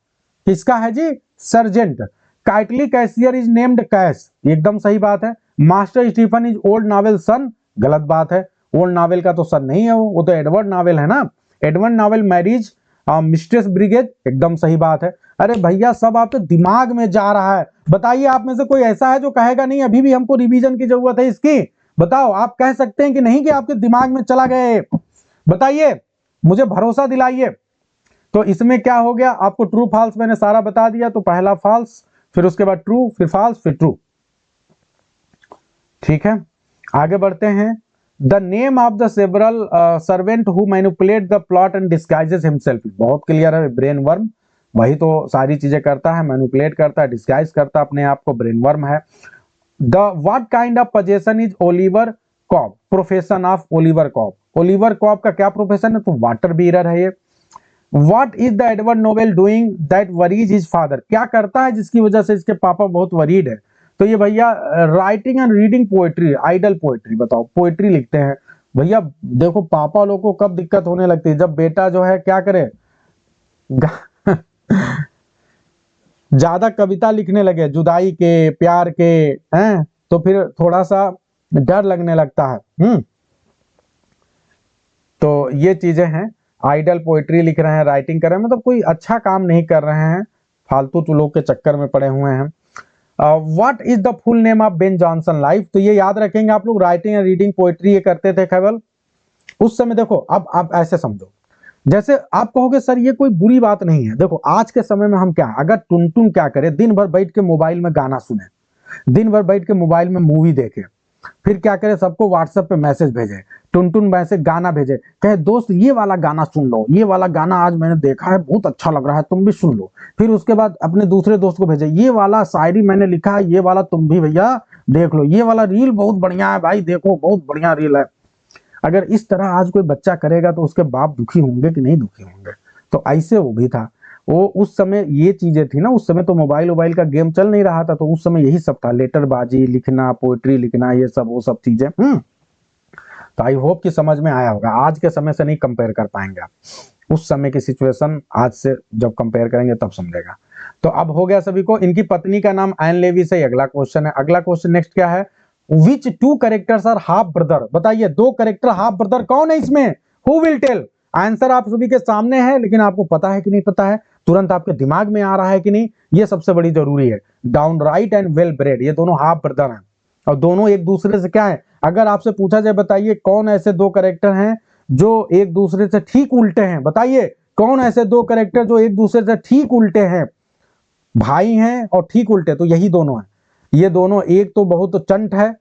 किसका है जी? Sergeant. Kitely cashier is named Cash, एकदम सही बात है। Master Stephen is old Knowell son, गलत बात है। ओल्ड नावेल का तो सन नहीं है, वो तो एडवर्ड नावेल है ना। Edward novel marriage mistress brigade, एकदम सही बात है। अरे भैया सब आपके दिमाग में जा रहा है। बताइए आप में से कोई ऐसा है जो कहेगा नहीं अभी भी हमको रिवीजन की जरूरत है इसकी? बताओ, आप कह सकते हैं कि नहीं कि आपके दिमाग में चला गए? बताइए, मुझे भरोसा दिलाइए। तो इसमें क्या हो गया, आपको ट्रू फॉल्स मैंने सारा बता दिया। तो पहला फॉल्स, फिर उसके बाद ट्रू, फिर फॉल्स, फिर ट्रू। ठीक है, आगे बढ़ते हैं। The name of the several servant who manipulate the plot and disguises himself, बहुत क्लियर है, ब्रेन वर्म। वही तो सारी चीजें करता है, मैनिपुलेट करता है, डिस्गाइज करता है अपने आप को, ब्रेन वर्म है। The what kind of position is Oliver Cob, profession of Oliver Cob, Oliver Cob का क्या प्रोफेशन है? तो वाटर बीरर है ये। What is the Edward Knowell doing that worries his father, क्या करता है जिसकी वजह से इसके पापा बहुत वरीड है? तो ये भैया writing and reading poetry, idle poetry, बताओ पोएट्री लिखते हैं भैया। देखो पापा लोग को कब दिक्कत होने लगती है, जब बेटा जो है क्या करे, ज्यादा कविता लिखने लगे जुदाई के, प्यार के, हैं, तो फिर थोड़ा सा डर लगने लगता है। तो ये चीजें हैं, आइडल पोएट्री लिख रहे हैं, राइटिंग कर रहे हैं, मतलब कोई अच्छा काम नहीं कर रहे हैं, फालतू तो लोग के चक्कर में पड़े हुए हैं। What is the full name of Ben Jonson life, तो ये याद रखेंगे आप लोग, राइटिंग एंड रीडिंग पोएट्री ये करते थे केवल उस समय। देखो अब आप ऐसे समझो, जैसे आप कहोगे सर ये कोई बुरी बात नहीं है। देखो आज के समय में हम क्या, अगर टुनटुन क्या करे, दिन भर बैठ के मोबाइल में गाना सुने, दिन भर बैठ के मोबाइल में मूवी देखे, फिर क्या करे, सबको व्हाट्सएप पे मैसेज भेजे, टुनटुन मैसेज गाना भेजे, कहे दोस्त ये वाला गाना सुन लो, ये वाला गाना आज मैंने देखा है बहुत अच्छा लग रहा है, तुम भी सुन लो। फिर उसके बाद अपने दूसरे दोस्त को भेजे, ये वाला शायरी मैंने लिखा है, ये वाला तुम भी भैया देख लो, ये वाला रील बहुत बढ़िया है भाई, देखो बहुत बढ़िया रील है। अगर इस तरह आज कोई बच्चा करेगा तो उसके बाप दुखी होंगे कि नहीं दुखी होंगे? तो ऐसे वो भी था, वो उस समय ये चीजें थी ना, उस समय तो मोबाइल का गेम चल नहीं रहा था, तो उस समय यही सब था, लेटरबाजी लिखना, पोएट्री लिखना, ये सब वो सब चीजें। तो आई होप कि समझ में आया होगा। आज के समय से नहीं कंपेयर कर पाएंगे आप, उस समय की सिचुएशन आज से जब कंपेयर करेंगे तब समझेगा। तो अब हो गया सभी को। इनकी पत्नी का नाम एन लेवी से, अगला क्वेश्चन है। अगला क्वेश्चन नेक्स्ट क्या है, which two characters are half brother, बताइए दो कैरेक्टर हाफ ब्रदर कौन है इसमें? Who will tell? आंसर आप सभी के सामने है, लेकिन आपको पता है कि नहीं पता है, तुरंत आपके दिमाग में आ रहा है कि नहीं, ये सबसे बड़ी जरूरी है। Down right and well bread, ये दोनों हाफ ब्रदर हैं और दोनों एक दूसरे से क्या है, अगर आपसे पूछा जाए बताइए कौन ऐसे दो कैरेक्टर हैं जो एक दूसरे से ठीक उल्टे हैं, बताइए कौन ऐसे दो कैरेक्टर जो एक दूसरे से ठीक उल्टे हैं, भाई हैं और ठीक उल्टे, तो यही दोनों हैं। ये दोनों, एक तो बहुत चंट है,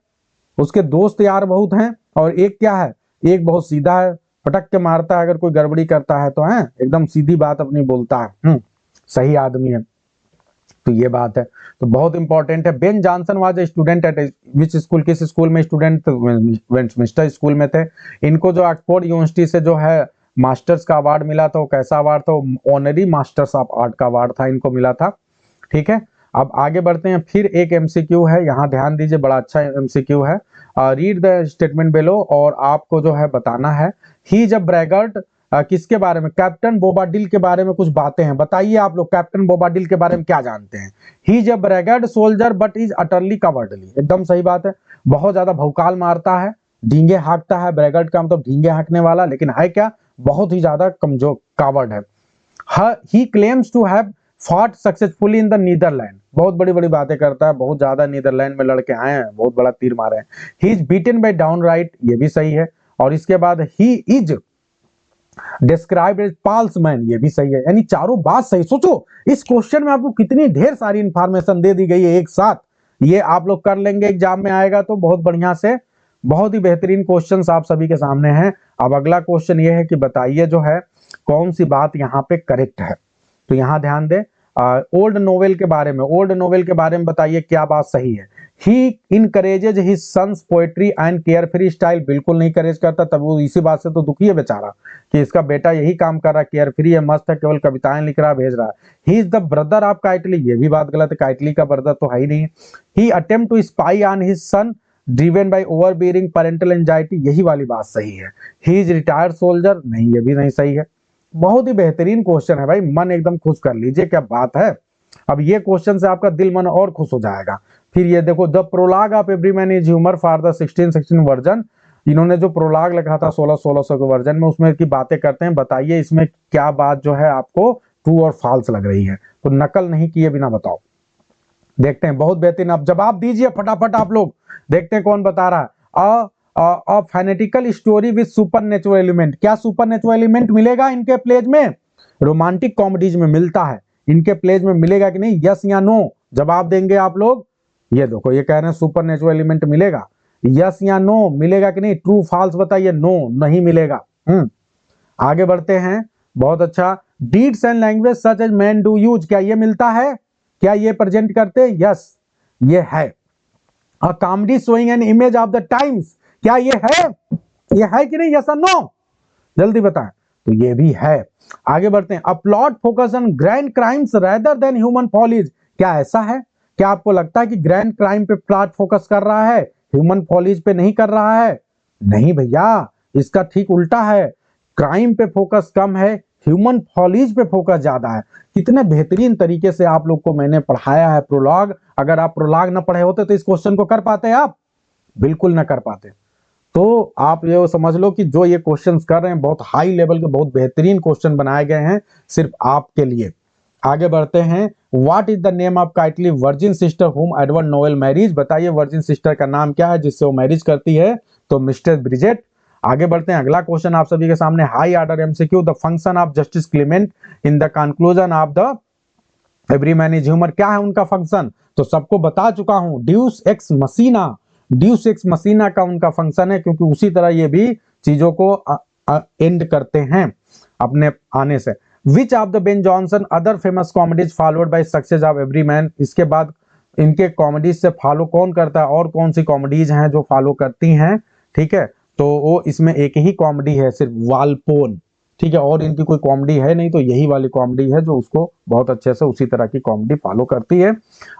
उसके दोस्त यार बहुत हैं, और एक क्या है, एक बहुत सीधा है, पटक के मारता है अगर कोई गड़बड़ी करता है तो, है एकदम सीधी बात अपनी बोलता है, सही आदमी है। तो ये बात है, तो बहुत इंपॉर्टेंट है। Ben Jonson was a student at which school, किस स्कूल में स्टूडेंट? वेस्टमिंस्टर स्कूल में थे। इनको जो ऑक्सफोर्ड यूनिवर्सिटी से जो है मास्टर्स का अवार्ड मिला था, वो कैसा अवार्ड था? ऑनरी मास्टर्स ऑफ आर्ट का अवार्ड था, इनको मिला था। ठीक है, अब आगे बढ़ते हैं। फिर एक एमसीक्यू है, यहाँ ध्यान दीजिए, बड़ा अच्छा एमसीक्यू है। रीड द स्टेटमेंट बिलो, और आपको जो है बताना है। ही जब ब्रैगर्ट किसके बारे में? कैप्टन बोबाडिल के बारे में कुछ बातें हैं, बताइए आप लोग कैप्टन बोबाडिल के बारे में क्या जानते हैं? He is a braggart soldier but is utterly cowardly, एकदम सही बात है, बहुत ज्यादा भौकाल मारता है, ढींगे हाँकता है। ब्रैगर्ट का मतलब ढींगे हाँकने वाला, लेकिन है क्या, बहुत ही ज्यादा कमजोर, कावर्ड है। He claims to have fought successfully in the Netherland, बहुत बड़ी बड़ी बातें करता है, बहुत ज्यादा नीदरलैंड में लड़के आए हैं, बहुत बड़ा तीर मारे हैं। He is beaten by Downright, ये भी सही है। और इसके बाद he is described as pals man, ये भी सही है। यानी चारों बात सही। सोचो इस क्वेश्चन में आपको कितनी ढेर सारी इंफॉर्मेशन दे दी गई है एक साथ, ये आप लोग कर लेंगे, एग्जाम में आएगा तो बहुत बढ़िया से, बहुत ही बेहतरीन क्वेश्चंस आप सभी के सामने हैं। अब अगला क्वेश्चन ये है कि बताइए जो है कौन सी बात यहाँ पे करेक्ट है। तो यहाँ ध्यान दें, ओल्ड नोवेल के बारे में, ओल्ड नोवेल के बारे में बताइए क्या बात सही है। He encourages his son's poetry and care free style, बिल्कुल नहीं करेज करता, तब वो इसी बात से तो दुखी है बेचारा कि इसका बेटा यही काम कर रहा है, केयर फ्री है, मस्त है, केवल कविताएं लिख रहा है, भेज रहा है। He is the brother of Kitely, ये भी बात गलत है, काइटली का ब्रदर तो है ही नहीं। He attempt to spy on his son driven by overbearing parental anxiety, यही वाली बात सही है। ही इज रिटायर्ड सोल्जर, नहीं ये भी नहीं सही है। बहुत ही बेहतरीन क्वेश्चन है भाई, मन एकदम खुश कर लीजिए, क्या बात है। अब ये क्वेश्चन से आपका दिल मन और खुश हो जाएगा। फिर ये देखो, the prologue of every man is humour for the 1616 version, इन्होंने जो प्रोलॉग लिखा था 1600 के वर्जन में, उसमें की बातें करते हैं, बताइए इसमें क्या बात जो है आपको ट्रू और फॉल्स लग रही है, तो नकल नहीं किए बिना बताओ। देखते हैं, बहुत बेहतरीन, अब जवाब दीजिए फटाफट आप लोग, देखते हैं कौन बता रहा है। A fanatical story with supernatural element, क्या सुपरनेचुरल एलिमेंट मिलेगा इनके प्लेज में? रोमांटिक कॉमेडीज में मिलता है, इनके प्लेज में मिलेगा कि नहीं? यस या नो जवाब देंगे आप लोग। ये देखो, ये कह रहे हैं सुपरनेचुरल एलिमेंट मिलेगा, यस या नो मिलेगा कि नहीं? ट्रू फॉल्स बताइए। नो, नहीं मिलेगा। आगे बढ़ते हैं, बहुत अच्छा। Deeds and language such as man do use, क्या ये मिलता है? क्या ये प्रेजेंट करते? यस, ये है। A comedy showing N image of the times, क्या ये है? ये है कि नहीं? यस और नो, जल्दी बताएं। तो ये भी है। आगे बढ़ते हैं। A plot focus on grand crimes rather than human follies, क्या ऐसा है? क्या आपको लगता है कि ग्रैंड क्राइम पे प्लॉट फोकस कर रहा है, ह्यूमन फॉलीज पे नहीं कर रहा है? नहीं भैया, इसका ठीक उल्टा है, क्राइम पे फोकस कम है, ह्यूमन फॉलीज पे फोकस ज्यादा है। कितने बेहतरीन तरीके से आप लोग को मैंने पढ़ाया है प्रोलॉग। अगर आप प्रोलॉग ना पढ़े होते तो इस क्वेश्चन को कर पाते आप? बिल्कुल ना कर पाते। तो आप ये समझ लो कि जो ये क्वेश्चंस कर रहे हैं, बहुत हाई लेवल के, बहुत बेहतरीन क्वेश्चन बनाए गए हैं सिर्फ आपके लिए। आगे बढ़ते हैं। What is the name of Kitely virgin sister whom Edward Knowell marriage, बताइए वर्जिन सिस्टर का नाम क्या है जिससे वो मैरिज करती है? तो मिस्टर ब्रिजेट। आगे बढ़ते हैं, अगला क्वेश्चन आप सभी के सामने, high order MCQ, the function of justice Clement in the conclusion of the every man is humour, क्या है उनका फंक्शन? तो सबको बता चुका हूं, ड्यूस एक्स मसीना, ड्यूस एक्स मसीना का उनका फंक्शन है, क्योंकि उसी तरह ये भी चीजों को एंड करते हैं अपने आने से। विच of the Ben Jonson other famous comedies followed by success of every man, इसके बाद इनके कॉमेडीज से फॉलो कौन करता है, और कौन सी कॉमेडीज हैं जो फॉलो करती हैं? ठीक है, तो वो इसमें एक ही कॉमेडी है सिर्फ, वालपोन। ठीक है, और इनकी कोई कॉमेडी है नहीं, तो यही वाली कॉमेडी है जो उसको बहुत अच्छे से उसी तरह की कॉमेडी फॉलो करती है।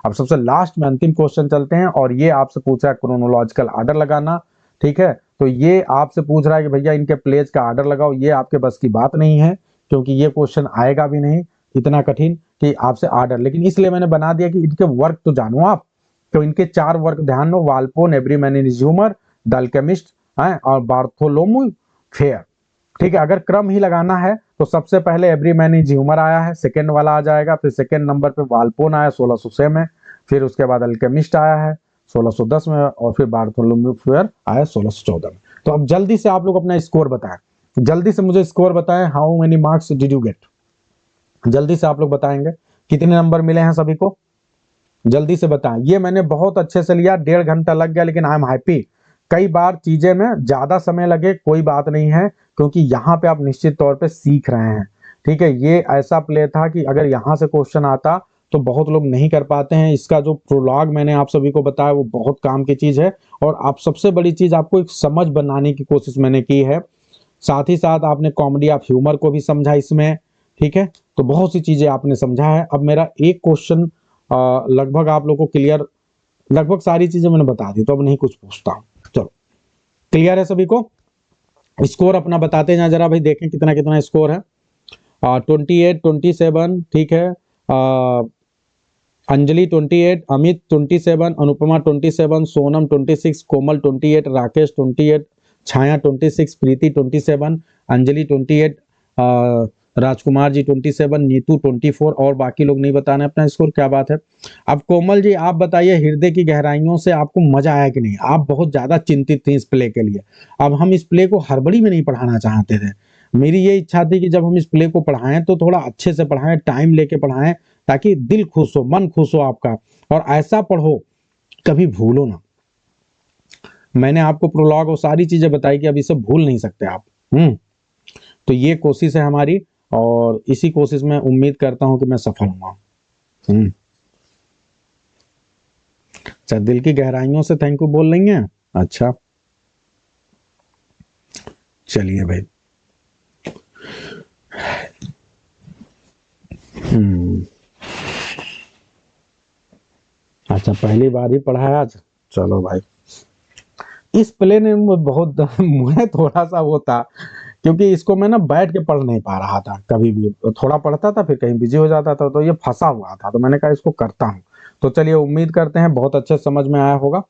अब सबसे लास्ट में अंतिम क्वेश्चन चलते हैं, और ये आपसे पूछ रहा है क्रोनोलॉजिकल ऑर्डर लगाना। ठीक है, तो ये आपसे पूछ रहा है कि भैया इनके प्लेज का ऑर्डर लगाओ, ये आपके बस की बात नहीं है, क्योंकि ये क्वेश्चन आएगा भी नहीं इतना कठिन कि आपसे ऑर्डर, लेकिन इसलिए मैंने बना दिया कि इनके वर्क तो जानो आप। तो इनके 4 वर्क ध्यान लो, Volpone, every man in humour, the alchemist और बार्थोलोमू फेयर। ठीक है, अगर क्रम ही लगाना है तो सबसे पहले एवरी मैन इज ह्यूमर आया है, सेकंड वाला आ जाएगा, फिर सेकंड नंबर पे वालपोन आया 1606 में, फिर उसके बाद अल्केमिस्ट आया है 1610 में, और फिर बार्थोलोम्यू फेयर आया 1614 में। तो अब जल्दी से आप लोग अपना स्कोर बताएं, जल्दी से मुझे स्कोर बताएं, how many marks did you get? जल्दी से आप लोग बताएंगे कितने नंबर मिले हैं सभी को, जल्दी से बताएं। ये मैंने बहुत अच्छे से लिया, 1.5 घंटा लग गया, लेकिन आई एम हैप्पी। कई बार चीजें में ज्यादा समय लगे कोई बात नहीं है, क्योंकि यहाँ पे आप निश्चित तौर पे सीख रहे हैं। ठीक है, ये ऐसा प्ले था कि अगर यहाँ से क्वेश्चन आता तो बहुत लोग नहीं कर पाते हैं। इसका जो प्रोलॉग मैंने आप सभी को बताया वो बहुत काम की चीज है, और आप सबसे बड़ी चीज आपको एक समझ बनाने की कोशिश मैंने की है। साथ ही साथ आपने कॉमेडी ऑफ ह्यूमर को भी समझा इसमें। ठीक है, तो बहुत सी चीजें आपने समझा है। अब मेरा एक क्वेश्चन लगभग आप लोग को क्लियर, लगभग सारी चीजें मैंने बता दी, तो अब नहीं कुछ पूछता हूँ। चलो, क्लियर है सभी को? स्कोर अपना बताते हैं जरा भाई, देखें कितना कितना स्कोर है। 28, 27, ठीक है, अंजलि 28, अमित 27, अनुपमा 27, सोनम 26, कोमल 28, राकेश 28, छाया 26, प्रीति 27, अंजलि 28, राजकुमार जी 27, नीतू 24, और बाकी लोग नहीं बताना अपना स्कोर, क्या बात है। अब कोमल जी आप बताइए, हृदय की गहराइयों से आपको मजा आया कि नहीं? आप बहुत ज्यादा चिंतित थी इस प्ले के लिए। अब हम इस प्ले को हड़बड़ी में नहीं पढ़ाना चाहते थे, मेरी ये इच्छा थी कि जब हम इस प्ले को पढ़ाएं तो थोड़ा अच्छे से पढ़ाएं, टाइम लेके पढ़ाएं, ताकि दिल खुश हो, मन खुश हो आपका, और ऐसा पढ़ो कभी भूलो ना। मैंने आपको प्रोलॉग और सारी चीजें बताई कि अब इसे भूल नहीं सकते आप। तो ये कोशिश है हमारी, और इसी कोशिश में उम्मीद करता हूं कि मैं सफल हुआ। अच्छा, दिल की गहराइयों से थैंक यू बोल रही हैं। अच्छा, चलिए भाई। अच्छा, पहली बार ही पढ़ा है आज। चलो भाई, इस प्ले ने बहुत मुझे थोड़ा सा वो था, क्योंकि इसको मैं ना बैठ के पढ़ नहीं पा रहा था, कभी भी थोड़ा पढ़ता था फिर कहीं बिजी हो जाता था, तो ये फंसा हुआ था, तो मैंने कहा इसको करता हूँ। तो चलिए, उम्मीद करते हैं बहुत अच्छे समझ में आया होगा।